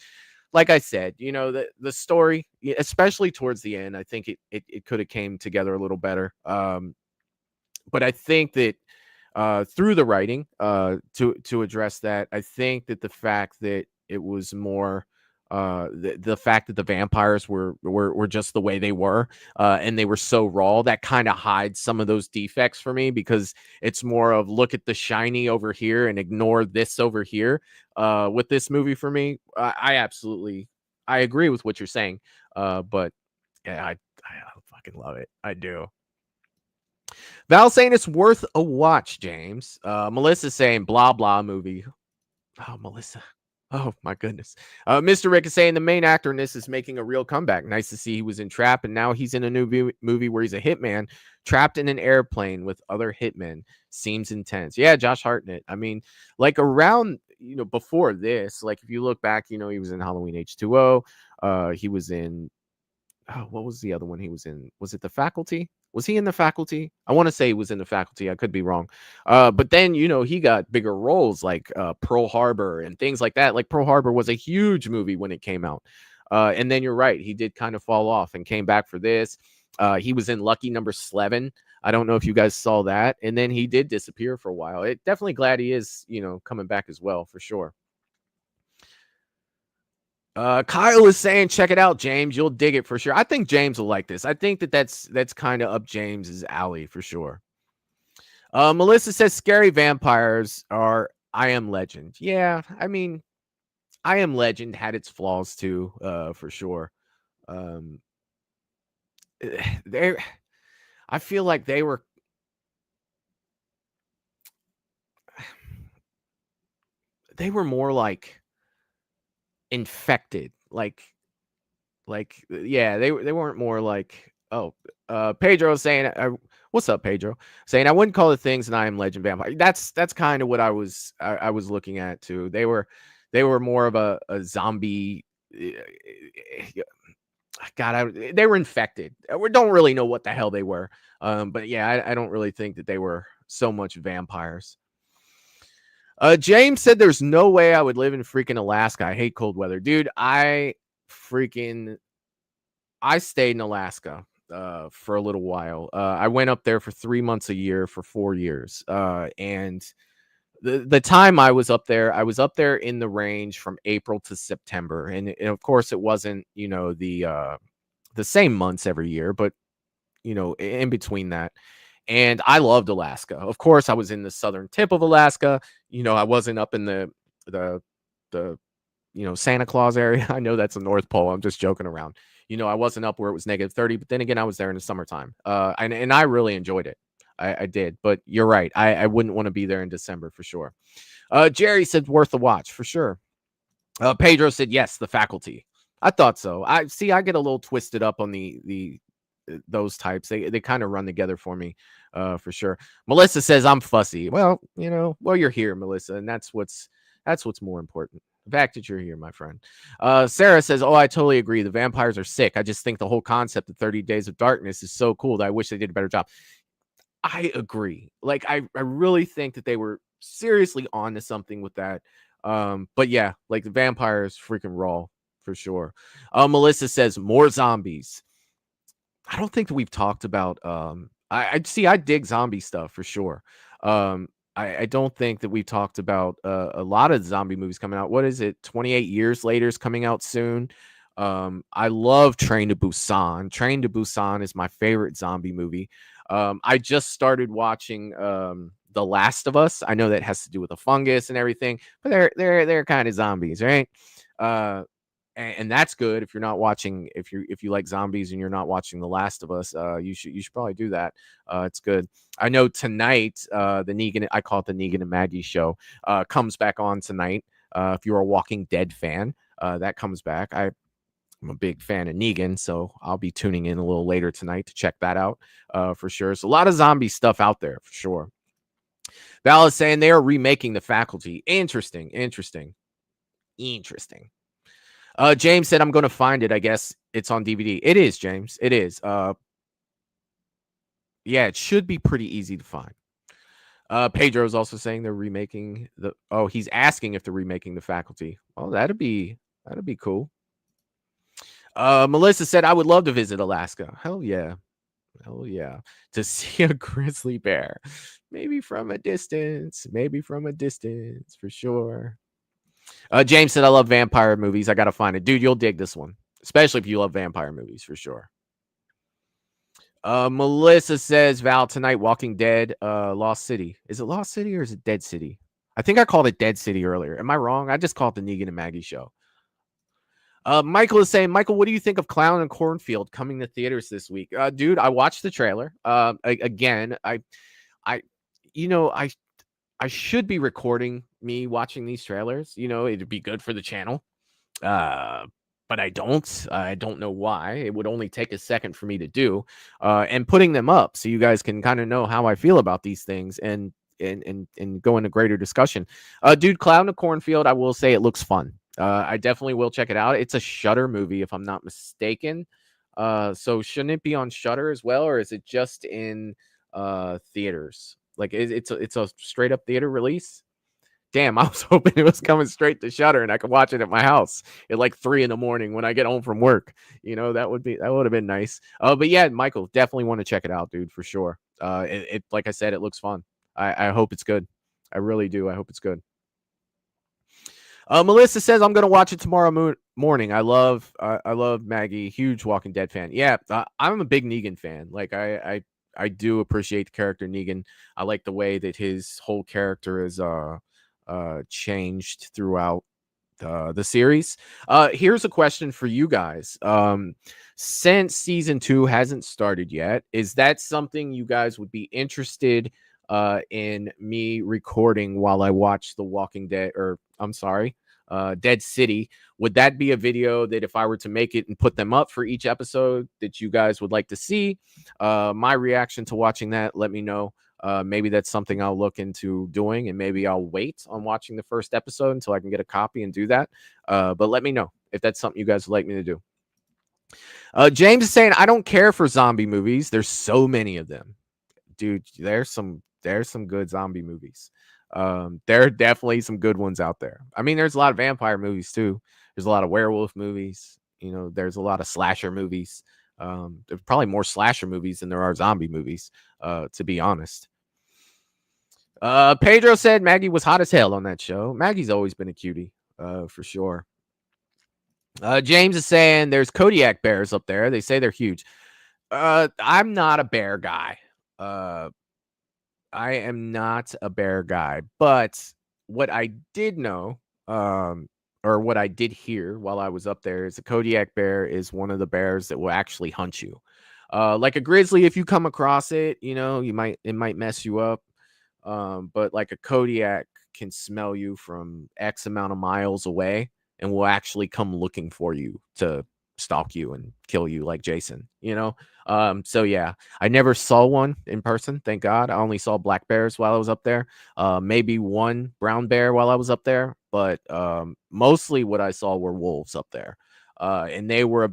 B: Like I said, the story, especially towards the end, I think it could have came together a little better. But I think that through the writing, to address that, I think that the fact that it was more the fact that the vampires were just the way they were, and they were so raw, that kind of hides some of those defects for me, because it's more of look at the shiny over here and ignore this over here with this movie. For me, I agree with what you're saying, but yeah, I fucking love it. I do. Val saying it's worth a watch, James. Melissa saying blah blah movie. Oh, Melissa. Oh my goodness. Mr. Rick is saying the main actor in this is making a real comeback. Nice to see he was in Trap, and now he's in a new movie where he's a hitman trapped in an airplane with other hitmen. Seems intense. Yeah, Josh Hartnett. I mean, like around, before this, like if you look back, he was in Halloween H2O. He was in, what was the other one he was in? Was it The Faculty? Was he in The Faculty? I want to say he was in The Faculty. I could be wrong. But then, he got bigger roles like Pearl Harbor and things like that. Like Pearl Harbor was a huge movie when it came out. And then you're right. He did kind of fall off and came back for this. He was in Lucky Number 11. I don't know if you guys saw that. And then he did disappear for a while. Definitely glad he is, coming back as well, for sure. Kyle is saying, check it out, James. You'll dig it for sure. I think James will like this. I think that's kind of up James's alley for sure. Melissa says scary vampires are I Am Legend. Yeah, I mean, I Am Legend had its flaws too, for sure. I feel like they were more like infected, like yeah, they weren't more like, Pedro saying, what's up, Pedro? Saying I wouldn't call the things an I Am Legend vampire. That's kind of what I was looking at too. They were more of a zombie. God, they were infected. We don't really know what the hell they were. But yeah, I don't really think that they were so much vampires. James said there's no way I would live in freaking Alaska. I hate cold weather. Dude, I stayed in Alaska for a little while. I went up there for 3 months a year for 4 years. And the time I was up there in the range from April to September. And of course it wasn't, the same months every year, but in between that. And I loved Alaska. Of course, I was in the southern tip of Alaska. I wasn't up in the Santa Claus area. I know that's the North Pole. I'm just joking around. I wasn't up where it was -30, but then again, I was there in the summertime. And I really enjoyed it. I did. But you're right. I wouldn't want to be there in December for sure. Jerry said worth a watch for sure. Pedro said yes, The Faculty. I thought so. I get a little twisted up on those types. They kind of run together for me, for sure. Melissa says I'm fussy. Well, you're here, Melissa, and that's what's more important. The fact that you're here, my friend. Sarah says, I totally agree. The vampires are sick. I just think the whole concept of 30 Days of Darkness is so cool that I wish they did a better job. I agree. Like, I really think that they were seriously on to something with that. But yeah, like the vampires freaking raw for sure. Melissa says more zombies. I don't think that we've talked about I dig zombie stuff for sure. I don't think that we've talked about a lot of zombie movies coming out. What is it? 28 Years Later is coming out soon. I love Train to Busan. Train to Busan is my favorite zombie movie. I just started watching The Last of Us. I know that has to do with the fungus and everything, but they're kind of zombies, right? And that's good if you're not watching. If you like zombies and you're not watching The Last of Us, you should probably do that. It's good. I know tonight the Negan, I call it the Negan and Maggie show, comes back on tonight. If you're a Walking Dead fan, that comes back. I'm a big fan of Negan, so I'll be tuning in a little later tonight to check that out for sure. So a lot of zombie stuff out there for sure. Val is saying they are remaking The Faculty. Interesting. James said, I'm going to find it. I guess it's on DVD. It is, James. It is. Yeah, it should be pretty easy to find. Pedro is also saying they're remaking he's asking if they're remaking The Faculty. Oh, that'd be cool. Melissa said, I would love to visit Alaska. Hell yeah. To see a grizzly bear. Maybe from a distance for sure. James said, I love vampire movies. I got to find it. Dude, you'll dig this one, especially if you love vampire movies for sure. Melissa says, Val, tonight, Walking Dead, Lost City. Is it Lost City or is it Dead City? I think I called it Dead City earlier. Am I wrong? I just called it the Negan and Maggie show. Michael is saying, Michael, what do you think of Clown and Cornfield coming to theaters this week? Dude, I watched the trailer. Again, I should be recording me watching these trailers. You know, it'd be good for the channel. But I don't. I don't know why. It would only take a second for me to do. And putting them up so you guys can kind of know how I feel about these things and go into greater discussion. Dude, Cloud in a Cornfield, I will say it looks fun. I definitely will check it out. It's a Shudder movie, if I'm not mistaken. So shouldn't it be on Shudder as well, or is it just in theaters? Like it's a straight up theater release? Damn, I was hoping it was coming straight to Shudder and I could watch it at my house at like 3 a.m. when I get home from work. You know, that would have been nice. But yeah, Michael, definitely want to check it out, dude, for sure. It like I said, it looks fun. I hope it's good. I really do. I hope it's good. Melissa says I'm gonna watch it tomorrow morning. I love Maggie, huge Walking Dead fan. Yeah, I'm a big Negan fan. Like I do appreciate the character Negan. I like the way that his whole character is changed throughout the series. Here's a question for you guys. Since season 2 hasn't started yet, is that something you guys would be interested in me recording while I watch The Walking Dead, or I'm sorry, Dead City? Would that be a video that if I were to make it and put them up for each episode that you guys would like to see? My reaction to watching that, let me know. Maybe that's something I'll look into doing, and maybe I'll wait on watching the first episode until I can get a copy and do that. But let me know if that's something you guys would like me to do. James is saying, I don't care for zombie movies. There's so many of them. Dude, there's some good zombie movies. There are definitely some good ones out there. I mean, there's a lot of vampire movies too. There's a lot of werewolf movies. You know, there's a lot of slasher movies. There's probably more slasher movies than there are zombie movies, to be honest. Pedro said Maggie was hot as hell on that show. Maggie's always been a cutie, for sure. James is saying there's Kodiak bears up there. They say they're huge. I'm not a bear guy. I am not a bear guy, but what I did know, or what I did hear while I was up there, is a Kodiak bear is one of the bears that will actually hunt you. Like a grizzly, if you come across it, you know, it might mess you up. But like a Kodiak can smell you from X amount of miles away and will actually come looking for you to stalk you and kill you like Jason, you know? So yeah, I never saw one in person. Thank God. I only saw black bears while I was up there. Maybe one brown bear while I was up there, but mostly what I saw were wolves up there. And they were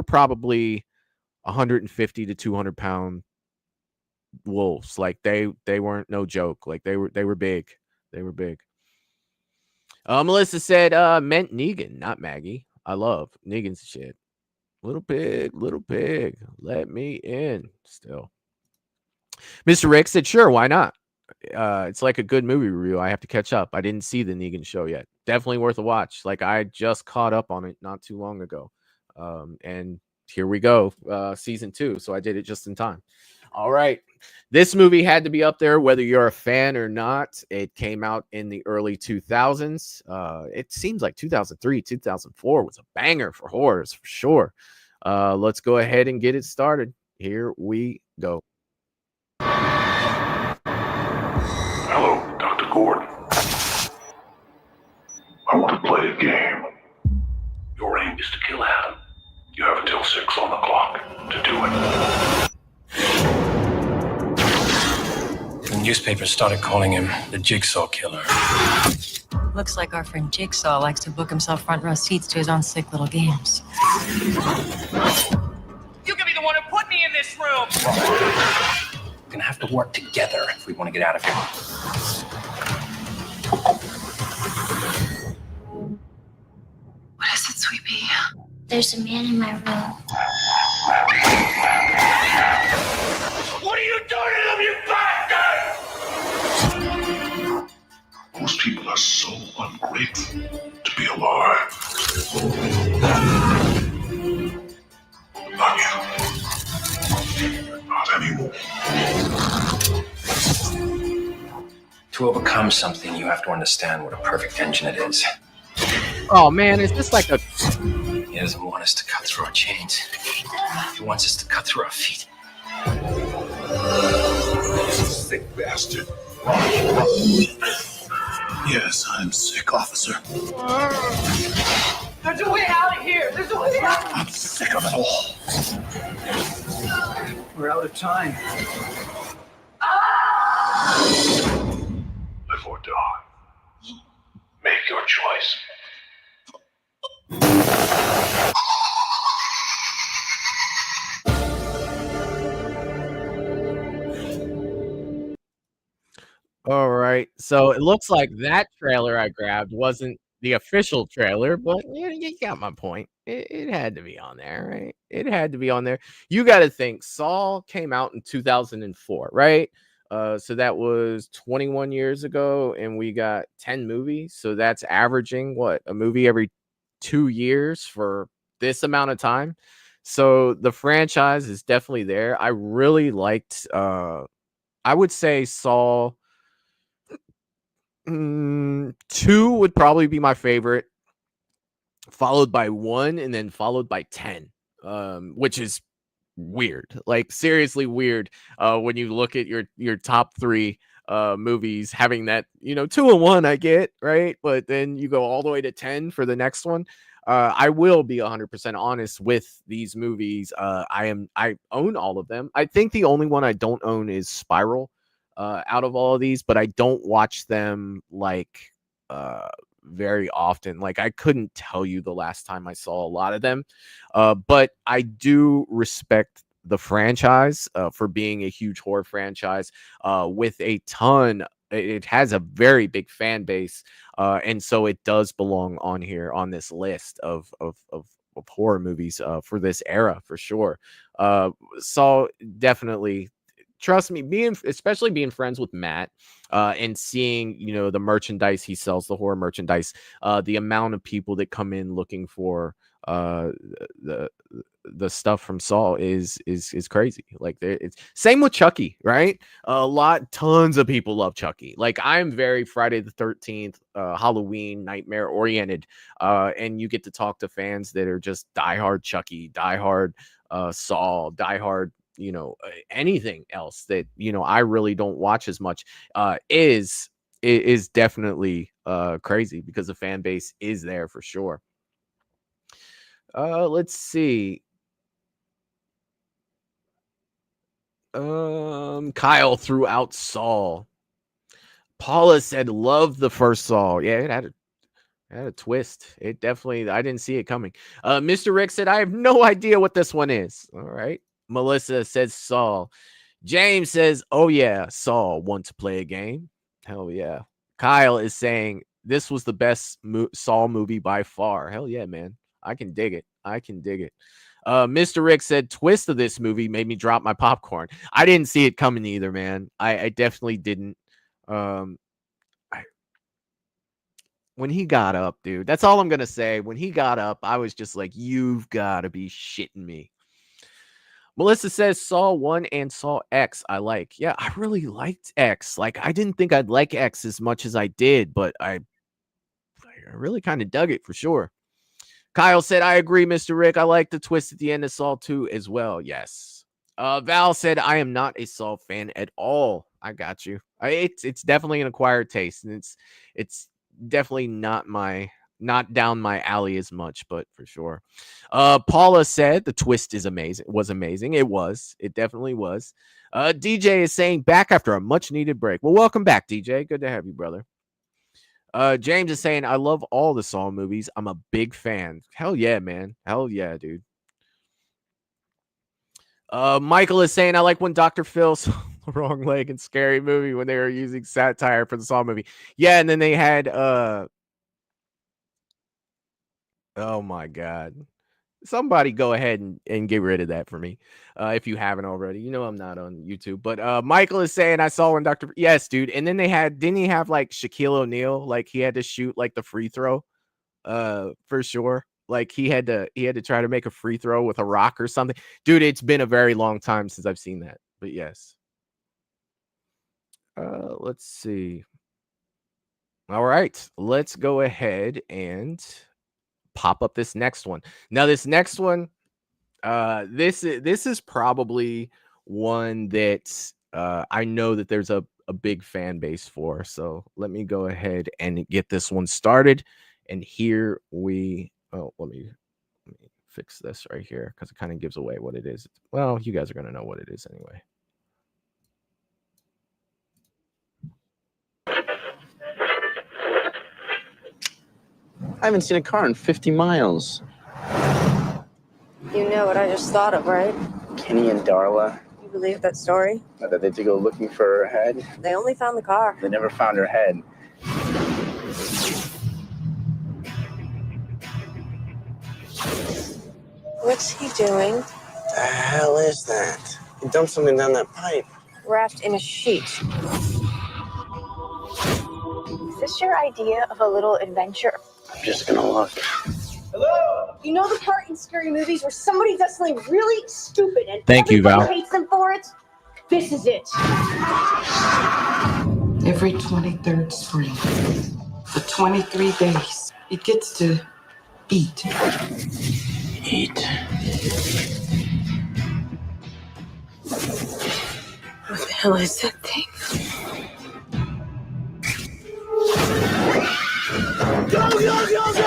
B: probably 150 to 200 pound wolves. Like they weren't no joke. Like they were big. They were big. Melissa said, meant Negan, not Maggie. I love Negan's shit. Little pig, let me in. Still, Mr. Rick said, sure, why not? It's like a good movie review. I have to catch up. I didn't see the Negan show yet. Definitely worth a watch. Like I just caught up on it not too long ago. And here we go, season 2. So I did it just in time. All right. This movie had to be up there, whether you're a fan or not. It came out in the early 2000s. It seems like 2003, 2004 was a banger for horrors, for sure. Let's go ahead and get it started. Here we go.
N: Hello, Dr. Gordon. I want to play a game. Your aim is to kill Adam. You have until 6 on the clock to do it.
M: The newspapers started calling him the Jigsaw Killer.
S: Looks like our friend Jigsaw likes to book himself front row seats to his own sick little games.
T: You can be the one who put me in this room!
M: We're gonna have to work together if we want to get out of here.
K: What is it, Sweetie? There's a man in my room.
N: What are you doing to them, you bastard? Most people are so ungrateful to be alive. Not you. Not anymore.
M: To overcome something, you have to understand what a perfect engine it is.
B: Oh man, is this like a...
M: He doesn't want us to cut through our chains. He wants us to cut through our feet.
N: Sick bastard. Yes, I'm sick, officer.
T: There's a way out of here. There's a way out.
N: I'm sick of it all.
L: We're out of time.
N: Live or die. Make your choice.
B: All right. So it looks like that trailer I grabbed wasn't the official trailer, but you got my point. It had to be on there, right? It had to be on there. You got to think Saw came out in 2004, right? So that was 21 years ago, and we got 10 movies. So that's averaging what, a movie every 2 years for this amount of time. So the franchise is definitely there. I really liked I would say Saw 2 would probably be my favorite, followed by 1 and then followed by 10, which is weird, like seriously weird, when you look at your top 3 movies having that, 2 and 1 I get, right? But then you go all the way to 10 for the next one. I will be 100% honest with these movies. I own all of them. I think the only one I don't own is Spiral, out of all of these, but I don't watch them like very often. Like I couldn't tell you the last time I saw a lot of them, but I do respect the franchise for being a huge horror franchise with a ton. It has a very big fan base, and so it does belong on here on this list of horror movies for this era for sure. So definitely, trust me, especially being friends with Matt, and seeing, the merchandise he sells, the horror merchandise, the amount of people that come in looking for the stuff from Saw is crazy. Like it's same with Chucky, right? Tons of people love Chucky. Like I'm very Friday the 13th, Halloween, nightmare oriented, and you get to talk to fans that are just diehard Chucky, diehard Saw, diehard, anything else that I really don't watch as much, is definitely crazy because the fan base is there for sure. Let's see. Kyle threw out Saw. Paula said love the first Saw. Yeah, it had a twist. It definitely, I didn't see it coming. Mr. Rick said I have no idea what this one is. All right. Melissa says Saw. James says, oh yeah, Saw, want to play a game? Hell yeah. Kyle is saying this was the best Saw movie by far. Hell yeah, man. I can dig it. Mr. Rick said twist of this movie made me drop my popcorn. I didn't see it coming either, man. I definitely didn't. When he got up, dude, that's all I'm gonna say. When he got up, I was just like, you've got to be shitting me. Melissa says Saw 1 and Saw X I like. Yeah, I really liked X. Like, I didn't think I'd like X as much as I did, but I really kind of dug it for sure. Kyle said, I agree, Mr. Rick. I like the twist at the end of Saw 2 as well. Yes. Val said, I am not a Saw fan at all. I got you. It's definitely an acquired taste, and it's definitely not down my alley as much, but for sure. Paula said the twist is amazing. Was amazing. It definitely was. DJ is saying back after a much needed break. Well, welcome back, DJ. Good to have you, brother. James is saying I love all the Saw movies. I'm a big fan. Hell yeah, man. Hell yeah, dude. Michael is saying I like when Dr. Phil saw the wrong leg in Scary Movie when they were using satire for the Saw movie. Yeah, and then they had oh my god. Somebody go ahead and get rid of that for me, if you haven't already. I'm not on YouTube, but Michael is saying I saw when Dr. Yes, dude. And then didn't he have like Shaquille O'Neal? Like he had to shoot like the free throw, for sure. Like he had to try to make a free throw with a rock or something. Dude, it's been a very long time since I've seen that, but yes. Let's see. All right, let's go ahead and pop up this next one. Now, this next one, this is probably one that I know that there's a a big fan base for. So let me go ahead and get this one started. And here we let me fix this right here because it kind of gives away what it is. Well, you guys are going to know what it is anyway.
L: I haven't seen a car in 50 miles.
E: You know what I just thought of, right?
L: Kenny and Darla,
E: You believe that story?
L: that they had to go looking for her head.
E: They only found the car.
L: They never found her head.
E: What's he doing?
R: The hell is that? He dumped something down that pipe.
E: Wrapped in a sheet. Is this your idea of a little adventure?
L: I'm just gonna look.
T: Hello? You know the part in scary movies where somebody does something really stupid and
B: Thank you,
T: everybody
B: Val.
T: hates them for it? This is it.
U: Every 23rd spring, for 23 days, it gets to eat.
L: Eat.
U: What the hell is that thing?
T: Go, go, go, go, go!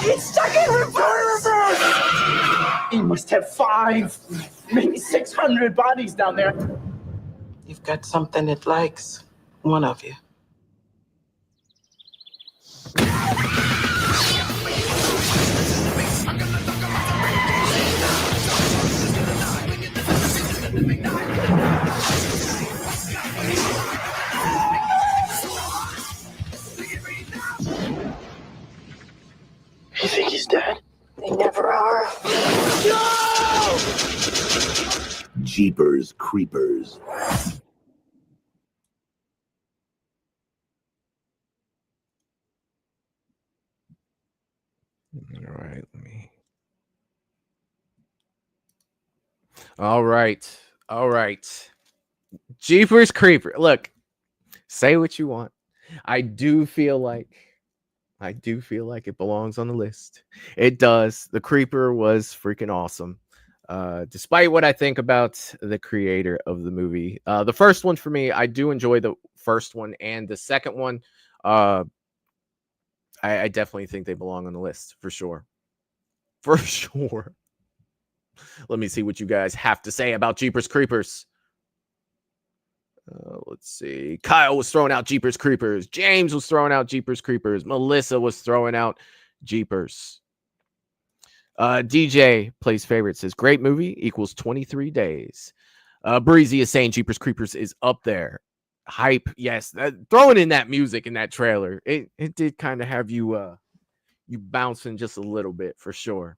T: It's stuck in reverse!
L: He must have 5, maybe 600 bodies down there.
U: You've got something it likes, one of you.
L: You think he's dead?
E: They never are.
N: Jeepers Creepers.
B: All right, let me. All right. Jeepers Creeper. Look, say what you want. I do feel like it belongs on the list. It does. The Creeper was freaking awesome. Despite what I think about the creator of the movie. The first one for me, I do enjoy the first one, and the second one, I definitely think they belong on the list for sure. For sure. Let me see what you guys have to say about Jeepers Creepers. Let's see. Kyle was throwing out Jeepers Creepers. James was throwing out Jeepers Creepers. Melissa was throwing out Jeepers. DJ plays favorite, says great movie equals 23 days. Breezy is saying Jeepers Creepers is up there. Hype, yes. Throwing in that music in that trailer, it did kind of have you you bouncing just a little bit for sure.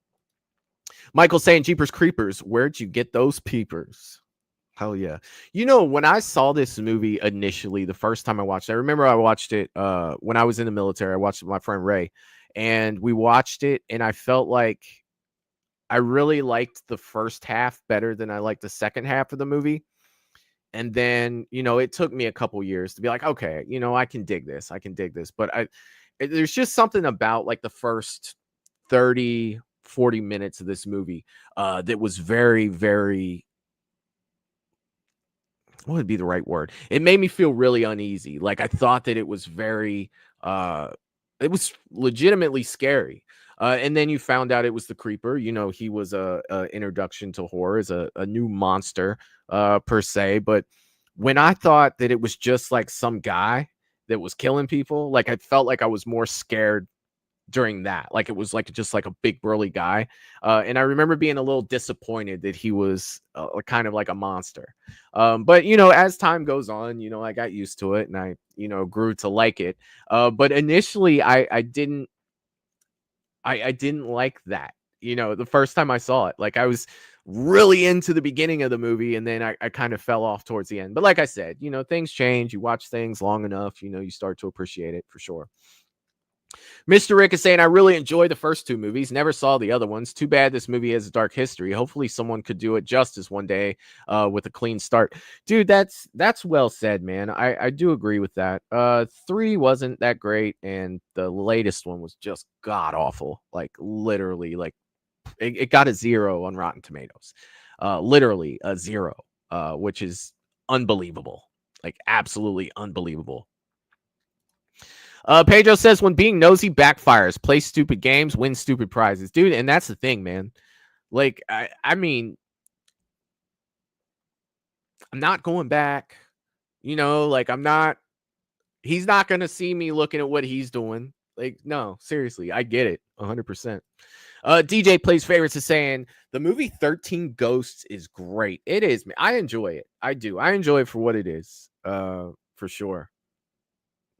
B: Michael saying Jeepers Creepers, where'd you get those peepers? Hell yeah. You know, when I saw this movie initially, the first time I watched it, I remember I watched it when I was in the military. I watched it with my friend Ray, and we watched it, and I felt like I really liked the first half better than I liked the second half of the movie. And then, you know, it took me a couple years to be like, okay, you know, I can dig this. But there's just something about like the first 30, 40 minutes of this movie that was very, very, what would be the right word? It made me feel really uneasy. Like I thought that it was very, it was legitimately scary. And then you found out it was the Creeper. You know, he was a introduction to horror as a new monster per se. But when I thought that it was just like some guy that was killing people, like I felt like I was more scared during that. Like it was like just like a big burly guy. And I remember being a little disappointed that he was kind of like a monster. But, you know, as time goes on, you know, I got used to it and I, you know, grew to like it. But initially I didn't like that, you know, the first time I saw it. Like I was really into the beginning of the movie and then I kind of fell off towards the end. But like I said, you know, things change. You watch things long enough, you know, you start to appreciate it for sure. Mr. Rick is saying, I really enjoyed the first two movies. Never saw the other ones. Too bad this movie has a dark history. Hopefully someone could do it justice one day with a clean start. Dude, that's well said, man. I do agree with that. 3 wasn't that great, and the latest one was just god awful. Like literally, like it got a 0 on Rotten Tomatoes. Literally a 0, which is unbelievable. Like, absolutely unbelievable. Pedro says, when being nosy backfires, play stupid games, win stupid prizes. Dude, and that's the thing, man. Like, I mean, I'm not going back. You know, like, he's not going to see me looking at what he's doing. Like, no, seriously, I get it 100%. DJ Plays Favorites is saying the movie 13 Ghosts is great. It is. I enjoy it. I do. I enjoy it for what it is. For sure.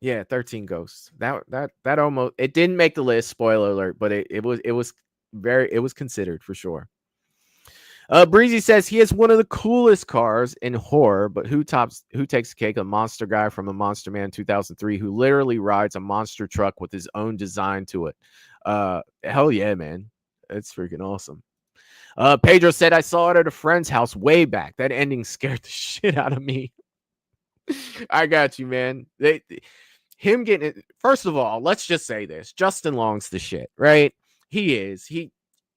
B: Yeah, 13 Ghosts. That almost, it didn't make the list, spoiler alert, but it was considered for sure. Breezy says he has one of the coolest cars in horror, but who takes the cake? A monster guy from a Monster Man 2003 who literally rides a monster truck with his own design to it. Hell yeah, man. It's freaking awesome. Pedro said, I saw it at a friend's house way back. That ending scared the shit out of me. I got you, man. Him getting it. First of all, let's just say this. Justin Long's the shit, right? He is.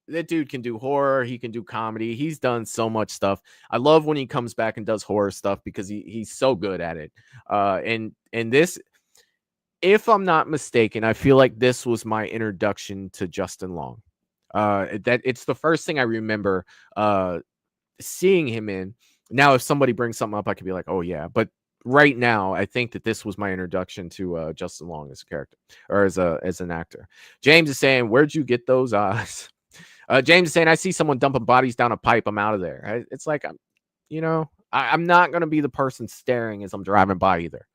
B: That dude can do horror. He can do comedy. He's done so much stuff. I love when he comes back and does horror stuff because he's so good at it. And this, if I'm not mistaken, I feel like this was my introduction to Justin Long. That it's the first thing I remember seeing him in. Now, if somebody brings something up, I could be like, oh yeah. But right now, I think that this was my introduction to Justin Long as a character or as an actor. James is saying, where'd you get those eyes? James is saying, I see someone dumping bodies down a pipe. I'm out of there. It's like, I'm not going to be the person staring as I'm driving by either.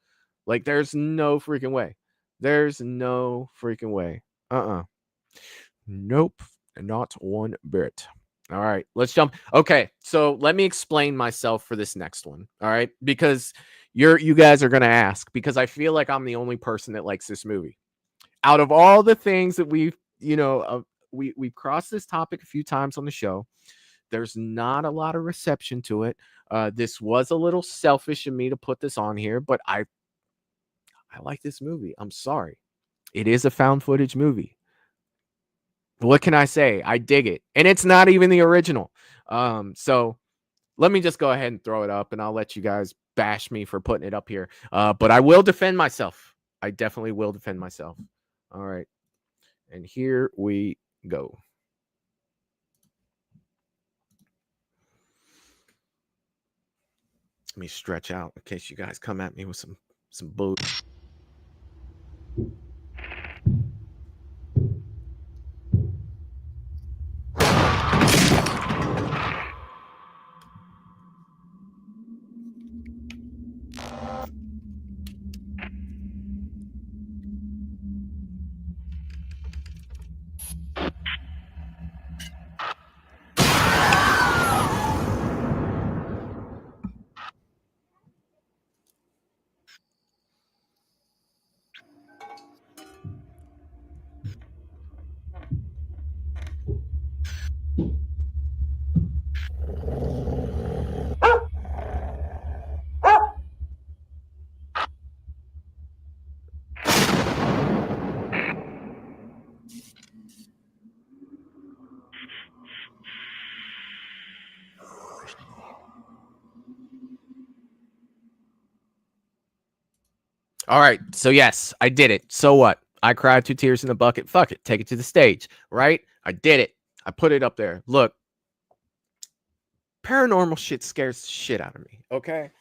B: Like, there's no freaking way. There's no freaking way. Nope. Not one bit. All right, let's jump. Okay, so let me explain myself for this next one. All right, because you guys are going to ask, because I feel like I'm the only person that likes this movie. Out of all the things that we've crossed this topic a few times on the show, there's not a lot of reception to it. This was a little selfish of me to put this on here, but I like this movie. I'm sorry. It is a found footage movie. What can I say? I dig it. And it's not even the original. So let me just go ahead and throw it up, and I'll let you guys bash me for putting it up here. But I will defend myself. I definitely will defend myself. All right. And here we go. Let me stretch out in case you guys come at me with some bull. All right. So, yes, I did it. So what? I cried 2 tears in the bucket. Fuck it. Take it to the stage. Right? I did it. I put it up there. Look, paranormal shit scares the shit out of me. Okay.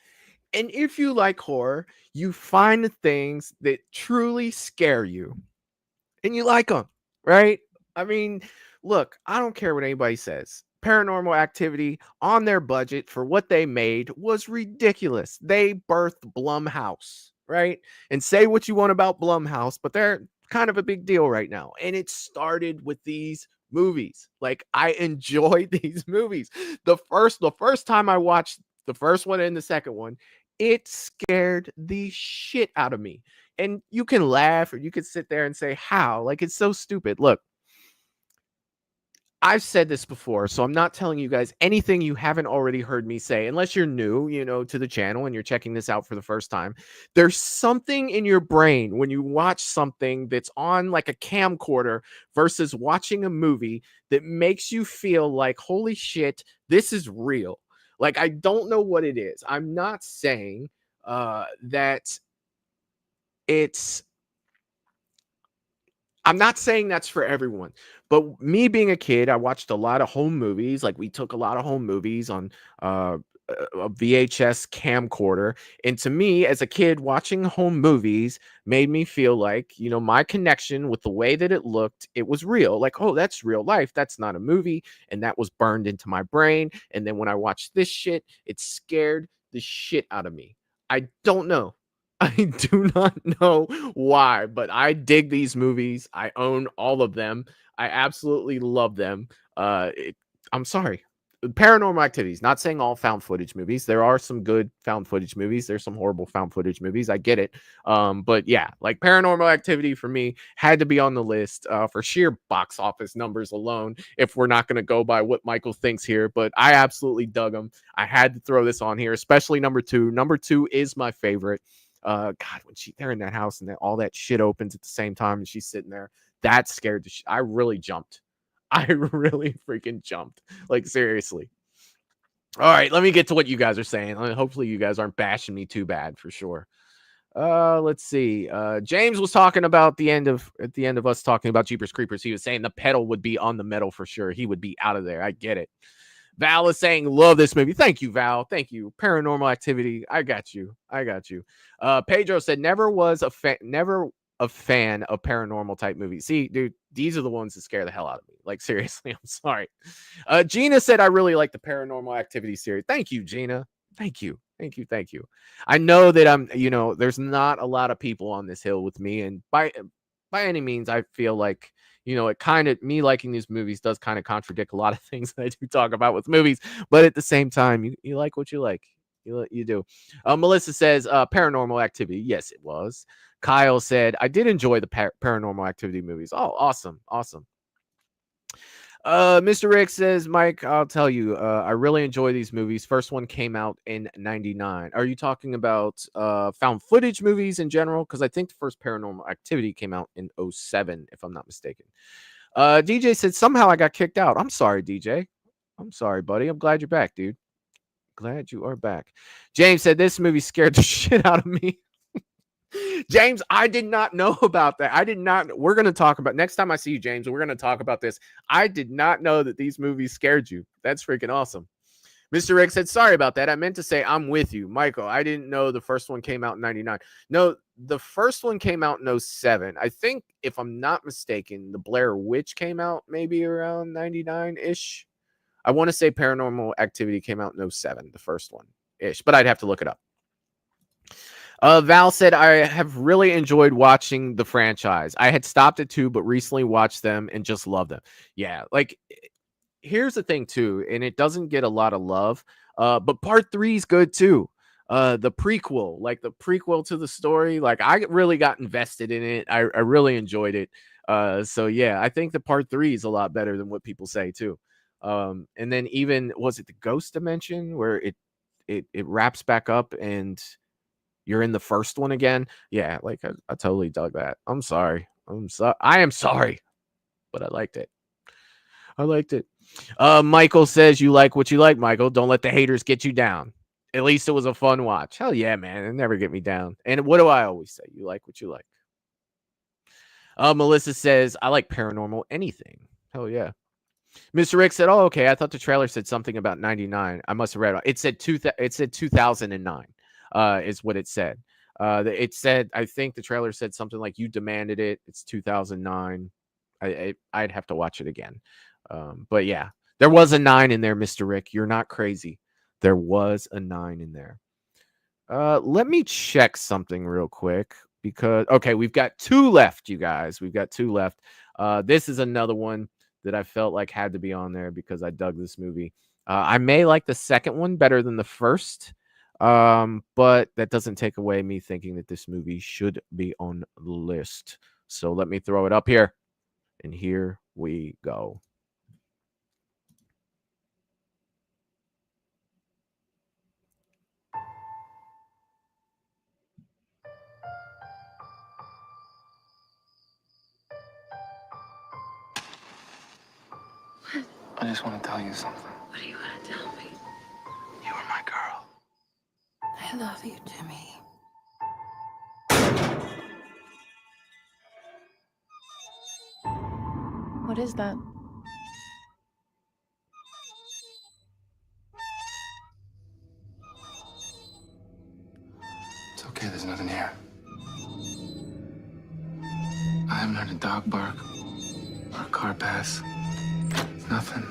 B: And if you like horror, you find the things that truly scare you and you like them. Right? I mean, look, I don't care what anybody says. Paranormal Activity on their budget for what they made was ridiculous. They birthed Blumhouse. Right? And say what you want about Blumhouse, but they're kind of a big deal right now. And it started with these movies. Like, I enjoyed these movies. The first time I watched the first one and the second one, it scared the shit out of me. And you can laugh or you can sit there and say, how? Like, it's so stupid. Look, I've said this before, so I'm not telling you guys anything you haven't already heard me say, unless you're new, to the channel and you're checking this out for the first time. There's something in your brain when you watch something that's on like a camcorder versus watching a movie that makes you feel like, holy shit, this is real. Like, I don't know what it is. I'm not saying that it's, I'm not saying that's for everyone, but me being a kid, I watched a lot of home movies. Like we took a lot of home movies on a VHS camcorder. And to me, as a kid, watching home movies made me feel like, you know, my connection with the way that it looked, it was real. Like, oh, that's real life. That's not a movie. And that was burned into my brain. And then when I watched this shit, it scared the shit out of me. I don't know. I do not know why, but I dig these movies. I own all of them. I absolutely love them. I'm sorry. Paranormal Activities, not saying all found footage movies. There are some good found footage movies. There's some horrible found footage movies. I get it. But yeah, like Paranormal Activity for me had to be on the list for sheer box office numbers alone, if we're not going to go by what Michael thinks here. But I absolutely dug them. I had to throw this on here, especially number 2. Number 2 is my favorite. God, when they're in that house and all that shit opens at the same time and she's sitting there, that scared the shit. I really jumped. I really freaking jumped. Like, seriously. All right, let me get to what you guys are saying. Hopefully you guys aren't bashing me too bad, for sure. Let's see. James was talking about at the end of us talking about Jeepers Creepers. He was saying the pedal would be on the metal for sure. He would be out of there. I get it. Val is saying, love this movie. Thank you, Val. Thank you. Paranormal Activity. I got you. Pedro said, never a fan of paranormal type movies. See, dude, these are the ones that scare the hell out of me. Like, seriously, I'm sorry. Gina said, I really like the Paranormal Activity series. Thank you, Gina. Thank you. I know that there's not a lot of people on this hill with me, and by any means, I feel like, it kind of, me liking these movies does kind of contradict a lot of things that I do talk about with movies, but at the same time, you like what you like. You do. Melissa says, Paranormal Activity. Yes, it was. Kyle said, I did enjoy the Paranormal Activity movies. Oh, awesome. Mr. Rick says, Mike, I'll tell you, I really enjoy these movies. First one came out in 99. Are you talking about found footage movies in general? Because I think the first Paranormal Activity came out in 07, if I'm not mistaken. DJ said, somehow I got kicked out. I'm sorry, DJ. I'm sorry, buddy. I'm glad you're back, dude. Glad you are back. James said, this movie scared the shit out of me. James, I did not know about that. We're going to talk about, next time I see you, James, we're going to talk about this. I did not know that these movies scared you. That's freaking awesome. Mr. Rick said, sorry about that. I meant to say I'm with you. Michael, I didn't know the first one came out in 99. No, the first one came out in 07. I think, if I'm not mistaken, the Blair Witch came out maybe around 99-ish. I want to say Paranormal Activity came out in 07, the first one-ish, but I'd have to look it up. Val said, I have really enjoyed watching the franchise. I had stopped at 2, but recently watched them and just love them. Yeah, like, here's the thing, too, and it doesn't get a lot of love, but part 3 is good, too. The prequel to the story, like, I really got invested in it. I really enjoyed it. So, yeah, I think the part 3 is a lot better than what people say, too. And then even, was it the Ghost Dimension, where it wraps back up and you're in the first one again? Yeah, like I totally dug that. I'm sorry. I am sorry, but I liked it. Michael says, you like what you like, Michael. Don't let the haters get you down. At least it was a fun watch. Hell yeah, man. It never get me down. And what do I always say? You like what you like. Melissa says, I like paranormal anything. Hell yeah. Mr. Rick said, oh, okay. I thought the trailer said something about 99. I must have read it. It said 2009. Is what it said. It said, I think the trailer said something like, you demanded it. It's 2009. I'd have to watch it again. But yeah, there was a 9 in there, Mr. Rick. You're not crazy. There was a 9 in there. Let me check something real quick because, okay, we've got 2 left, you guys. We've got 2 left. This is another one that I felt like had to be on there because I dug this movie. I may like the second one better than the first. But that doesn't take away me thinking that this movie should be on the list. So let me throw it up here. And here we go.
D: I just want to tell you something.
K: What do you want to tell me?
D: You were my girl.
U: I love you, Jimmy.
P: What is that?
D: It's okay, there's nothing here. I haven't heard a dog bark or a car pass. It's nothing.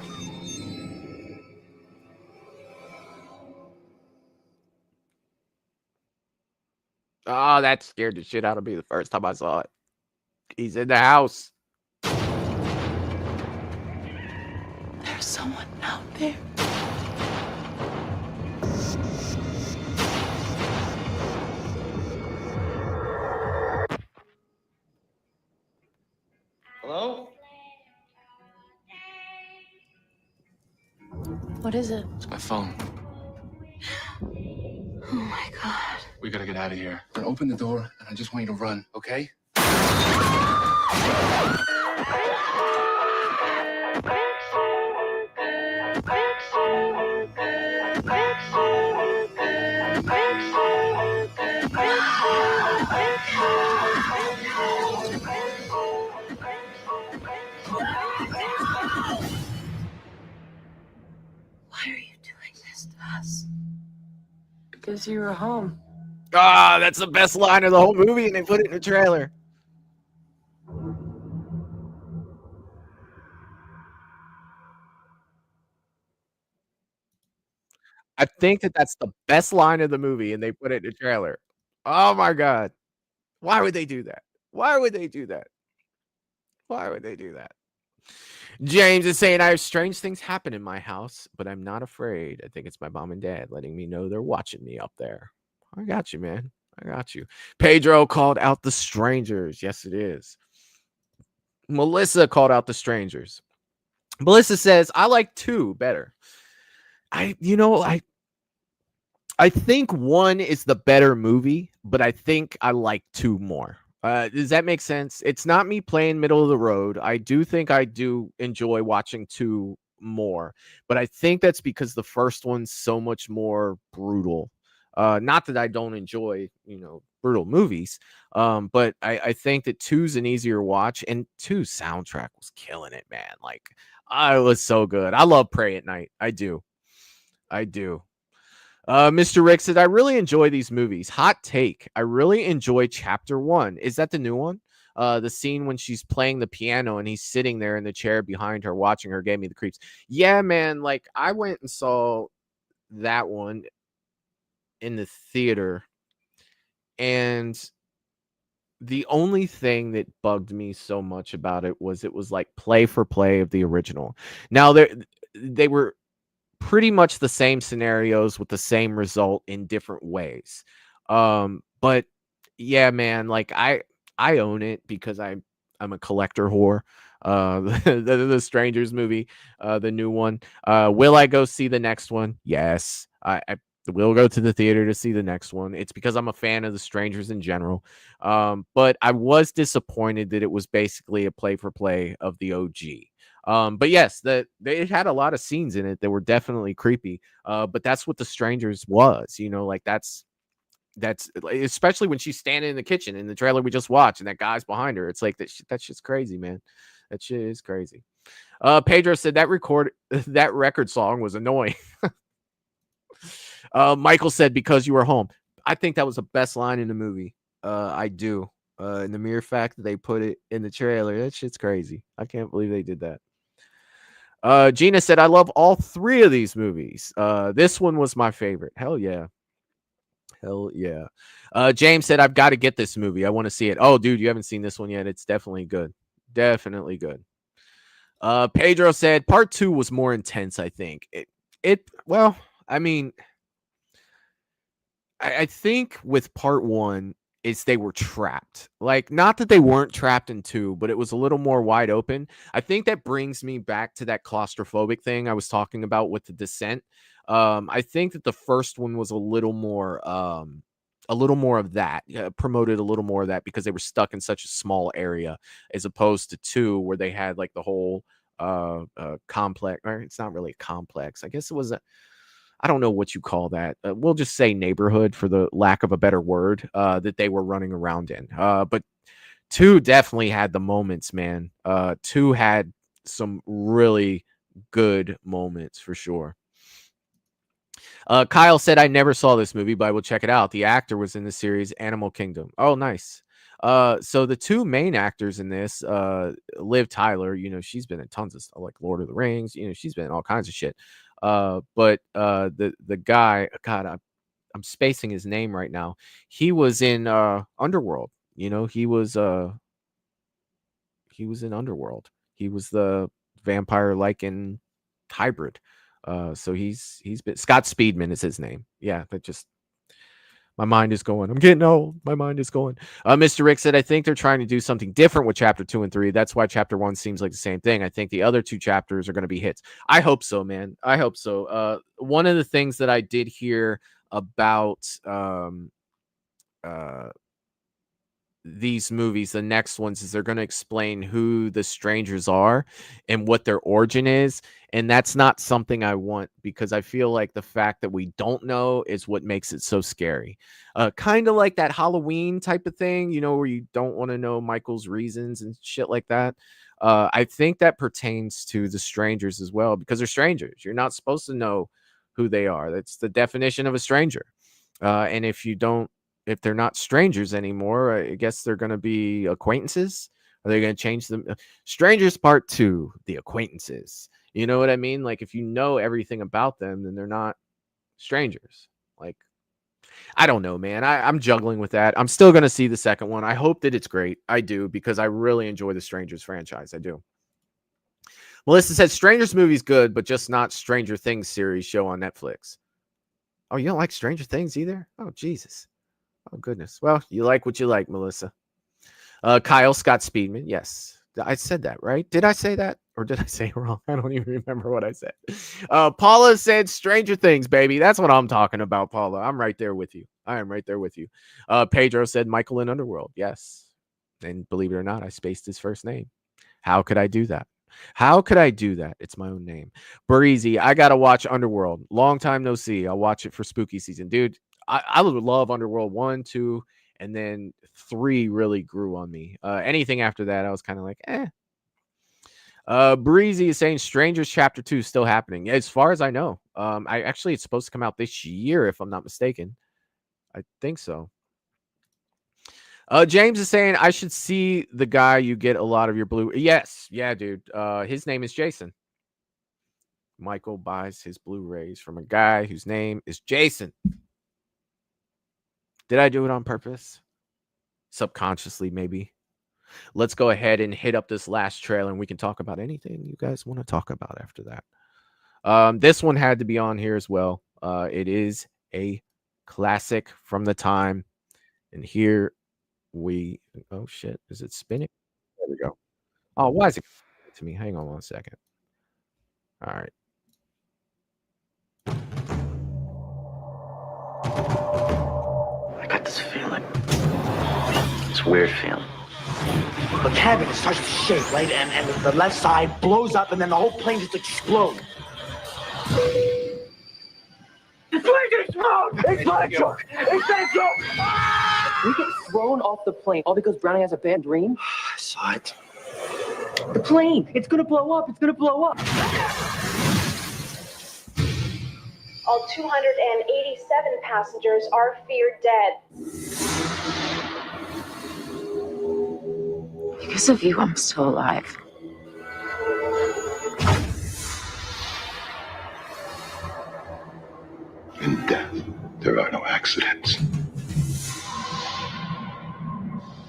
B: Oh, that scared the shit out of me the first time I saw it. He's in the house.
U: There's someone out there.
D: Hello?
P: What is it?
D: It's my phone.
U: Oh my God.
D: We gotta get out of here. I'm gonna open the door, and I just want you to run, okay?
U: Why are you doing this to us? Because you were home.
B: Ah, that's the best line of the whole movie, and they put it in the trailer. I think that's the best line of the movie, and they put it in the trailer. Oh my God. Why would they do that? Why would they do that? Why would they do that? James is saying, I have strange things happen in my house, but I'm not afraid. I think it's my mom and dad letting me know they're watching me up there. I got you, man. I got you. Pedro called out The Strangers. Yes, it is. Melissa called out The Strangers. Melissa says, I like 2 better. I think 1 is the better movie, but I think I like 2 more. Does that make sense? It's not me playing middle of the road. I do think I do enjoy watching 2 more, but I think that's because the first one's so much more brutal. Not that I don't enjoy, brutal movies, but I think that 2's an easier watch, and 2's soundtrack was killing it, man. Like, it was so good. I love Pray at Night. I do. Mr. Rick said, I really enjoy these movies. Hot take. I really enjoy chapter 1. Is that the new one? The scene when she's playing the piano and he's sitting there in the chair behind her watching her gave me the creeps. Yeah, man. Like, I went and saw that one in the theater, and the only thing that bugged me so much about it was like play for play of the original. Now, they were pretty much the same scenarios with the same result in different ways. But yeah, man, like I own it because I'm a collector whore. The Strangers movie, the new one. Will I go see the next one? Yes, I will go to the theater to see the next one. It's because I'm a fan of the Strangers in general. But I was disappointed that it was basically a play for play of the OG. But yes, it had a lot of scenes in it that were definitely creepy. But that's what The Strangers was, like that's especially when she's standing in the kitchen in the trailer we just watched, and that guy's behind her. It's like that shit's crazy, man. That shit is crazy. Pedro said that record song was annoying. Michael said, because you were home. I think that was the best line in the movie. I do. And the mere fact that they put it in the trailer, that shit's crazy. I can't believe they did that. Gina said, I love all 3 of these movies. This one was my favorite. Hell yeah. James said, I've got to get this movie. I want to see it. Oh, dude, you haven't seen this one yet. It's definitely good. Definitely good. Pedro said, part 2 was more intense, I think. Well, I mean, I think with part 1 is they were trapped. Like, not that they weren't trapped in 2, but it was a little more wide open. I think that brings me back to that claustrophobic thing I was talking about with The Descent. I think that the first one was a little more of that, promoted a little more of that, because they were stuck in such a small area, as opposed to 2 where they had like the whole complex, or it's not really complex. I guess it was I don't know what you call that. We'll just say neighborhood for the lack of a better word, that they were running around in. But 2 definitely had the moments, man. 2 had some really good moments for sure. Kyle said, I never saw this movie, but I will check it out. The actor was in the series Animal Kingdom. Oh, nice. So the 2 main actors in this, Liv Tyler, she's been in tons of stuff like Lord of the Rings, she's been in all kinds of shit. But the guy, God, I'm spacing his name right now. He was in Underworld. He was in Underworld. He was the vampire lycan hybrid. So he's been Scott Speedman is his name. Yeah, that just my mind is going. I'm getting old. My mind is going. Mr. Rick said, I think they're trying to do something different with chapter 2 and 3. That's why chapter 1 seems like the same thing. I think the other 2 chapters are going to be hits. I hope so, man. I hope so. One of the things that I did hear about these movies, the next ones, is they're going to explain who the strangers are and what their origin is. And that's not something I want, because I feel like the fact that we don't know is what makes it so scary. Kind of like that Halloween type of thing, where you don't want to know Michael's reasons and shit like that. I think that pertains to the strangers as well, because they're strangers. You're not supposed to know who they are. That's the definition of a stranger. And if they're not strangers anymore, I guess they're going to be acquaintances. Are they going to change them? Strangers Part 2, the acquaintances. You know what I mean? Like, if you know everything about them, then they're not strangers. Like, I don't know, man. I'm juggling with that. I'm still going to see the second one. I hope that it's great. I do, because I really enjoy the Strangers franchise. I do. Melissa said, Strangers movie's good, but just not Stranger Things series show on Netflix. Oh, you don't like Stranger Things either? Oh, Jesus. Oh, goodness. Well, you like what you like, Melissa. Kyle Scott Speedman. Yes. I said that, right? Did I say that? Or did I say it wrong? I don't even remember what I said. Paula said Stranger Things, baby. That's what I'm talking about, Paula. I'm right there with you. I am right there with you. Pedro said Michael in Underworld. Yes. And believe it or not, I spaced his first name. How could I do that? How could I do that? It's my own name. Breezy, I got to watch Underworld. Long time no see. I'll watch it for spooky season. Dude, I would love Underworld 1, 2, and then 3 really grew on me. Anything after that, I was kind of like, eh. Breezy is saying Strangers Chapter 2 is still happening. As far as I know. It's supposed to come out this year, if I'm not mistaken. I think so. James is saying I should see the guy you get a lot of your blue. Yes. Yeah, dude. His name is Jason. Michael buys his Blu-rays from a guy whose name is Jason. Did I do it on purpose? Subconsciously, maybe. Let's go ahead and hit up this last trailer, and we can talk about anything you guys want to talk about after that. This one had to be on here as well. It is a classic from the time. And here we... Oh, shit. Is it spinning? There we go. Oh, why is it to me? Hang on one second. All right.
C: I got this feeling. It's a weird feeling.
L: The cabin starts to shake, right? And the left side blows up, and then the whole plane just explodes. The plane explodes! It's not a joke! It's not a joke!
F: We get thrown off the plane all because Brownie has a bad dream?
C: I saw it.
F: The plane! It's gonna blow up! It's gonna blow up!
V: All 287 passengers are feared dead.
J: Because of you, I'm still alive.
N: In death, there are no accidents.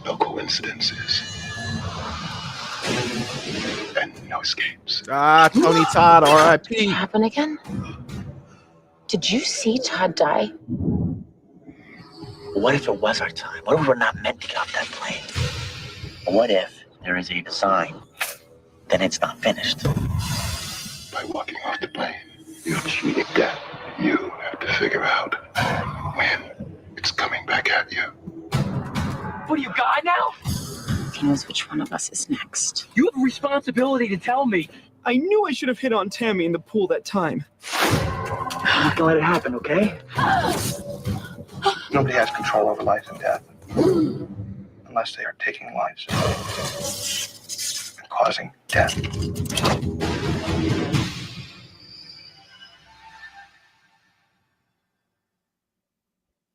N: No coincidences. And no escapes.
B: Ah, Tony Todd, R.I.P.
J: Did it happen again? Did you see Todd die?
C: What if it was our time? What if we're not meant to get off that plane? What if there is a design, then it's not finished?
N: By walking off the plane, you're cheating death. You have to figure out when it's coming back at you.
F: What do you got now?
J: He knows which one of us is next.
L: You have a responsibility to tell me.
O: I knew I should have hit on Tammy in the pool that time.
L: I'm not gonna let it happen, okay?
N: Nobody has control over life and death unless they are taking lives and causing death.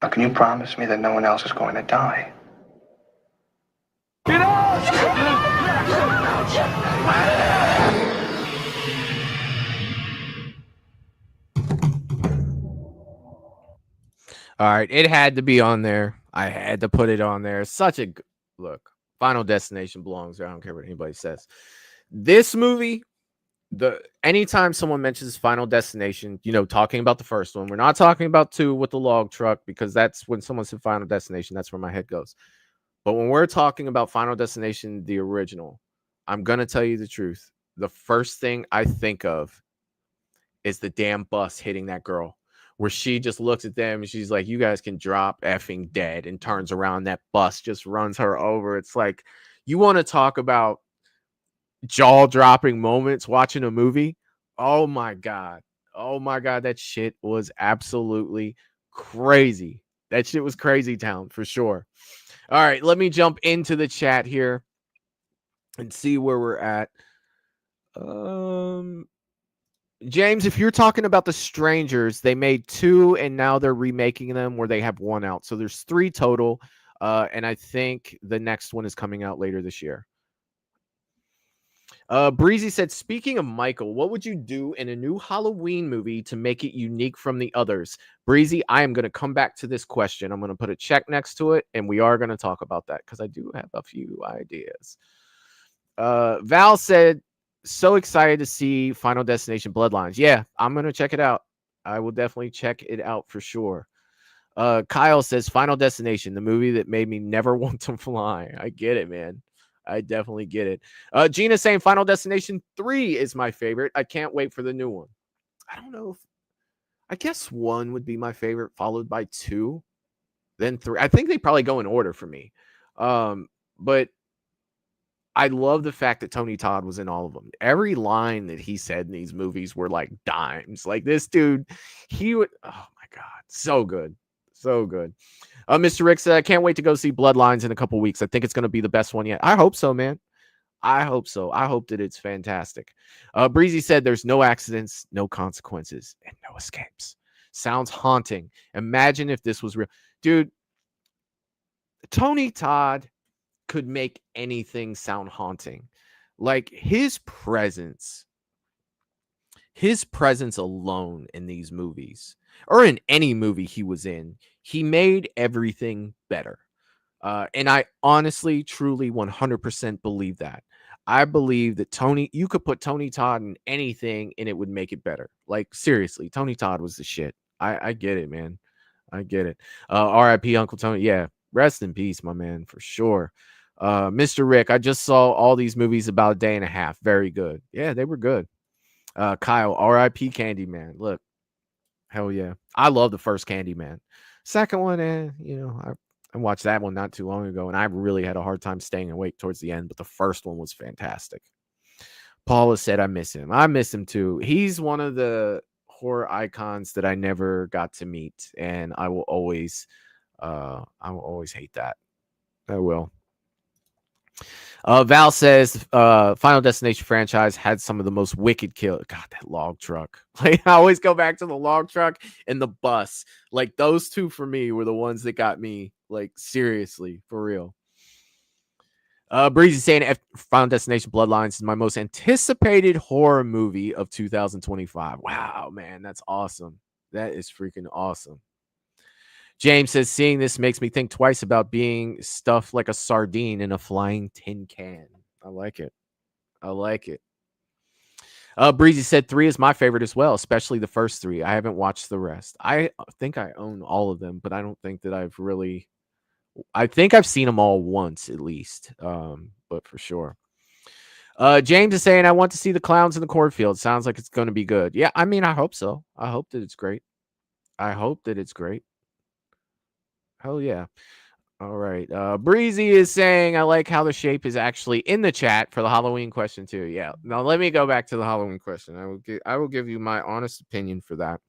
N: Now, can you promise me that no one else is going to die?
Q: Get out!
B: All right, it had to be on there. I had to put it on there. Such a look. Final Destination belongs there. I don't care what anybody says. This movie, anytime someone mentions Final Destination, talking about the first one, we're not talking about 2 with the log truck, because that's when someone said Final Destination, that's where my head goes. But when we're talking about Final Destination, the original, I'm gonna tell you the truth. The first thing I think of is the damn bus hitting that girl, where she just looks at them and she's like, you guys can drop effing dead, and turns around. That bus just runs her over. It's like, you want to talk about jaw-dropping moments watching a movie? Oh my God. That shit was absolutely crazy. That shit was crazy town for sure. All right, let me jump into the chat here and see where we're at. James, if you're talking about The Strangers, they made 2 and now they're remaking them where they have 1 out. So there's 3 total. And I think the next one is coming out later this year. Breezy said, speaking of Michael, what would you do in a new Halloween movie to make it unique from the others? Breezy, I am going to come back to this question. I'm going to put a check next to it, and we are going to talk about that because I do have a few ideas. Val said, so excited to see Final Destination Bloodlines. Yeah, I'm going to check it out. I will definitely check it out for sure. Kyle says, Final Destination, the movie that made me never want to fly. I get it, man. I definitely get it. Gina saying Final Destination 3 is my favorite. I can't wait for the new one. I don't know. I guess 1 would be my favorite, followed by 2, then 3. I think they probably go in order for me. But I love the fact that Tony Todd was in all of them. Every line that he said in these movies were like dimes. Like this dude, he would, oh my God, so good. So good. Mr. Rick said, I can't wait to go see Bloodlines in a couple weeks. I think it's going to be the best one yet. I hope so, man. I hope so. I hope that it's fantastic. Breezy said, there's no accidents, no consequences, and no escapes. Sounds haunting. Imagine if this was real. Dude, Tony Todd could make anything sound haunting. Like his presence alone in these movies, or in any movie he was in, he made everything better. And I honestly, truly, 100% believe that. I believe that you could put Tony Todd in anything and it would make it better. Like, seriously, Tony Todd was the shit. I get it, man. I get it. R.I.P. Uncle Tony. Yeah, rest in peace, my man, for sure. Mr. Rick, I just saw all these movies about a day and a half. Very good. Yeah, they were good. Kyle, R.I.P. Candyman. Look, hell yeah. I love the first Candyman. Second one, I watched that one not too long ago, and I really had a hard time staying awake towards the end, but the first one was fantastic. Paula said, I miss him. I miss him too. He's one of the horror icons that I never got to meet, and I will always hate that. I will. Val says, Final Destination franchise had some of the most wicked kills. God, that log truck. Like, I always go back to the log truck and the bus. Like, those two for me were the ones that got me, like, seriously, for real. Breezy saying Final Destination Bloodlines is my most anticipated horror movie of 2025. Wow, man, that's awesome. That is freaking awesome. James says, seeing this makes me think twice about being stuffed like a sardine in a flying tin can. I like it. I like it. Breezy said 3 is my favorite as well, especially the first 3. I haven't watched the rest. I think I own all of them, but I don't think that I think I've seen them all once at least, but for sure. James is saying, I want to see the clowns in the cornfield. Sounds like it's going to be good. Yeah, I mean, I hope so. I hope that it's great. Hell yeah. All right. Breezy is saying, I like how the shape is actually in the chat for the Halloween question too. Yeah. Now let me go back to the Halloween question. I will give you my honest opinion for that.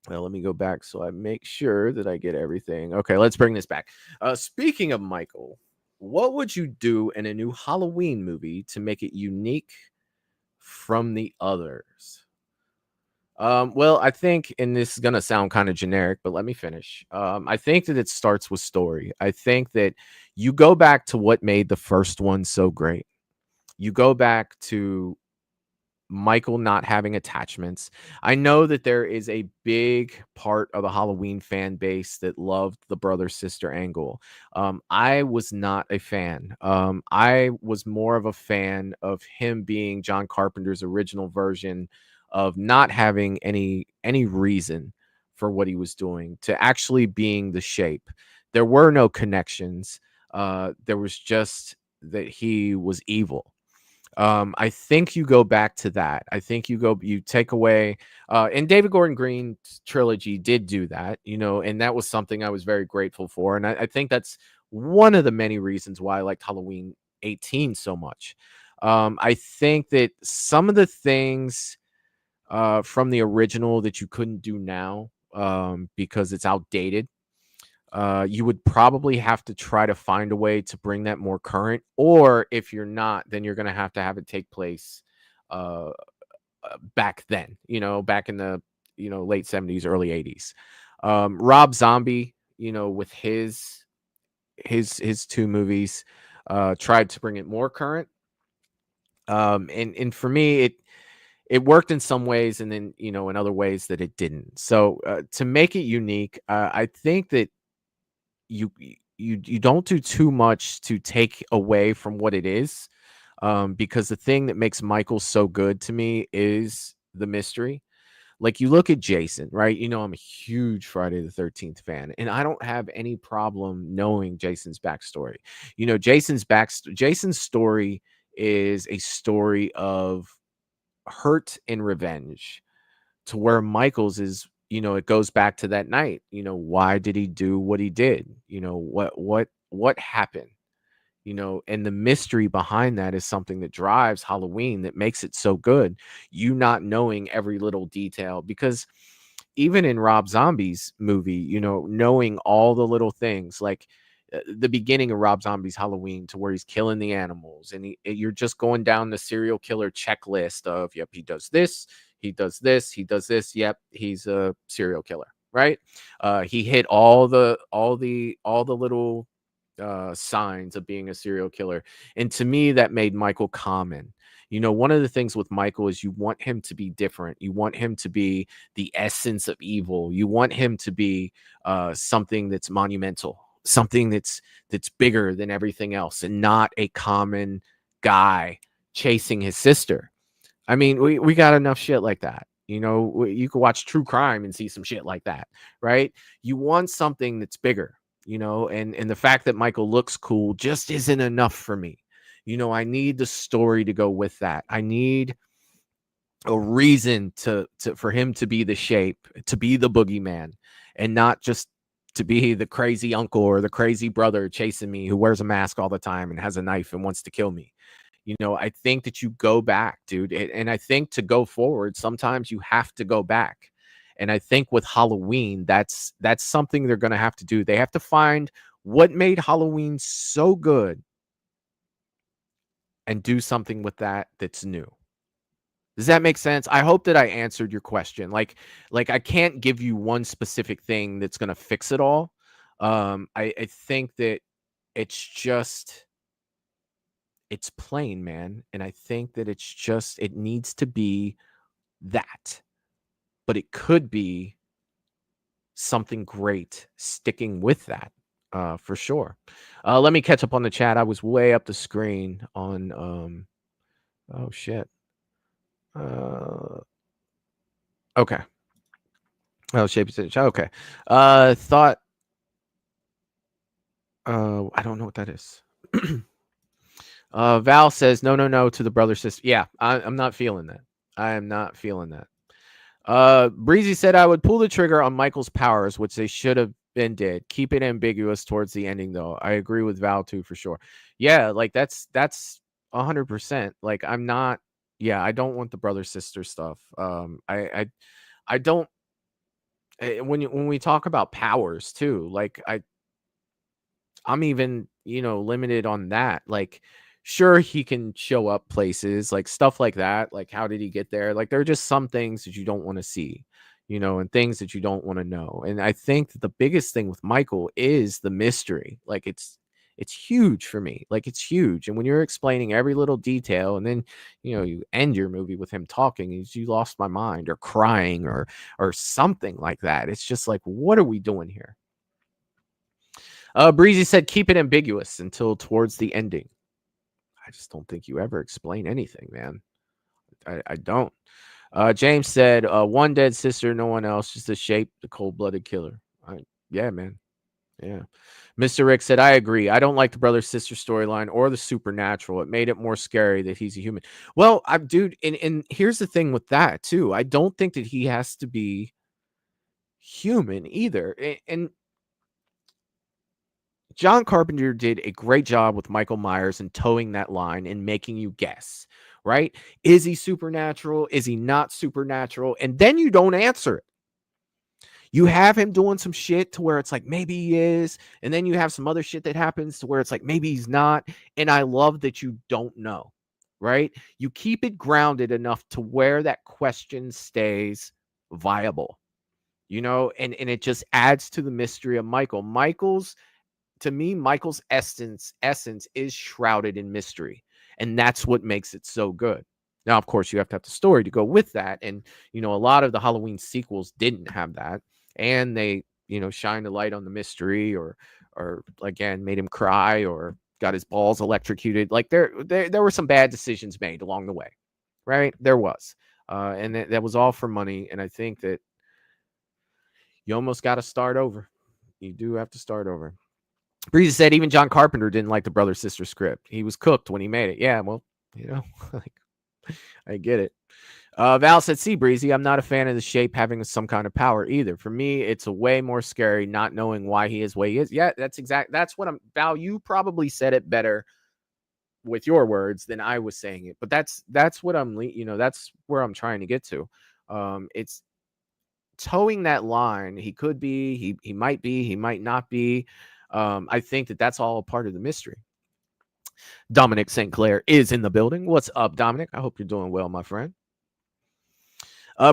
B: Well, let me go back so I make sure that I get everything. Okay, let's bring this back. Speaking of Michael, what would you do in a new Halloween movie to make it unique from the others? Well, I think, and this is gonna sound kind of generic, but let me finish. I think that it starts with story. I think that you go back to what made the first one so great. You go back to Michael not having attachments. I know that there is a big part of the Halloween fan base that loved the brother sister angle. I was not a fan. I was more of a fan of him being John Carpenter's original version of not having any reason for what he was doing, to actually being the shape. There were no connections. There was just that he was evil. I think you go back to that. I think you take away, and David Gordon Green's trilogy did do that, and that was something I was very grateful for. And I think that's one of the many reasons why I liked Halloween 18 so much. I think that some of the things from the original that you couldn't do now, because it's outdated, you would probably have to try to find a way to bring that more current. Or if you're not, then you're going to have it take place uh, back then, back in the, late 70s, early 80s. Rob Zombie, with his two movies, tried to bring it more current. And for me, it worked in some ways, and then, in other ways that it didn't. So to make it unique, I think that you don't do too much to take away from what it is, because the thing that makes Michael so good to me is the mystery. Like, you look at Jason, right? I'm a huge Friday the 13th fan, and I don't have any problem knowing Jason's backstory. Jason's story is a story of hurt and revenge, to where Michael's is, it goes back to that night. Why did he do what he did? What happened? And the mystery behind that is something that drives Halloween, that makes it so good. You not knowing every little detail, because even in Rob Zombie's movie, knowing all the little things, like the beginning of Rob Zombie's Halloween, to where he's killing the animals, and you're just going down the serial killer checklist of, yep, he does this, he does this, he does this, yep, he's a serial killer, right? He hit all the little signs of being a serial killer. And to me, that made Michael common. One of the things with Michael is you want him to be different. You want him to be the essence of evil. You want him to be something that's monumental, something that's bigger than everything else, and not a common guy chasing his sister. I mean, we got enough shit like that. You could watch true crime and see some shit like that, right? You want something that's bigger, and the fact that Michael looks cool just isn't enough for me. I need the story to go with that. I need a reason for him to be the shape, to be the boogeyman, and not just to be the crazy uncle or the crazy brother chasing me who wears a mask all the time and has a knife and wants to kill me. I think that you go back, dude. And I think to go forward, sometimes you have to go back. And I think with Halloween, that's something they're going to have to do. They have to find what made Halloween so good and do something with that's new. Does that make sense? I hope that I answered your question. Like I can't give you one specific thing that's going to fix it all. I think that it's plain, man. And I think that it needs to be that, but it could be something great sticking with that, for sure. Let me catch up on the chat. I was way up the screen on, oh shit. Okay. Oh, shape percentage. Okay. Thought, I don't know what that is. Val says no to the brother sister. Yeah, I'm not feeling that. I am not feeling that. Breezy said I would pull the trigger on Michael's powers, which they should have been did. Keep it ambiguous towards the ending, though. I agree with Val too, for sure. Yeah, like that's 100%. Like, I'm not. Yeah, I don't want the brother sister stuff. I don't. When we talk about powers too, like I'm even, limited on that. Like, sure, he can show up places, like stuff like that. Like, how did he get there? Like, there are just some things that you don't want to see, and things that you don't want to know. And I think that the biggest thing with Michael is the mystery. Like, it's huge for me. Like, it's huge. And when you're explaining every little detail, and then you end your movie with him talking, you lost my mind, or crying, or something like that. It's just like, what are we doing here? Breezy said, keep it ambiguous until towards the ending. I just don't think you ever explain anything, man. I don't. James said, one dead sister, no one else, just a shape, the cold-blooded killer. Yeah, man. Yeah. Mr. Rick said, I agree. I don't like the brother-sister storyline or the supernatural. It made it more scary that he's a human. Well, dude, and here's the thing with that, too. I don't think that he has to be human either. And John Carpenter did a great job with Michael Myers and towing that line and making you guess, right? Is he supernatural? Is he not supernatural? And then you don't answer it. You have him doing some shit to where it's like, maybe he is. And then you have some other shit that happens to where it's like, maybe he's not. And I love that you don't know, right? You keep it grounded enough to where that question stays viable, and it just adds to the mystery of Michael. To me, Michael's essence is shrouded in mystery, and that's what makes it so good. Now, of course, you have to have the story to go with that, and a lot of the Halloween sequels didn't have that, and they shined a light on the mystery, or again made him cry, or got his balls electrocuted. Like there were some bad decisions made along the way, right? There was, and that was all for money, and I think that you almost got to start over. You do have to start over. Breezy said even John Carpenter didn't like the brother-sister script. He was cooked when he made it. Yeah, well, like, I get it. Val said, see, Breezy, I'm not a fan of the shape having some kind of power either. For me, it's a way more scary not knowing why he is the way he is. Yeah, that's what Val, you probably said it better with your words than I was saying it. But that's what that's where I'm trying to get to. It's towing that line. He could be, he might be, he might not be. I think that's all a part of the mystery. Dominic St. Clair is in the building. What's up, Dominic? I hope you're doing well, my friend.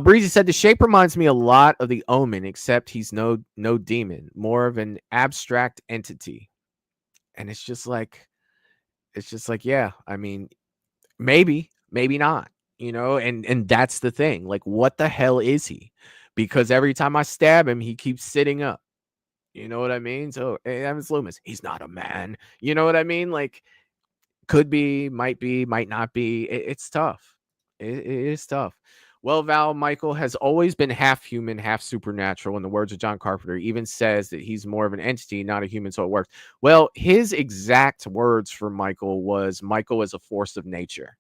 B: Breezy said the shape reminds me a lot of the Omen, except he's no demon, more of an abstract entity. And it's just like, yeah, I mean, maybe not, and that's the thing. Like, what the hell is he? Because every time I stab him, he keeps sitting up. You know what I mean? So, hey, Evans Loomis, he's not a man. You know what I mean? Like, could be, might not be. It's tough. It is tough. Well, Val, Michael has always been half human, half supernatural. In the words of John Carpenter, he even says that he's more of an entity, not a human, so it works. Well, his exact words for Michael was, Michael is a force of nature.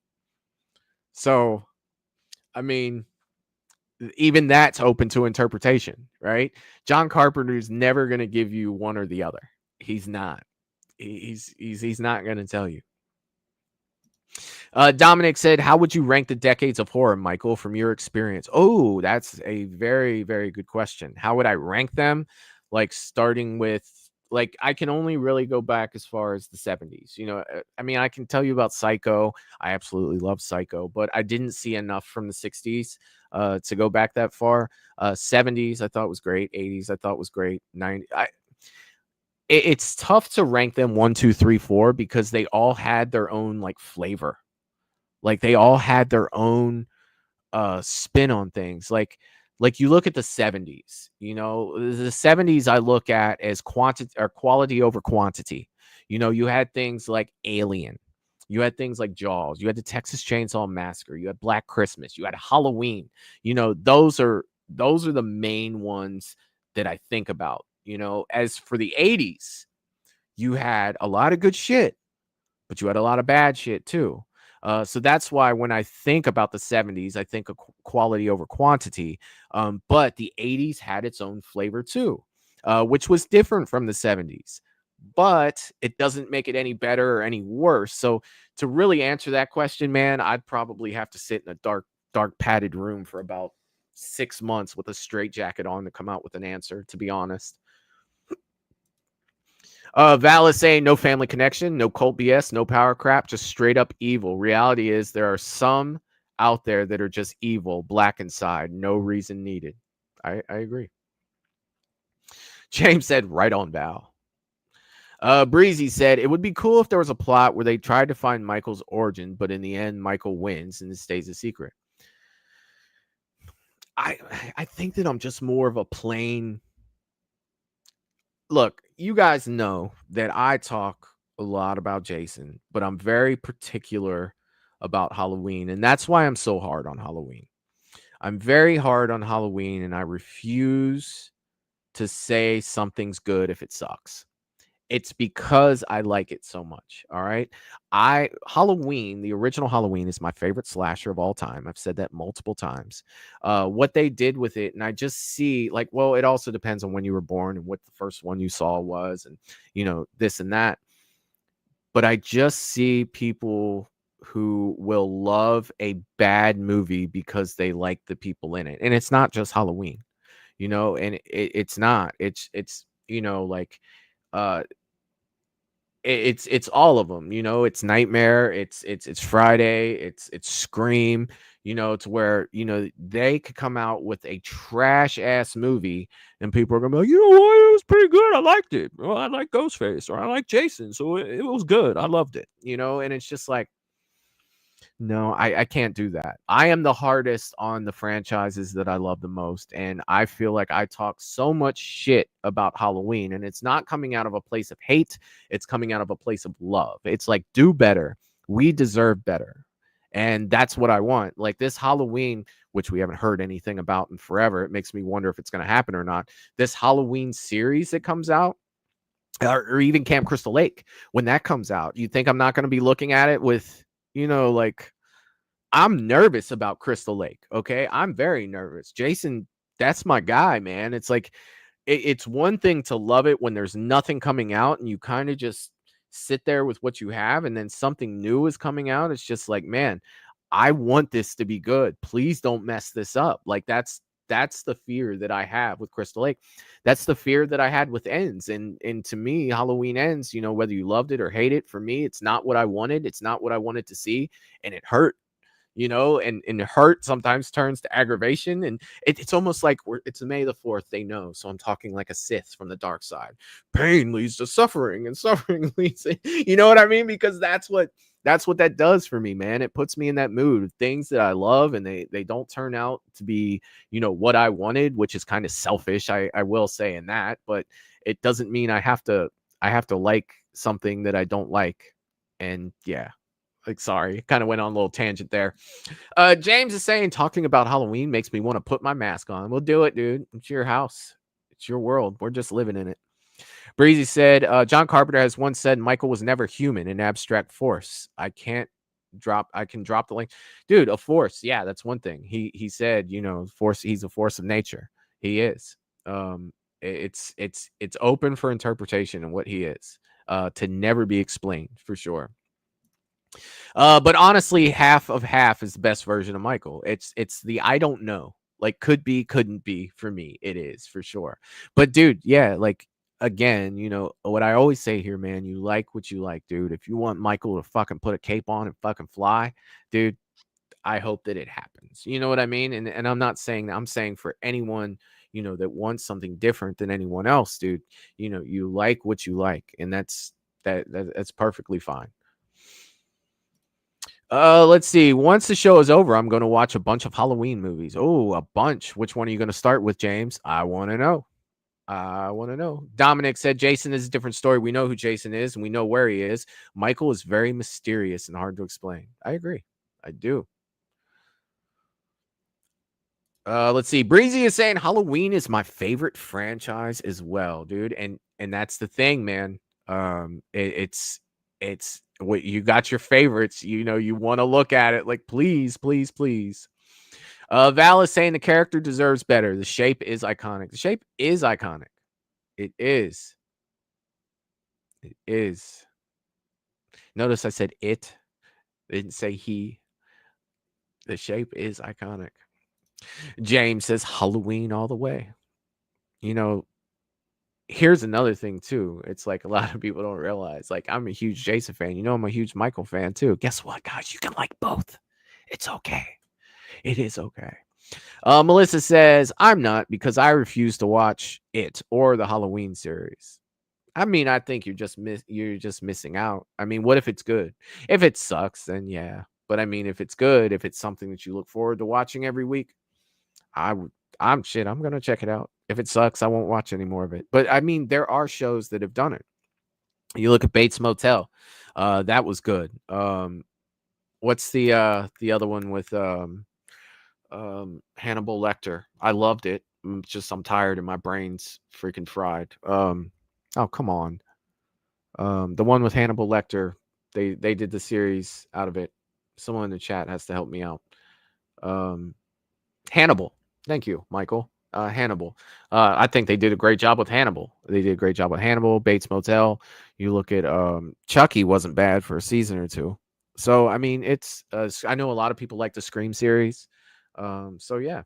B: So, I mean, even that's open to interpretation, right? John Carpenter's never going to give you one or the other. He's not. He's not going to tell you. Dominic said, how would you rank the decades of horror, Michael, from your experience? Oh, that's a very, very good question. How would I rank them? Like, starting with, like, I can only really go back as far as the 70s. I mean, I can tell you about Psycho. I absolutely love Psycho, but I didn't see enough from the 60s to go back that far. 70s, I thought was great. 80s, I thought was great. 90s, it's tough to rank them 1, 2, 3, 4 because they all had their own like flavor. Like, they all had their own spin on things. Like you look at the 70s, the 70s I look at as quality over quantity. You had things like Alien. You had things like Jaws. You had the Texas Chainsaw Massacre. You had Black Christmas. You had Halloween. Those are the main ones that I think about. As for the 80s, you had a lot of good shit, but you had a lot of bad shit too. So that's why when I think about the 70s, I think of quality over quantity. But the 80s had its own flavor too, which was different from the 70s. But it doesn't make it any better or any worse. So to really answer that question, man, I'd probably have to sit in a dark padded room for about 6 months with a straitjacket on to come out with an answer, to be honest. Val is saying no family connection, no cult BS, no power crap, just straight up evil. Reality is there are some out there that are just evil, black inside, no reason needed. I agree. James said, right on, Val. Breezy said, it would be cool if there was a plot where they tried to find Michael's origin, but in the end, Michael wins and it stays a secret. I think that I'm just more of a plain... Look, you guys know that I talk a lot about Jason, but I'm very particular about Halloween, and that's why I'm so hard on Halloween. I'm very hard on Halloween, and I refuse to say something's good if it sucks. It's because I like it so much. All right. Halloween, the original Halloween, is my favorite slasher of all time. I've said that multiple times. What they did with it, and I just see like, well, it also depends on when you were born and what the first one you saw was, and this and that. But I just see people who will love a bad movie because they like the people in it. And it's not just Halloween, and it's not. It's like it's all of them. It's Nightmare, it's Friday, it's Scream, to where they could come out with a trash ass movie and people are gonna be like, what, it was pretty good, I liked it. Well, I like Ghostface, or I like Jason, so it was good, I loved it. And it's just like, no, I can't do that. I am the hardest on the franchises that I love the most. And I feel like I talk so much shit about Halloween, and it's not coming out of a place of hate. It's coming out of a place of love. It's like, do better. We deserve better. And that's what I want. Like this Halloween, which we haven't heard anything about in forever. It makes me wonder if it's going to happen or not. This Halloween series that comes out, or even Camp Crystal Lake, when that comes out, you think I'm not going to be looking at it with, like, I'm nervous about Crystal Lake. Okay. I'm very nervous. Jason, that's my guy, man. It's like, it's one thing to love it when there's nothing coming out and you kind of just sit there with what you have, and then something new is coming out. It's just like, man, I want this to be good. Please don't mess this up. Like that's the fear that I have with Crystal Lake. That's the fear that I had with Ends. And to me, Halloween Ends, whether you loved it or hate it, for me, it's not what I wanted. It's not what I wanted to see. And it hurt. And hurt sometimes turns to aggravation, and it's almost like it's May the 4th. They know, so I'm talking like a Sith from the dark side. Pain leads to suffering, and suffering leads to, you know what I mean? Because that's what that does for me, man. It puts me in that mood of things that I love, and they don't turn out to be, what I wanted, which is kind of selfish. I will say in that, but it doesn't mean I have to like something that I don't like. And yeah. Like, sorry, kind of went on a little tangent there. James is saying talking about Halloween makes me want to put my mask on. We'll do it, dude. It's your house. It's your world. We're just living in it. Breezy said, John Carpenter has once said Michael was never human, an abstract force. I can drop the link. Dude, a force. Yeah, that's one thing. He said, force, he's a force of nature. He is. It's open for interpretation and what he is. To never be explained, for sure. But honestly, half of half is the best version of Michael. It's the I don't know. Like, could be, couldn't be. For me, it is for sure. But dude, yeah, like, again, what I always say here, man, you like what you like, dude. If you want Michael to fucking put a cape on and fucking fly, dude, I hope that it happens. You know what I mean? And I'm not saying that. I'm saying for anyone, that wants something different than anyone else, dude, you like what you like, and that's perfectly fine. Let's see. Once the show is over, I'm going to watch a bunch of Halloween movies. Oh, a bunch. Which one are you going to start with, James? I want to know. Dominic said Jason is a different story. We know who Jason is and we know where he is. Michael is very mysterious and hard to explain. I agree. I do. Let's see. Breezy is saying Halloween is my favorite franchise as well, dude. And that's the thing, man. It's what you got your favorites, you want to look at it like, please. Val is saying the character deserves better. The shape is iconic. The shape is iconic. It is. Notice I said it. I didn't say he. The shape is iconic. James says Halloween all the way. You know, here's another thing too. It's like a lot of people don't realize. Like, I'm a huge Jason fan. You know, I'm a huge Michael fan too. Guess what, guys? You can like both. It's okay. It is okay. Melissa says, I'm not, because I refuse to watch it or the Halloween series. I mean, I think you're just missing out. I mean, what if it's good? If it sucks, then yeah. But I mean, if it's good, if it's something that you look forward to watching every week, I'm gonna check it out. If it sucks, I won't watch any more of it. But I mean, there are shows that have done it. You look at Bates Motel, that was good. What's the other one with Hannibal Lecter? I loved it. I'm tired and my brain's freaking fried. Oh, come on. The one with Hannibal Lecter, they did the series out of it. Someone in the chat has to help me out. Hannibal. Thank you, Michael. Hannibal. I think they did a great job with Hannibal. They did a great job with Hannibal, Bates Motel. You look at Chucky wasn't bad for a season or two. So I mean, it's I know a lot of people like the Scream series. So yeah.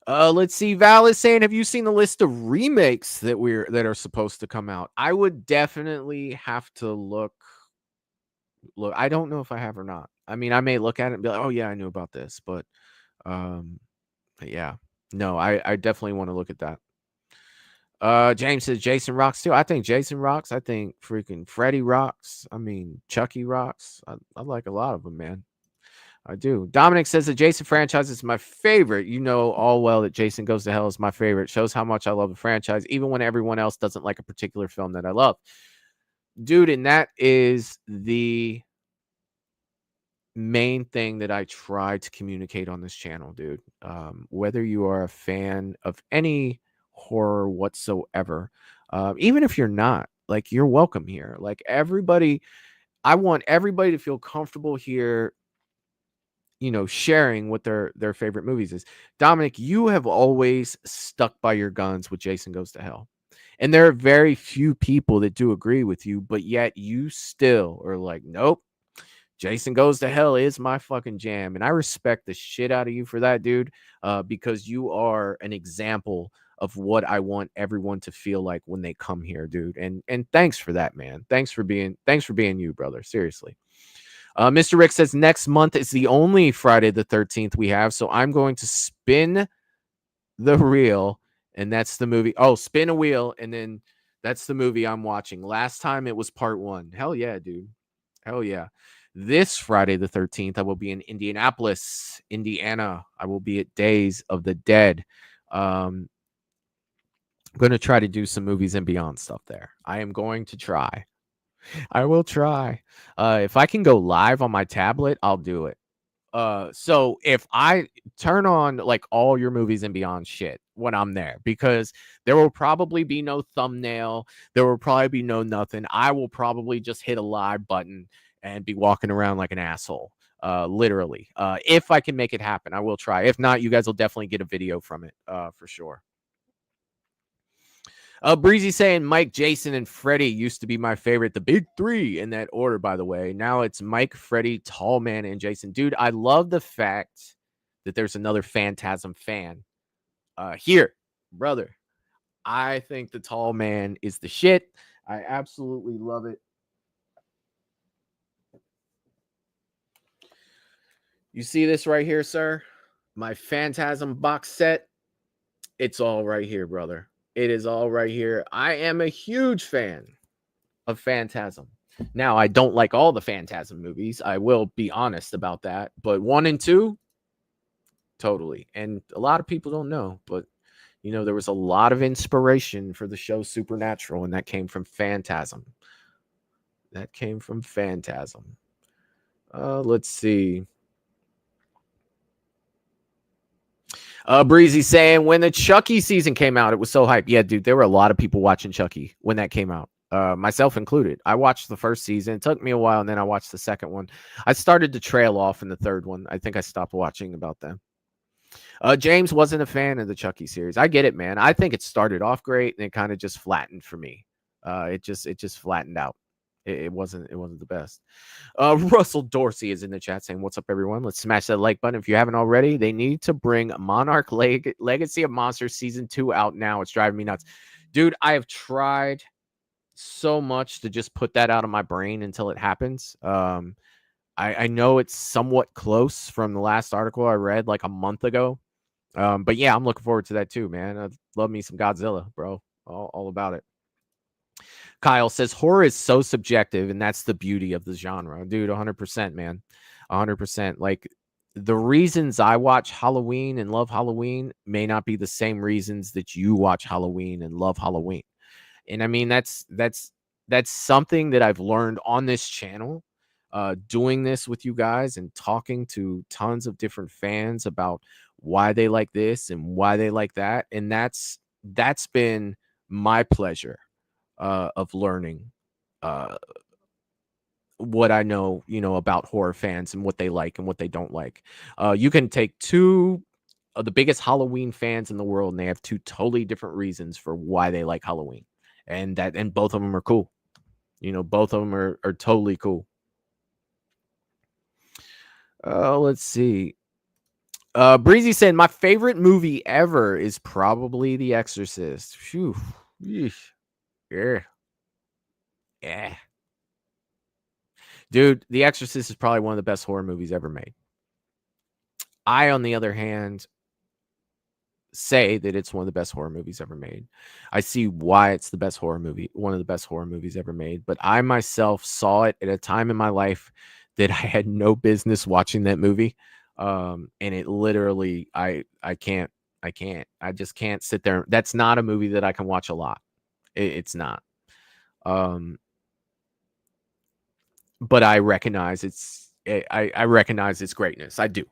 B: Let's see. Val is saying, have you seen the list of remakes that are supposed to come out? I would definitely have to look. I don't know if I have or not. I mean, I may look at it and be like, oh yeah, I knew about this, but yeah. No, I definitely want to look at that. James says Jason rocks too. I think Jason rocks. I think freaking Freddy rocks. I mean, Chucky rocks. I like a lot of them, man. I do. Dominic says the Jason franchise is my favorite. You know all well that Jason Goes to Hell is my favorite. Shows how much I love the franchise, even when everyone else doesn't like a particular film that I love. Dude, and that is the main thing that I try to communicate on this channel, dude. Whether you are a fan of any horror whatsoever, even if you're not, like, you're welcome here. Like, everybody, I want everybody to feel comfortable here, you know, sharing what their favorite movies is. Dominic, you have always stuck by your guns with Jason Goes to Hell. And there are very few people that do agree with you, but yet you still are like, nope, Jason Goes to Hell is my fucking jam. And I respect the shit out of you for that, dude, because you are an example of what I want everyone to feel like when they come here, dude. And thanks for that, man. Thanks for being you, brother. Seriously. Mr. Rick says next month is the only Friday the 13th we have, so I'm going to spin the reel, and that's the movie. Oh, spin a wheel, and then that's the movie I'm watching. Last time it was part 1. Hell yeah, dude. Hell yeah. This Friday the 13th, I will be in Indianapolis, Indiana. I will be at Days of the Dead. I'm going to try to do some Movies and Beyond stuff there. I am going to try. I will try. If I can go live on my tablet, I'll do it. So if I turn on like all your Movies and Beyond shit when I'm there, because there will probably be no thumbnail, there will probably be no nothing. I will probably just hit a live button and be walking around like an asshole. Literally. If I can make it happen, I will try. If not, you guys will definitely get a video from it, for sure. Breezy saying Mike, Jason, and Freddy used to be my favorite. The big 3 in that order, by the way. Now it's Mike, Freddy, Tall Man, and Jason. Dude, I love the fact that there's another Phantasm fan here, brother. I think the Tall Man is the shit. I absolutely love it. You see this right here, sir? My Phantasm box set. It's all right here, brother. It is all right here. I am a huge fan of Phantasm. Now, I don't like all the Phantasm movies. I will be honest about that. But 1 and 2, totally. And a lot of people don't know. But, you know, there was a lot of inspiration for the show Supernatural. And that came from Phantasm. That came from Phantasm. Let's see. Breezy saying when the Chucky season came out, it was so hype. Yeah, dude, there were a lot of people watching Chucky when that came out, myself included. I watched the first season. It took me a while, and then I watched the second one. I started to trail off in the third one. I think I stopped watching about them. James wasn't a fan of the Chucky series. I get it, man. I think it started off great, and it kind of just flattened for me. It just flattened out. It wasn't the best. Russell Dorsey is in the chat saying, "What's up, everyone? Let's smash that like button if you haven't already. They need to bring Monarch Legacy of Monsters season 2 out now. It's driving me nuts, dude. I have tried so much to just put that out of my brain until it happens. I know it's somewhat close from the last article I read like a month ago. But yeah, I'm looking forward to that too, man. I love me some Godzilla, bro. All about it." Kyle says horror is so subjective, and that's the beauty of the genre, dude. 100%, man. 100%. Like the reasons I watch Halloween and love Halloween may not be the same reasons that you watch Halloween and love Halloween. And I mean, that's something that I've learned on this channel, doing this with you guys and talking to tons of different fans about why they like this and why they like that. And that's been my pleasure of learning what I know, about horror fans and what they like and what they don't like. You can take two of the biggest Halloween fans in the world, and they have two totally different reasons for why they like Halloween, and both of them are cool. Both of them are totally cool. Let's see. Breezy said, "My favorite movie ever is probably The Exorcist." Phew. Yeesh. Yeah. Dude, The Exorcist is probably one of the best horror movies ever made. I, on the other hand, say that it's one of the best horror movies ever made. I see why it's the best horror movie, one of the best horror movies ever made. But I myself saw it at a time in my life that I had no business watching that movie. And it literally, I just can't sit there. That's not a movie that I can watch a lot. It's not. But I recognize I recognize its greatness. I do.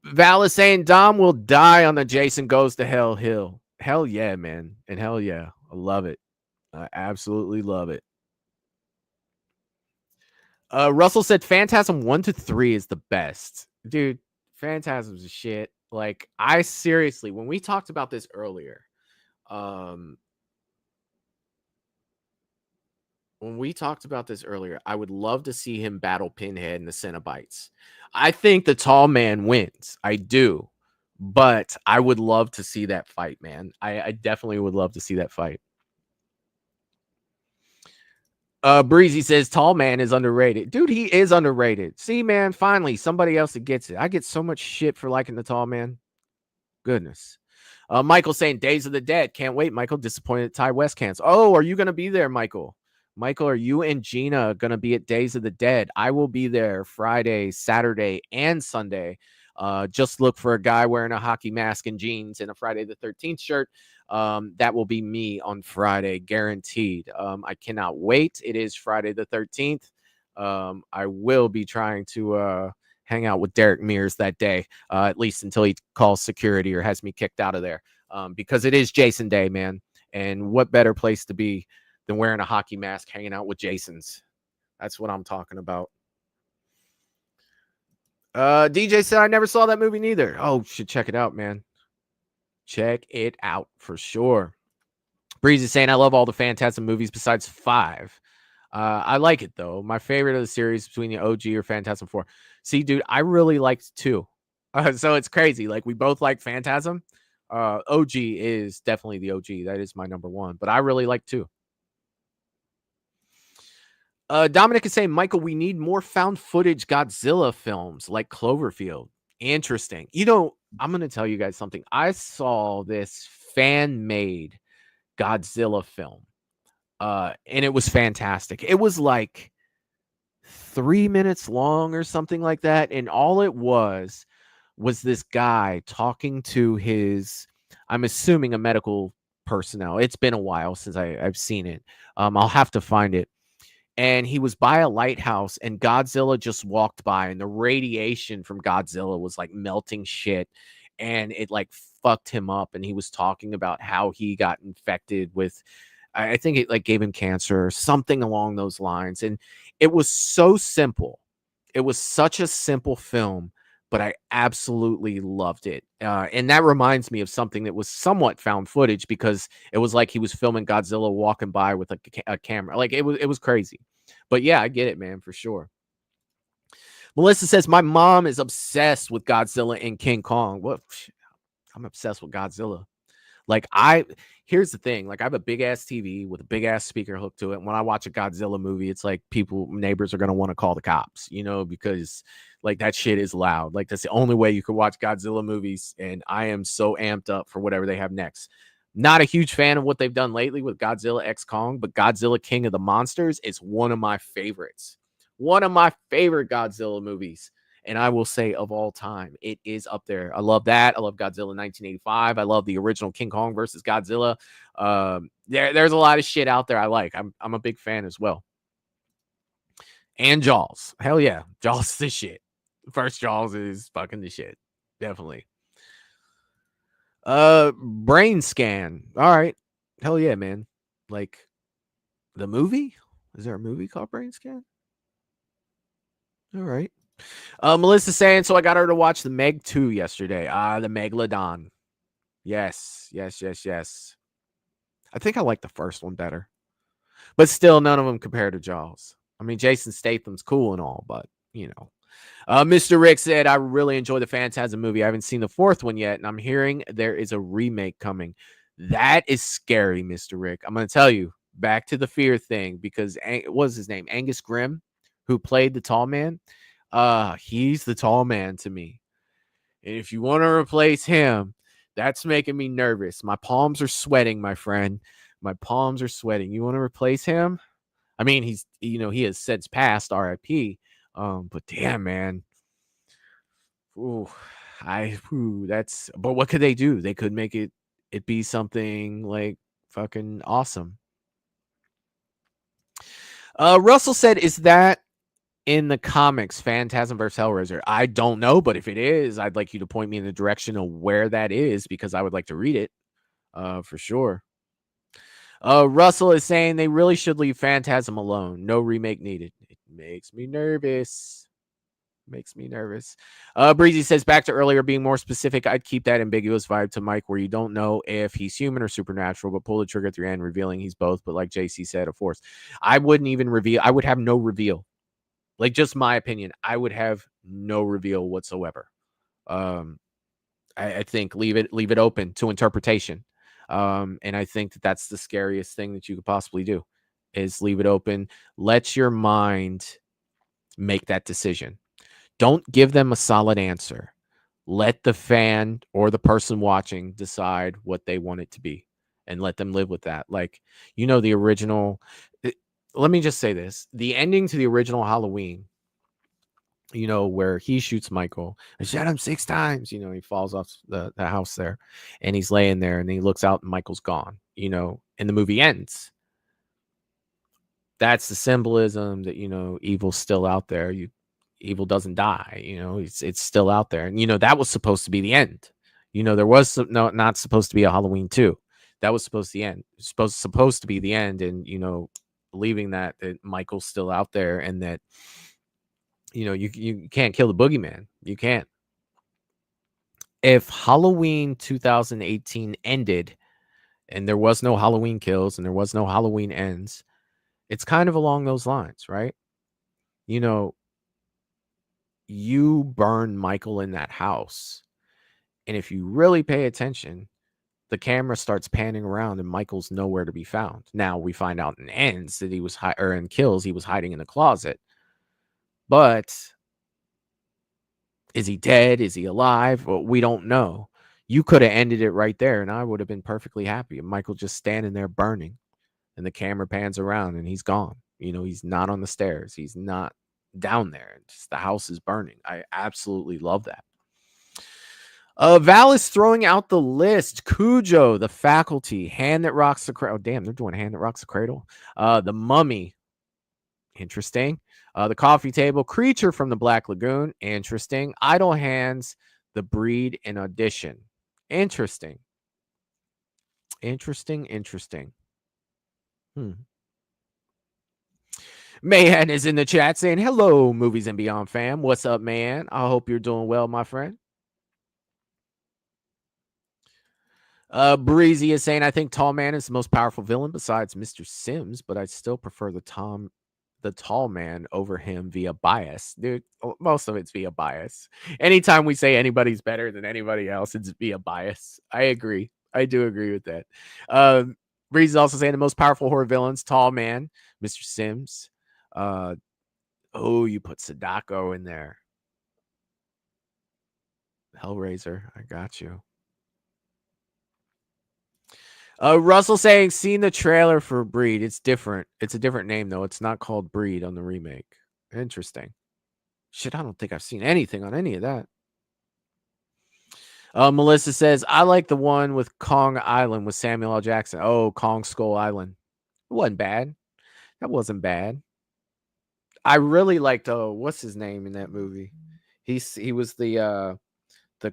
B: Val is saying Dom will die on the Jason Goes to Hell hill. Hell yeah, man. And hell yeah. I love it. I absolutely love it. Russell said Phantasm 1 to 3 is the best. Dude, Phantasm's a shit. Like, I seriously, when we talked about this earlier, I would love to see him battle Pinhead and the Cenobites. I think the tall man wins. I do. But I would love to see that fight, man. I definitely would love to see that fight. Breezy says tall man is underrated. Dude, he is underrated. See, man, finally somebody else that gets it. I get so much shit for liking the tall man. Goodness. Michael saying Days of the Dead. Can't wait, Michael. Disappointed Ty West cancels. Oh, are you going to be there, Michael? Michael, are you and Gina going to be at Days of the Dead? I will be there Friday, Saturday, and Sunday. Just look for a guy wearing a hockey mask and jeans and a Friday the 13th shirt. That will be me on Friday, guaranteed. I cannot wait. It is Friday the 13th. I will be trying to hang out with Derek Mears that day, at least until he calls security or has me kicked out of there, because it is Jason Day, man. And what better place to be than wearing a hockey mask, hanging out with Jasons? That's what I'm talking about. DJ said I never saw that movie neither. Oh, should check it out, man. Check it out for sure. Breeze is saying I love all the Phantasm movies besides 5. I like it though. My favorite of the series between the OG or Phantasm 4. See, dude, I really liked 2. So it's crazy. Like, we both like Phantasm. OG is definitely the OG. That is my number 1. But I really like 2. Dominic is saying, Michael, we need more found footage Godzilla films like Cloverfield. Interesting. I'm going to tell you guys something. I saw this fan-made Godzilla film, and it was fantastic. It was like 3 minutes long or something like that, and all it was this guy talking to his, I'm assuming, a medical personnel. It's been a while since I've seen it. I'll have to find it. And he was by a lighthouse, and Godzilla just walked by, and the radiation from Godzilla was like melting shit, and it like fucked him up. And he was talking about how he got infected with, I think it like gave him cancer or something along those lines. And it was so simple. It was such a simple film, but I absolutely loved it. And that reminds me of something that was somewhat found footage, because it was like he was filming Godzilla walking by with a camera. Like it was crazy. But yeah, I get it, man, for sure. Melissa says, my mom is obsessed with Godzilla and King Kong. What? I'm obsessed with Godzilla. Like here's the thing. Like I have a big ass TV with a big ass speaker hooked to it. And when I watch a Godzilla movie, it's like neighbors are going to want to call the cops, because like that shit is loud. Like that's the only way you could watch Godzilla movies. And I am so amped up for whatever they have next. Not a huge fan of what they've done lately with Godzilla X Kong, but Godzilla King of the Monsters is one of my favorites. One of my favorite Godzilla movies. And I will say, of all time, it is up there. I love that. I love Godzilla 1985. I love the original King Kong versus Godzilla. There's a lot of shit out there I like. I'm a big fan as well. And Jaws. Hell yeah. Jaws is the shit. First Jaws is fucking the shit. Definitely. Brain Scan. All right. Hell yeah, man. Like the movie? Is there a movie called Brain Scan? All right. Melissa saying, so I got her to watch the Meg 2 yesterday. The Megalodon. Yes. I think I like the first one better. But still, none of them compare to Jaws. I mean, Jason Statham's cool and all, but, Mr. Rick said, I really enjoy the Phantasm movie. I haven't seen the fourth one yet, and I'm hearing there is a remake coming. That is scary, Mr. Rick. I'm going to tell you, back to the fear thing, because what was his name? Angus Grimm, who played the tall man. He's the tall man to me. And if you want to replace him, that's making me nervous. My palms are sweating, my friend. My palms are sweating. You want to replace him? I mean, he has since passed, RIP. But damn, man. But what could they do? They could make it be something like fucking awesome. Russell said, is that in the comics, Phantasm vs. Hellraiser? I don't know, but if it is, I'd like you to point me in the direction of where that is, because I would like to read it for sure. Russell is saying they really should leave Phantasm alone. No remake needed. It makes me nervous. Breezy says, back to earlier, being more specific, I'd keep that ambiguous vibe to Mike where you don't know if he's human or supernatural, but pull the trigger at the end, revealing he's both. But like JC said, of course, I wouldn't even reveal. I would have no reveal. Like, just my opinion, I would have no reveal whatsoever. I think leave it open to interpretation. And I think that's the scariest thing that you could possibly do, is leave it open. Let your mind make that decision. Don't give them a solid answer. Let the fan or the person watching decide what they want it to be, and let them live with that. Like, the original. Let me just say this. The ending to the original Halloween, where he shoots Michael. I shot him 6 times. He falls off the house there, and he's laying there, and he looks out, and Michael's gone. And the movie ends. That's the symbolism that, evil's still out there. Evil doesn't die. It's still out there. And, that was supposed to be the end. There was not supposed to be a Halloween 2. That was supposed to be the end. It's supposed to be the end. And, believing that Michael's still out there, and that, you can't kill the boogeyman. You can't. If Halloween 2018 ended and there was no Halloween kills and there was no Halloween ends, it's kind of along those lines, right? You burn Michael in that house, and if you really pay attention, the camera starts panning around and Michael's nowhere to be found. Now we find out in ends that he was in kills, he was hiding in the closet. But is he dead? Is he alive? Well, we don't know. You could have ended it right there, and I would have been perfectly happy. Michael just standing there burning, and the camera pans around, and he's gone. He's not on the stairs. He's not down there. Just the house is burning. I absolutely love that. Val is throwing out the list. Cujo, The Faculty, Hand That Rocks the Cradle. Oh, damn, they're doing Hand That Rocks the Cradle. The Mummy. Interesting. The Coffee Table, Creature from the Black Lagoon. Interesting. Idle Hands, The Breed, and Audition. Interesting. Mayan is in the chat saying, hello, Movies and Beyond fam. What's up, man? I hope you're doing well, my friend. Breezy is saying, I think Tall Man is the most powerful villain besides Mr. Sims, but I still prefer the Tall Man over him via bias. Dude, most of it's via bias. Anytime we say anybody's better than anybody else, it's via bias. I agree. I do agree with that. Breezy is also saying the most powerful horror villains, Tall Man, Mr. Sims. Oh, you put Sadako in there. Hellraiser, I got you. Russell saying, seen the trailer for Breed. It's different. It's a different name, though. It's not called Breed on the remake. Interesting. Shit, I don't think I've seen anything on any of that. Melissa says, I like the one with Kong Island with Samuel L. Jackson. Oh, Kong Skull Island. It wasn't bad. That wasn't bad. I really liked, what's his name in that movie? He was the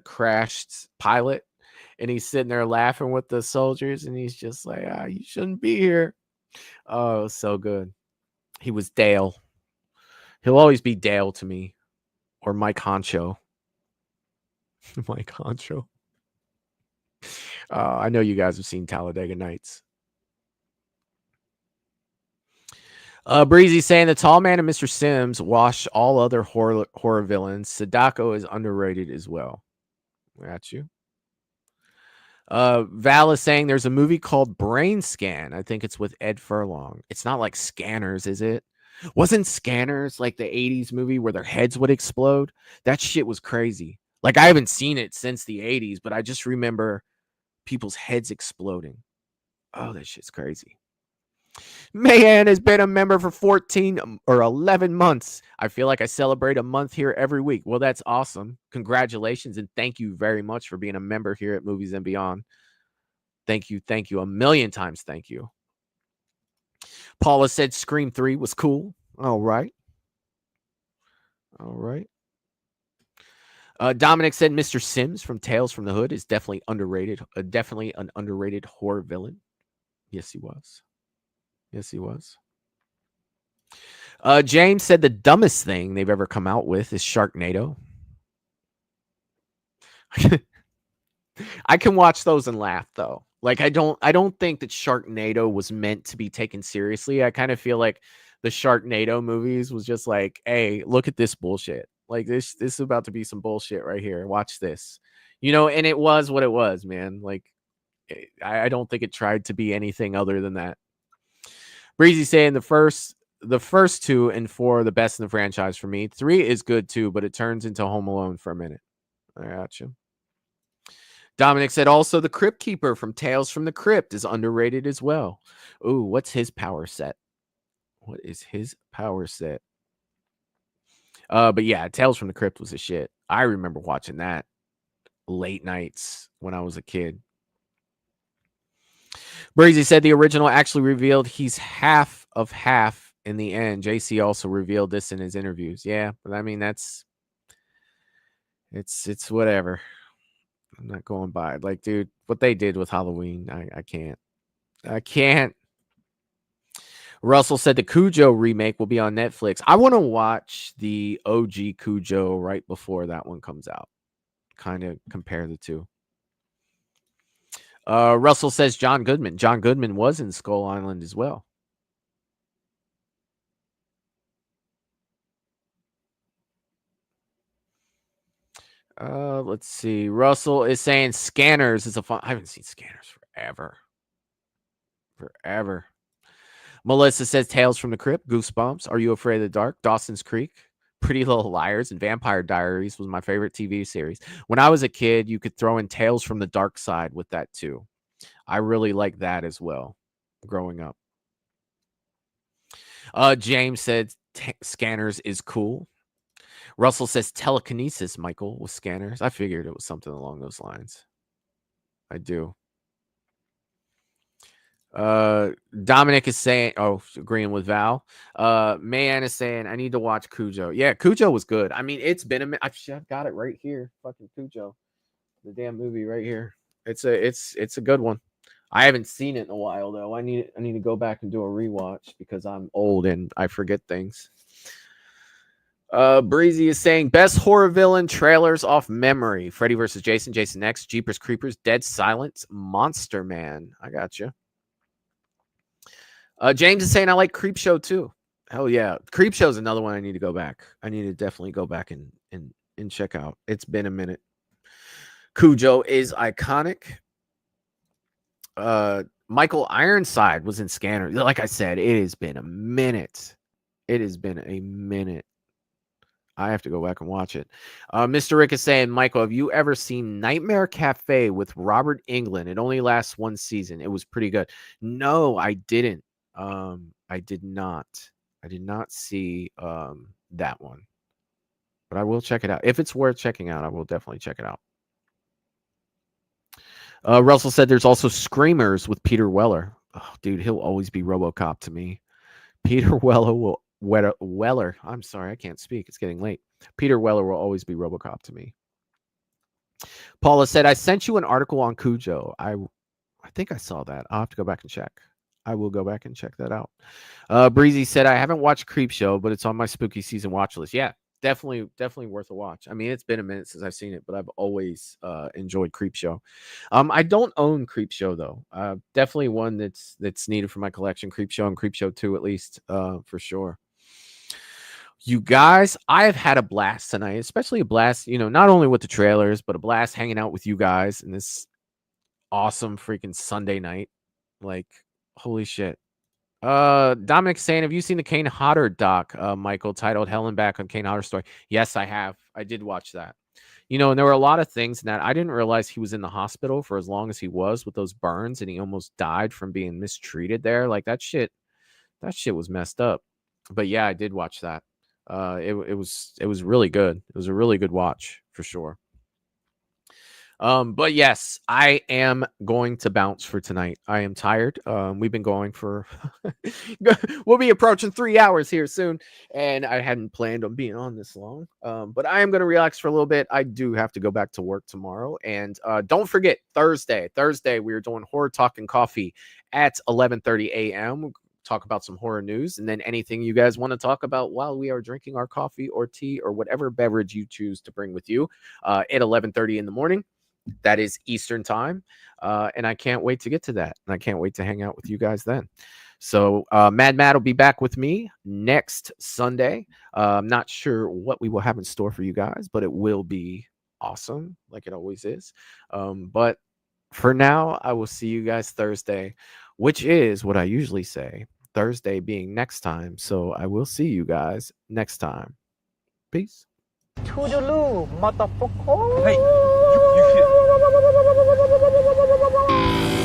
B: crashed pilot. And he's sitting there laughing with the soldiers, and he's just like, you shouldn't be here. Oh, it was so good. He was Dale. He'll always be Dale to me. Or Mike Honcho. Mike Honcho. I know you guys have seen Talladega Nights. Breezy saying the Tall Man and Mr. Sims wash all other horror villains. Sadako is underrated as well. Got you. Val is saying there's a movie called Brain Scan. I think it's with Ed Furlong. It's not like Scanners, is it? Wasn't Scanners like the 80s movie where their heads would explode? That shit was crazy. Like, I haven't seen it since the 80s, but I just remember people's heads exploding. Oh, that shit's crazy. Mayan has been a member for 14 or 11 months. I feel like I celebrate a month here every week. Well, that's awesome. Congratulations, and thank you very much for being a member here at Movies and Beyond. Thank you. Thank you. A million times thank you. Paula said Scream 3 was cool. All right. All right. Dominic said Mr. Sims from Tales from the Hood is definitely underrated. Definitely an underrated horror villain. Yes, he was. Yes, he was. James said the dumbest thing they've ever come out with is Sharknado. I can watch those and laugh, though. Like, I don't think that Sharknado was meant to be taken seriously. I kind of feel like the Sharknado movies was just like, hey, look at this bullshit. Like, this is about to be some bullshit right here. Watch this. You know, and it was what it was, man. Like, I don't think it tried to be anything other than that. Breezy saying the first 2 and 4 are the best in the franchise for me. 3 is good too, but it turns into Home Alone for a minute. I got you. Dominic said also the Crypt Keeper from Tales from the Crypt is underrated as well. Ooh, what's his power set? What is his power set? But yeah, Tales from the Crypt was a shit. I remember watching that late nights when I was a kid. Breezy said the original actually revealed he's half of half in the end. JC also revealed this in his interviews. Yeah, but I mean, it's whatever. I'm not going by it. Like, dude, what they did with Halloween, I can't. Russell said the Cujo remake will be on Netflix. I want to watch the OG Cujo right before that one comes out. Kind of compare the two. Russell says John Goodman. John Goodman was in Skull Island as well. Let's see. Russell is saying Scanners is a fun. I haven't seen Scanners forever. Melissa says Tales from the Crypt, Goosebumps, Are You Afraid of the Dark, Dawson's Creek, Pretty Little Liars, and Vampire Diaries was my favorite TV series. When I was a kid, you could throw in Tales from the Dark Side with that too. I really liked that as well growing up. James said Scanners is cool. Russell says Telekinesis, Michael, with Scanners. I figured it was something along those lines. I do. Dominic is saying, agreeing with Val. Mayan is saying, I need to watch Cujo. Yeah, Cujo was good. I mean, it's been a minute. I've got it right here. Fucking Cujo. The damn movie right here. It's a good one. I haven't seen it in a while though. I need to go back and do a rewatch because I'm old and I forget things. Breezy is saying best horror villain trailers off memory: Freddy vs. Jason, Jason X, Jeepers Creepers, Dead Silence, Monster Man. I got you. James is saying I like Creepshow too. Hell yeah, Creepshow is another one I need to go back. I need to definitely go back and check out. It's been a minute. Cujo is iconic. Michael Ironside was in Scanner. Like I said, it has been a minute. It has been a minute. I have to go back and watch it. Mr. Rick is saying, Michael, have you ever seen Nightmare Cafe with Robert Englund? It only lasts one season. It was pretty good. No, I didn't. I did not. I did not see that one. But I will check it out. If it's worth checking out, I will definitely check it out. Russell said there's also Screamers with Peter Weller. Oh, dude, he'll always be RoboCop to me. Peter Weller. I'm sorry, I can't speak. It's getting late. Peter Weller will always be RoboCop to me. Paula said, I sent you an article on Cujo. I think I saw that. I'll have to go back and check. I will go back and check that out. Breezy said, I haven't watched Creepshow, but it's on my spooky season watch list. Yeah, definitely worth a watch. I mean, it's been a minute since I've seen it, but I've always enjoyed Creepshow. I don't own Creepshow though. Definitely one that's needed for my collection. Creepshow and Creepshow 2 at least, for sure. You guys, I have had a blast tonight, especially a blast, not only with the trailers, but a blast hanging out with you guys in this awesome freaking Sunday night. Like, holy shit. Dominic saying, have you seen the Kane Hodder doc, Michael, titled Hell and Back on Kane Hodder Story? Yes, I have. I did watch that. And there were a lot of things in that. I didn't realize he was in the hospital for as long as he was with those burns, and he almost died from being mistreated there. Like that shit was messed up. But yeah, I did watch that. It was really good. It was a really good watch for sure. But yes, I am going to bounce for tonight. I am tired. We've been going for we'll be approaching 3 hours here soon, and I hadn't planned on being on this long. But I am going to relax for a little bit. I do have to go back to work tomorrow, and don't forget Thursday we are doing Horror Talk and Coffee at 11:30 a.m. We'll talk about some horror news, and then anything you guys want to talk about while we are drinking our coffee or tea or whatever beverage you choose to bring with you at 11:30 in the morning. That is Eastern time. And I can't wait to get to that. And I can't wait to hang out with you guys then. So Mad Matt will be back with me next Sunday. I'm not sure what we will have in store for you guys, but it will be awesome like it always is. But for now, I will see you guys Thursday, which is what I usually say, Thursday being next time. So I will see you guys next time. Peace.
F: Toodaloo, motherfucker.
Q: Hey, you